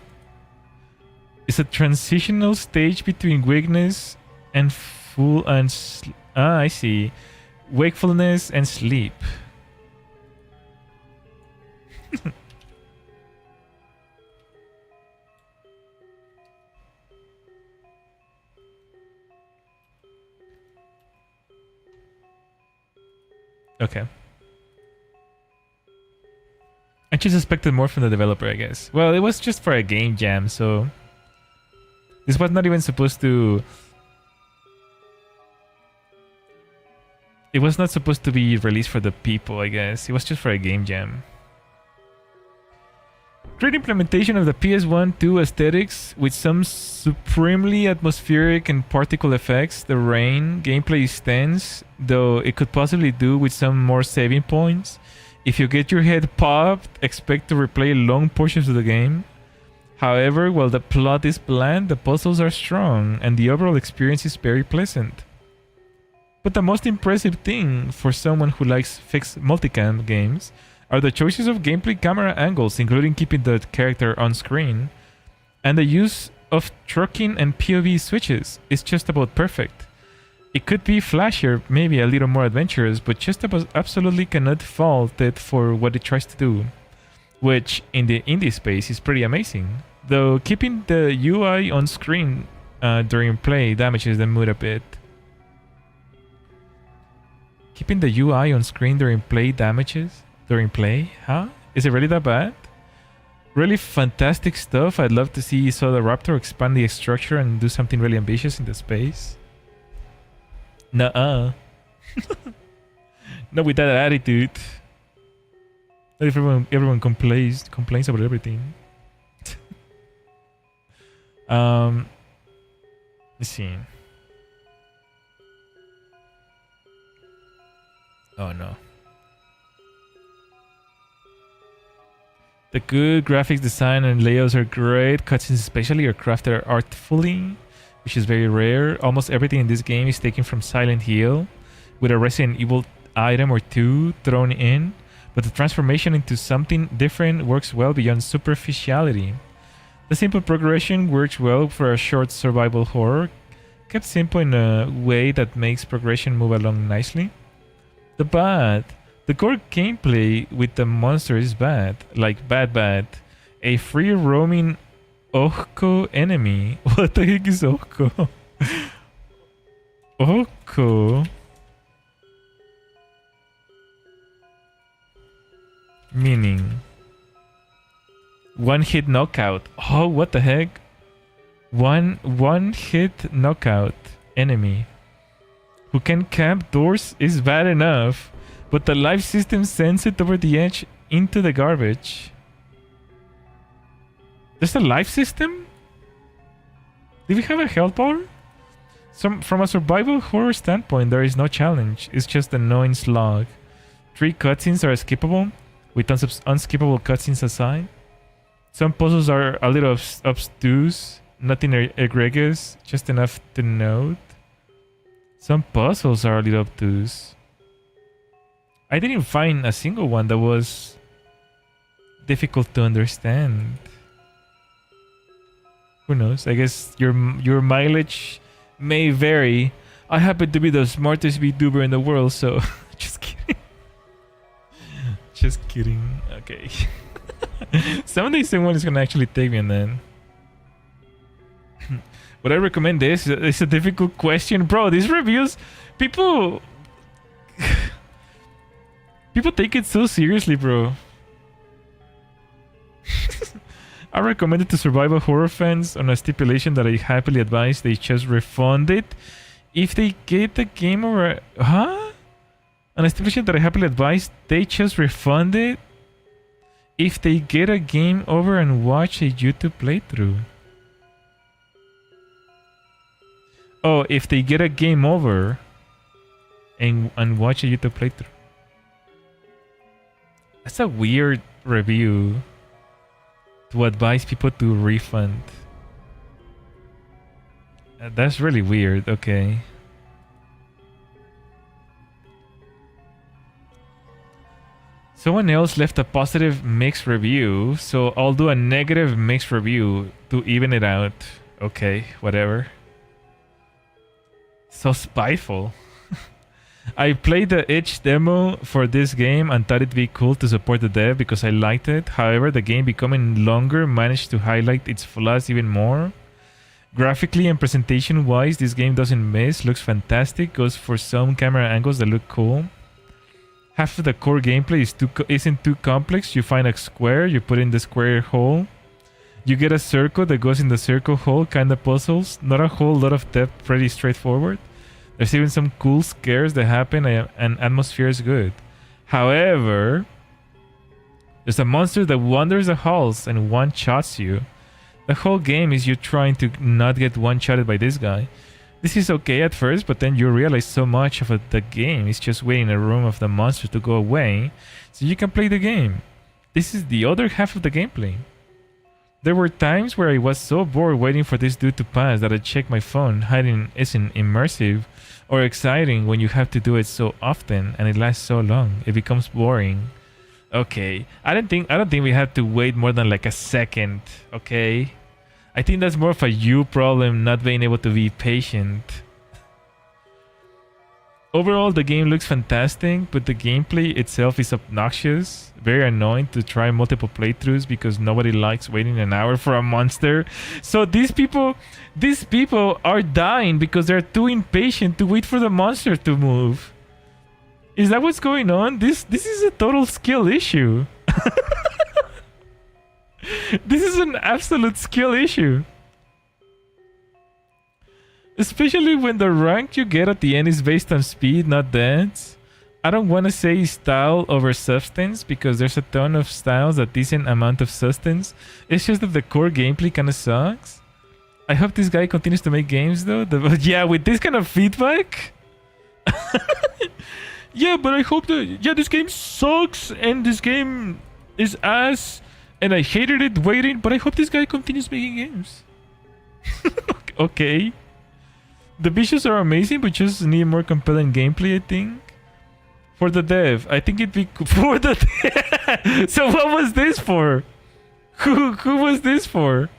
It's a transitional stage between weakness and full and I see. Wakefulness and sleep. Okay. I just expected more from the developer, I guess. Well, it was just for a game jam, so... This was not even supposed to... It was not supposed to be released for the people, I guess. It was just for a game jam. Great implementation of the PS1-2 aesthetics with some supremely atmospheric and particle effects. The rain gameplay is tense, though it could possibly do with some more saving points. If you get your head popped, expect to replay long portions of the game. However, while the plot is bland, the puzzles are strong, and the overall experience is very pleasant. But the most impressive thing for someone who likes fixed multicam games, are the choices of gameplay camera angles, including keeping the character on screen, and the use of trucking and POV switches is just about perfect. It could be flashier, maybe a little more adventurous, but just about absolutely cannot fault it for what it tries to do, which in the indie space is pretty amazing. Though keeping the UI on screen during play damages the mood a bit. Keeping the UI on screen during play damages? During play? Huh? Is it really that bad? Really fantastic stuff. I'd love to see Soda Raptor expand the structure and do something really ambitious in the space. Nuh-uh. Not with that attitude. Not if everyone complains about everything. Let's see. Oh no. The good graphics design and layouts are great. Cutscenes especially are crafted artfully, which is very rare. Almost everything in this game is taken from Silent Hill, with a Resident Evil item or two thrown in, but the transformation into something different works well beyond superficiality. The simple progression works well for a short survival horror, kept simple in a way that makes progression move along nicely. The core gameplay with the monster is bad, like bad. A free roaming Oko enemy. What the heck is Oko? Oko? Meaning one hit knockout. Oh, what the heck? One hit knockout enemy who can camp doors is bad enough, but the life system sends it over the edge into the garbage. There's a life system? Do we have a health bar? From a survival horror standpoint, there is no challenge. It's just an annoying slog. 3 cutscenes are skippable, with tons of unskippable cutscenes aside. Some puzzles are a little obtuse, nothing egregious, just enough to note. Some puzzles are a little obtuse. I didn't find a single one that was difficult to understand. Who knows? I guess your mileage may vary. I happen to be the smartest VTuber in the world, so just kidding. Just kidding. Okay. Someday someone is gonna actually take me, and then would I recommend this? It's a difficult question, bro. These reviews, people take it so seriously, bro. I recommend it to survival horror fans on a stipulation that I happily advise they just refund it if they get the game over. Huh? On a stipulation that I happily advise they just refund it if they get a game over and watch a YouTube playthrough. Oh, if they get a game over and watch a YouTube playthrough. That's a weird review to advise people to refund. That's really weird. Okay. Someone else left a positive mixed review, so I'll do a negative mixed review to even it out. Okay, whatever. So spiteful. I played the itch demo for this game and thought it'd be cool to support the dev because I liked it. However, the game becoming longer managed to highlight its flaws even more. Graphically and presentation wise, this game doesn't miss, looks fantastic, goes for some camera angles that look cool. Half of the core gameplay isn't too complex. You find a square, you put in the square hole. You get a circle that goes in the circle hole, kinda puzzles. Not a whole lot of depth, pretty straightforward. There's even some cool scares that happen and atmosphere is good. However, there's a monster that wanders the halls and one-shots you. The whole game is you trying to not get one-shotted by this guy. This is okay at first, but then you realize so much of the game is just waiting in a room of the monster to go away so you can play the game. This is the other half of the gameplay. There were times where I was so bored waiting for this dude to pass that I checked my phone. Hiding isn't immersive or exciting when you have to do it so often and it lasts so long. It becomes boring. Okay. I don't think we have to wait more than like a second, okay? I think that's more of a you problem, not being able to be patient. Overall, the game looks fantastic, but the gameplay itself is obnoxious. Very annoying to try multiple playthroughs because nobody likes waiting an hour for a monster. So these people are dying because they're too impatient to wait for the monster to move. Is that what's going on? This is a total skill issue. This is an absolute skill issue. Especially when the rank you get at the end is based on speed, not dance. I don't want to say style over substance because there's a ton of styles, a decent amount of substance. It's just that the core gameplay kind of sucks. I hope this guy continues to make games though. Yeah, with this kind of feedback. Yeah, but I hope that... Yeah, this game sucks and this game is ass and I hated it waiting, but I hope this guy continues making games. Okay. The visuals are amazing, but just need more compelling gameplay, I think. For the dev, I think it'd be for the dev. So what was this for? Who was this for?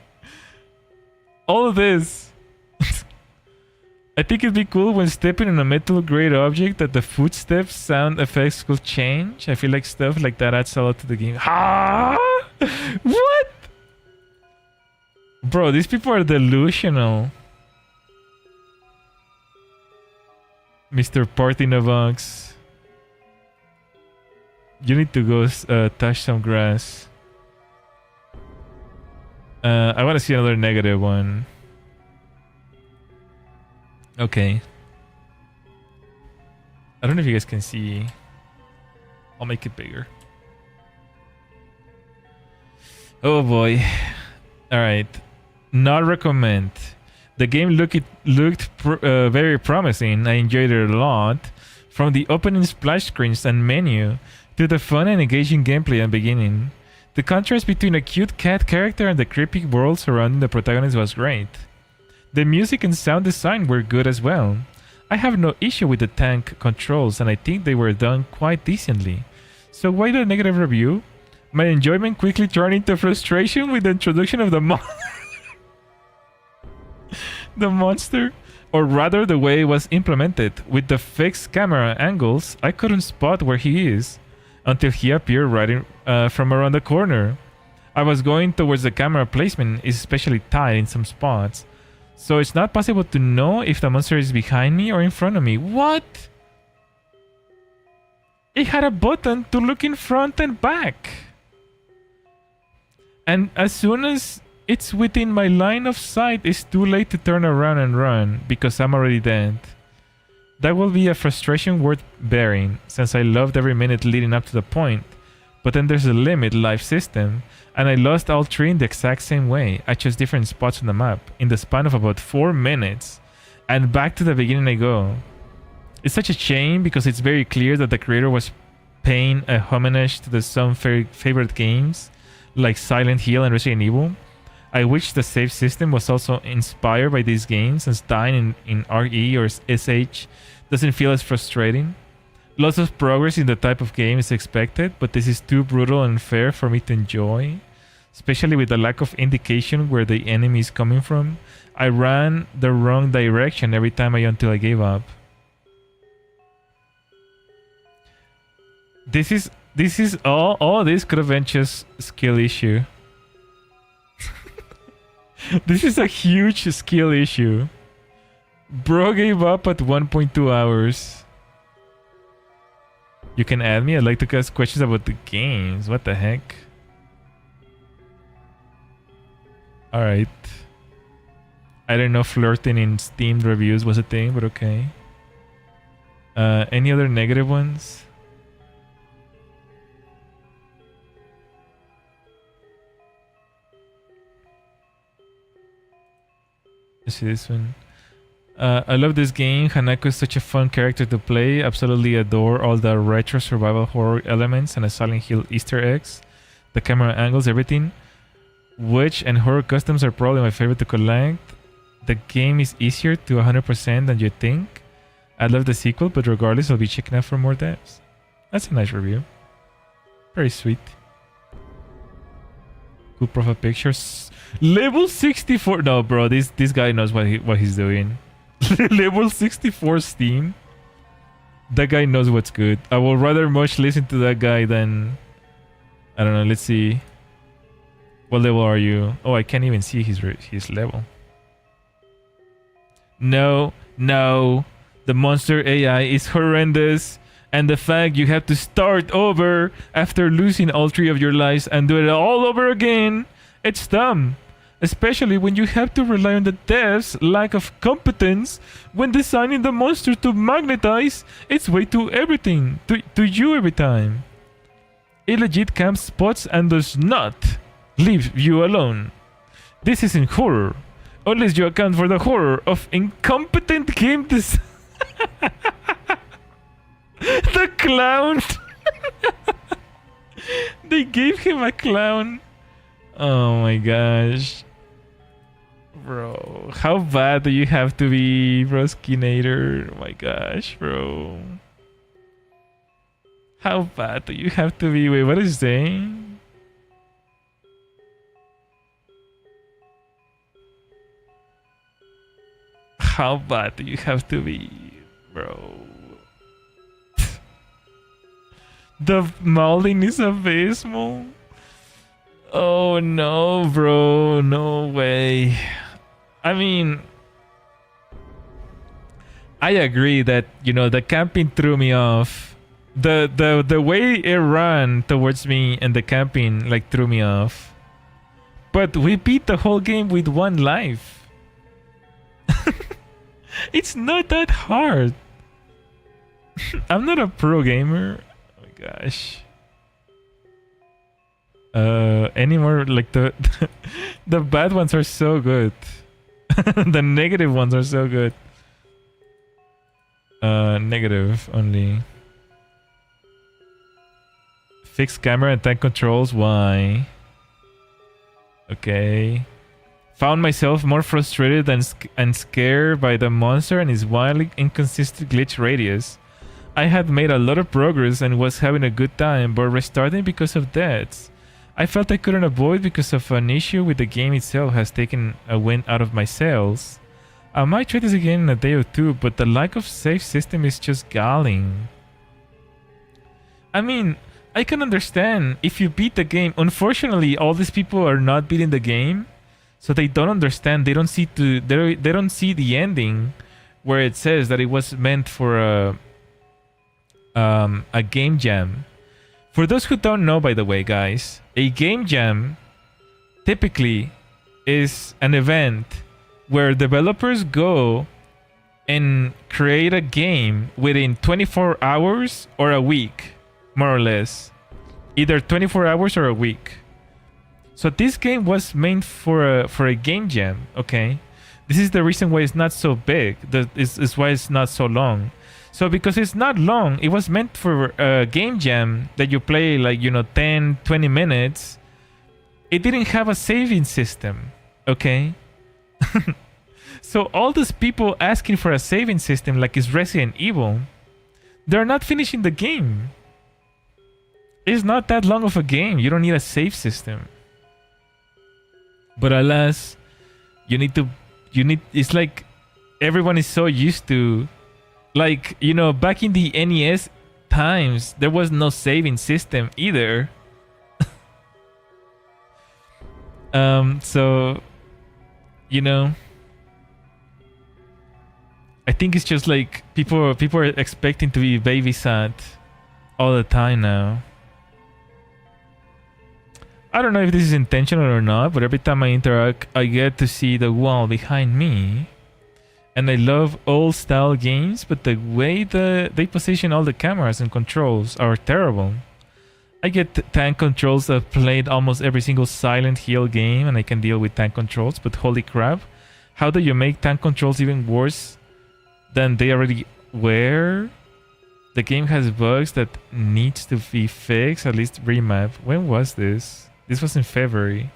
All of this. I think it'd be cool when stepping on a metal grade object that the footsteps sound effects could change. I feel like stuff like that adds a lot to the game. Ah! What? Bro, these people are delusional. Mr. Partinovox. You need to go touch some grass. I want to see another negative one. Okay. I don't know if you guys can see. I'll make it bigger. Oh boy. Alright. Not recommend. The game looked very promising. I enjoyed it a lot. From the opening splash screens and menu to the fun and engaging gameplay and beginning. The contrast between a cute cat character and the creepy world surrounding the protagonist was great. The music and sound design were good as well. I have no issue with the tank controls and I think they were done quite decently. So why the negative review? My enjoyment quickly turned into frustration with the introduction of the monster, or rather the way it was implemented. With the fixed camera angles, I couldn't spot where he is until he appeared right from around the corner. I was going towards the camera placement is especially tight in some spots, so it's not possible to know if the monster is behind me or in front of me. What? It had a button to look in front and back. And as soon as it's within my line of sight, it's too late to turn around and run because I'm already dead. That will be a frustration worth bearing, since I loved every minute leading up to the point. But then there's a limit life system, and I lost all three in the exact same way. I chose different spots on the map in the span of about 4 minutes, and back to the beginning I go. It's such a shame because it's very clear that the creator was paying a homage to some favorite games like Silent Hill and Resident Evil. I wish the save system was also inspired by these games, since dying in RE or SH doesn't feel as frustrating. Lots of progress in the type of game is expected, but this is too brutal and unfair for me to enjoy, especially with the lack of indication where the enemy is coming from. I ran the wrong direction every time until I gave up. This is all this could have been just skill issue. This is a huge skill issue. Bro gave up at 1.2 hours. You can add me. I'd like to ask questions about the games. What the heck? Alright. I don't know if flirting in Steam reviews was a thing, but okay. Any other negative ones? Let's see this one. I love this game. Hanako is such a fun character to play. Absolutely adore all the retro survival horror elements and the Silent Hill Easter eggs. The camera angles, everything. Witch and horror customs are probably my favorite to collect. The game is easier to 100% than you think. I love the sequel, but regardless, I'll be checking out for more devs. That's a nice review. Very sweet. Cool profile pictures. Level 64. No, bro, this guy knows what he's doing. Level 64 Steam. That guy knows what's good. I would rather much listen to that guy than... I don't know, let's see. What level are you? Oh, I can't even see his level. No, no. The monster AI is horrendous. And the fact you have to start over after losing all 3 of your lives and do it all over again, it's dumb. Especially when you have to rely on the devs' lack of competence when designing the monster to magnetize its way to everything, to you every time. It legit camps spots and does not leave you alone. This isn't horror, unless you account for the horror of incompetent game design. The clown! They gave him a clown. Oh my gosh. Bro, how bad do you have to be, Broskinator? Oh my gosh, bro. How bad do you have to be? Wait, what is he saying? How bad do you have to be, bro? The molding is abysmal. Oh no, bro. No way. I mean, I agree that, you know, the camping threw me off. The way it ran towards me and the camping like threw me off. But we beat the whole game with 1 life. It's not that hard. I'm not a pro gamer. Oh my gosh. Any more like the bad ones are so good. The negative ones are so good. Negative only. Fixed camera and tank controls. Why? Okay. Found myself more frustrated and scared by the monster and his wildly inconsistent glitch radius. I had made a lot of progress and was having a good time, but restarting because of that. I felt I couldn't avoid because of an issue with the game itself has taken a wind out of my sails. I might try this again in a day or 2, but the lack of save system is just galling. I mean, I can understand if you beat the game. Unfortunately, all these people are not beating the game, so they don't understand. They don't see they don't see the ending where it says that it was meant for a game jam. For those who don't know, by the way, guys, a game jam typically is an event where developers go and create a game within 24 hours or a week, more or less. Either 24 hours or a week. So this game was made for a game jam, okay? This is the reason why it's not so big. This is why it's not so long. So because it's not long, it was meant for a game jam that you play like, you know, 10, 20 minutes. It didn't have a saving system, okay? So all these people asking for a saving system like it's Resident Evil, they're not finishing the game. It's not that long of a game. You don't need a save system. But alas, it's like everyone is so used to, like, you know, back in the NES times, there was no saving system either. So, you know, I think it's just like people are expecting to be babysat all the time now. I don't know if this is intentional or not, but every time I interact, I get to see the wall behind me. And I love old style games, but the way they position all the cameras and controls are terrible. I get tank controls. I've played almost every single Silent Hill game and I can deal with tank controls, but holy crap, how do you make tank controls even worse than they already were? The game has bugs that needs to be fixed, at least remap. When was this? This was in February.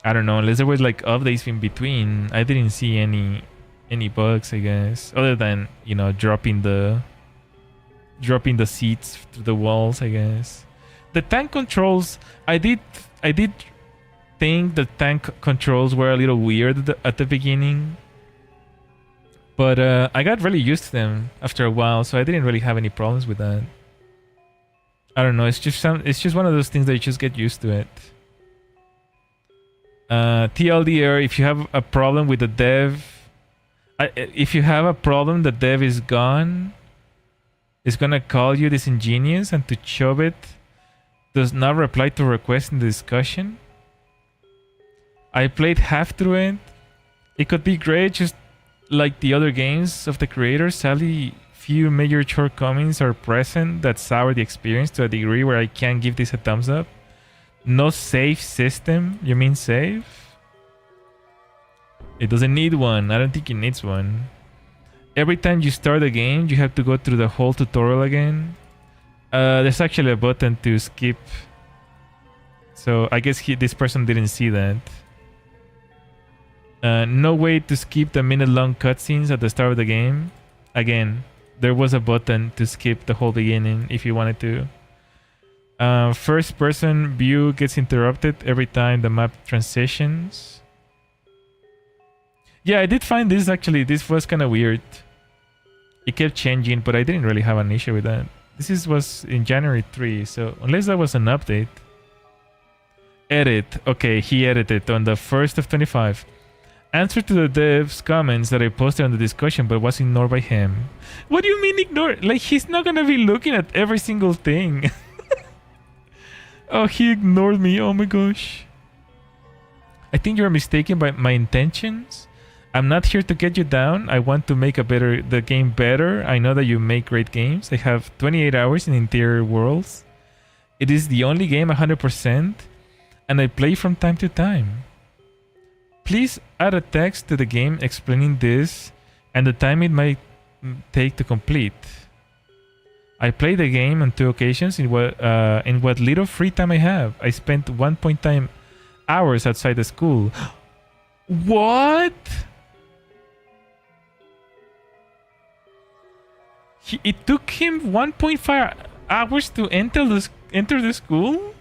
I don't know, unless there was like updates in between. I didn't see any bugs, I guess, other than, you know, dropping the dropping the seats through the walls, I guess. The tank controls, I did think the tank controls were a little weird at the beginning. But I got really used to them after a while, so I didn't really have any problems with that. I don't know, it's just one of those things that you just get used to it. TLDR, if you have a problem with the dev, if you have a problem, the dev is gone. It's gonna call you disingenuous, and to Chobit does not reply to request in the discussion. I played half through it. It could be great, just like the other games of the creator. Sadly, few major shortcomings are present that sour the experience to a degree where I can't give this a thumbs up. No save system. You mean save? It doesn't need one. I don't think it needs one. Every time you start a game, you have to go through the whole tutorial again. There's actually a button to skip. So I guess this person didn't see that. No way to skip the minute-long cutscenes at the start of the game. Again, there was a button to skip the whole beginning if you wanted to. First-person view gets interrupted every time the map transitions. Yeah, I did find this actually. This was kind of weird. It kept changing, but I didn't really have an issue with that. This was in January 3, so unless that was an update. Edit. Okay, he edited on the 1st of 25. Answer to the dev's comments that I posted on the discussion but was ignored by him. What do you mean ignored? Like, he's not gonna be looking at every single thing. Oh, he ignored me. Oh my gosh. I think you're mistaken by my intentions. I'm not here to get you down. I want to make the game better. I know that you make great games. I have 28 hours in interior worlds. It is the only game 100%, and I play from time to time. Please add a text to the game explaining this and the time it might take to complete. I played the game on 2 occasions in what little free time I have. I spent 1.5 hours outside the school. What? It took him 1.5 hours to enter the school?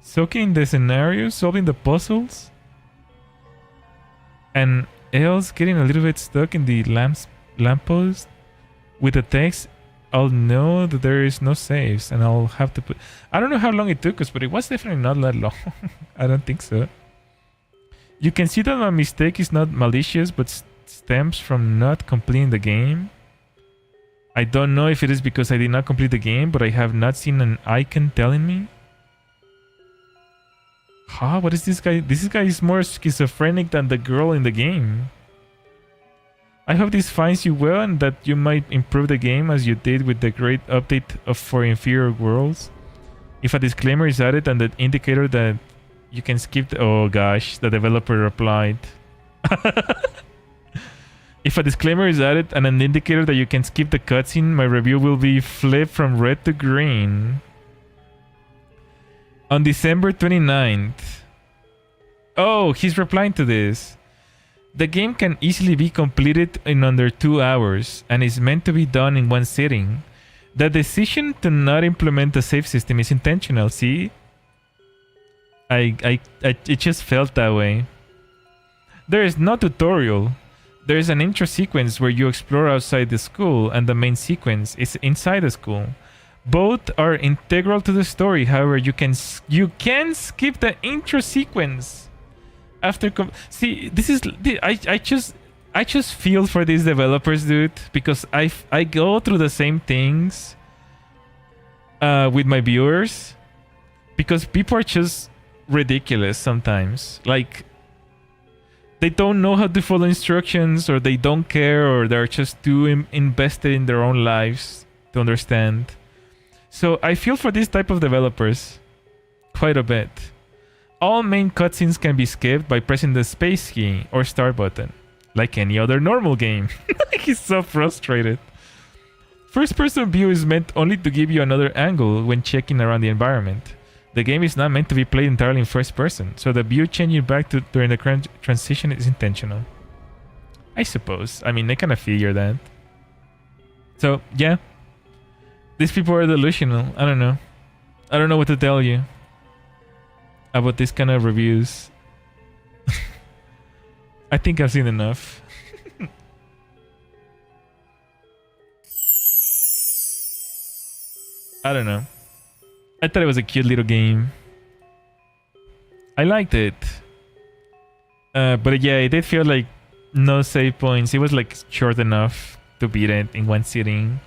Soaking the scenario, solving the puzzles, and else getting a little bit stuck in the lamppost with the text. I'll know that there is no saves, and I'll have to put. I don't know how long it took us, but it was definitely not that long. I don't think so. You can see that my mistake is not malicious, but stems from not completing the game. I don't know if it is because I did not complete the game, but I have not seen an icon telling me. Huh? What is this guy? This guy is more schizophrenic than the girl in the game. I hope this finds you well and that you might improve the game as you did with the great update for inferior worlds. If a disclaimer is added and the indicator that you can skip the... Oh gosh, the developer replied. If a disclaimer is added and an indicator that you can skip the cutscene, my review will be flipped from red to green. On December 29th. Oh, he's replying to this. The game can easily be completed in under 2 hours and is meant to be done in one sitting. The decision to not implement the save system is intentional, see? It just felt that way. There is no tutorial. There is an intro sequence where you explore outside the school, and the main sequence is inside the school. Both are integral to the story. However, you can skip the intro sequence after. See, this is I just feel for these developers, dude, because I go through the same things with my viewers, because people are just ridiculous sometimes. Like, they don't know how to follow instructions, or they don't care, or they're just too invested in their own lives to understand. So I feel for this type of developers quite a bit. All main cutscenes can be skipped by pressing the space key or start button, like any other normal game. He's so frustrated. First-person view is meant only to give you another angle when checking around the environment. The game is not meant to be played entirely in first person, so the view changing back to during the transition is intentional. I suppose. I mean, I kind of figure that. So yeah, these people are delusional. I don't know. I don't know what to tell you about this kind of reviews. I think I've seen enough. I don't know. I thought it was a cute little game. I liked it. But yeah, it did feel like no save points. It was like short enough to beat it in one sitting.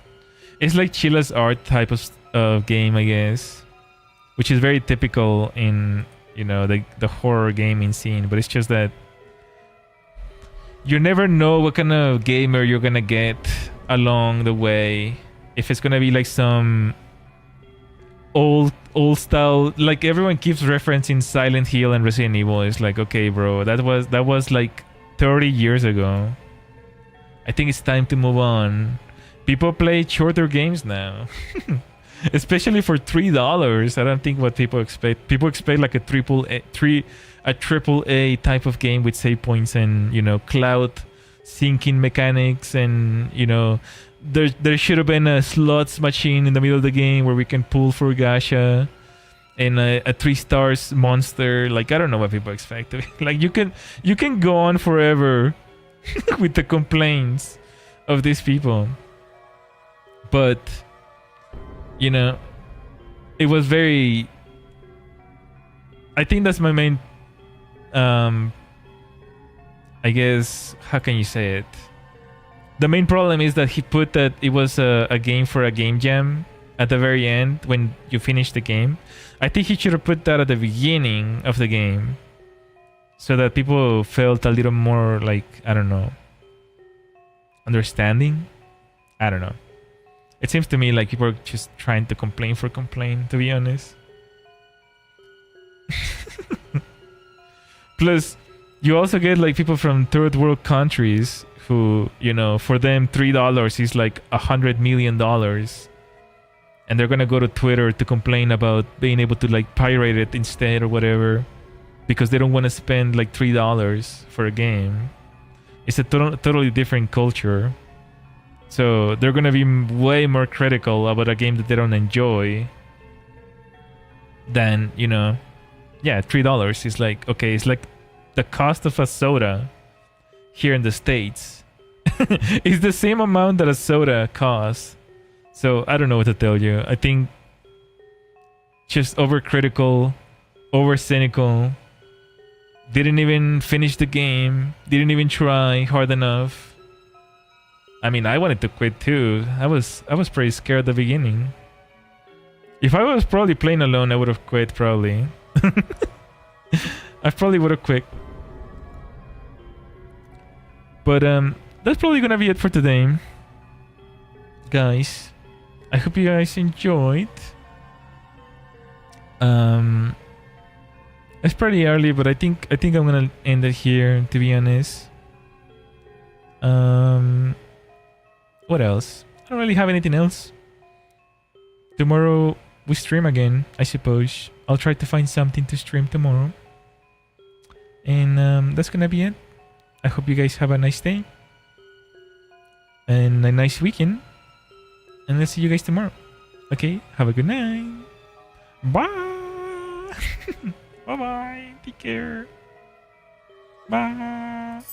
It's like Chilla's art type of game, I guess, which is very typical in, you know, the horror gaming scene. But it's just that you never know what kind of gamer you're gonna get along the way. If it's gonna be like some old style, like everyone keeps referencing Silent Hill and Resident Evil. It's like, okay, bro, that was like 30 years ago. I think it's time to move on. People play shorter games now. Especially for $3. I don't think what people expect. People expect like a triple A type of game with save points and, you know, cloud syncing mechanics, and, you know, there should have been a slots machine in the middle of the game where we can pull for gacha, and a 3 stars monster. Like, I don't know what people expect. Like, you can go on forever with the complaints of these people, but, you know, it was very, I think that's my main, I guess, how can you say it? The main problem is that he put that it was a game for a game jam at the very end when you finish the game. I think he should have put that at the beginning of the game, so that people felt a little more like, I don't know, understanding. I don't know. It seems to me like people are just trying to complain for complain, to be honest. Plus, you also get like people from third world countries who, you know, for them $3 is like $100 million, and they're gonna go to Twitter to complain about being able to like pirate it instead or whatever, because they don't want to spend like $3 for a game. It's a totally different culture, so they're gonna be way more critical about a game that they don't enjoy than, you know, yeah, $3 is like, okay, it's like the cost of a soda here in the States. It's the same amount that a soda costs. So I don't know what to tell you. I think just overcritical, over cynical. Didn't even finish the game. Didn't even try hard enough. I mean, I wanted to quit too. I was pretty scared at the beginning. If I was probably playing alone, I would have quit probably. I probably would have quit. But that's probably gonna be it for today, guys. I hope you guys enjoyed. It's pretty early, but I think I'm gonna end it here, to be honest. What else? I don't really have anything else. Tomorrow we stream again, I suppose. I'll try to find something to stream tomorrow. And that's gonna be it. I hope you guys have a nice day and a nice weekend, and let's see you guys tomorrow. Okay, have a good night. Bye. Bye bye. Take care. Bye.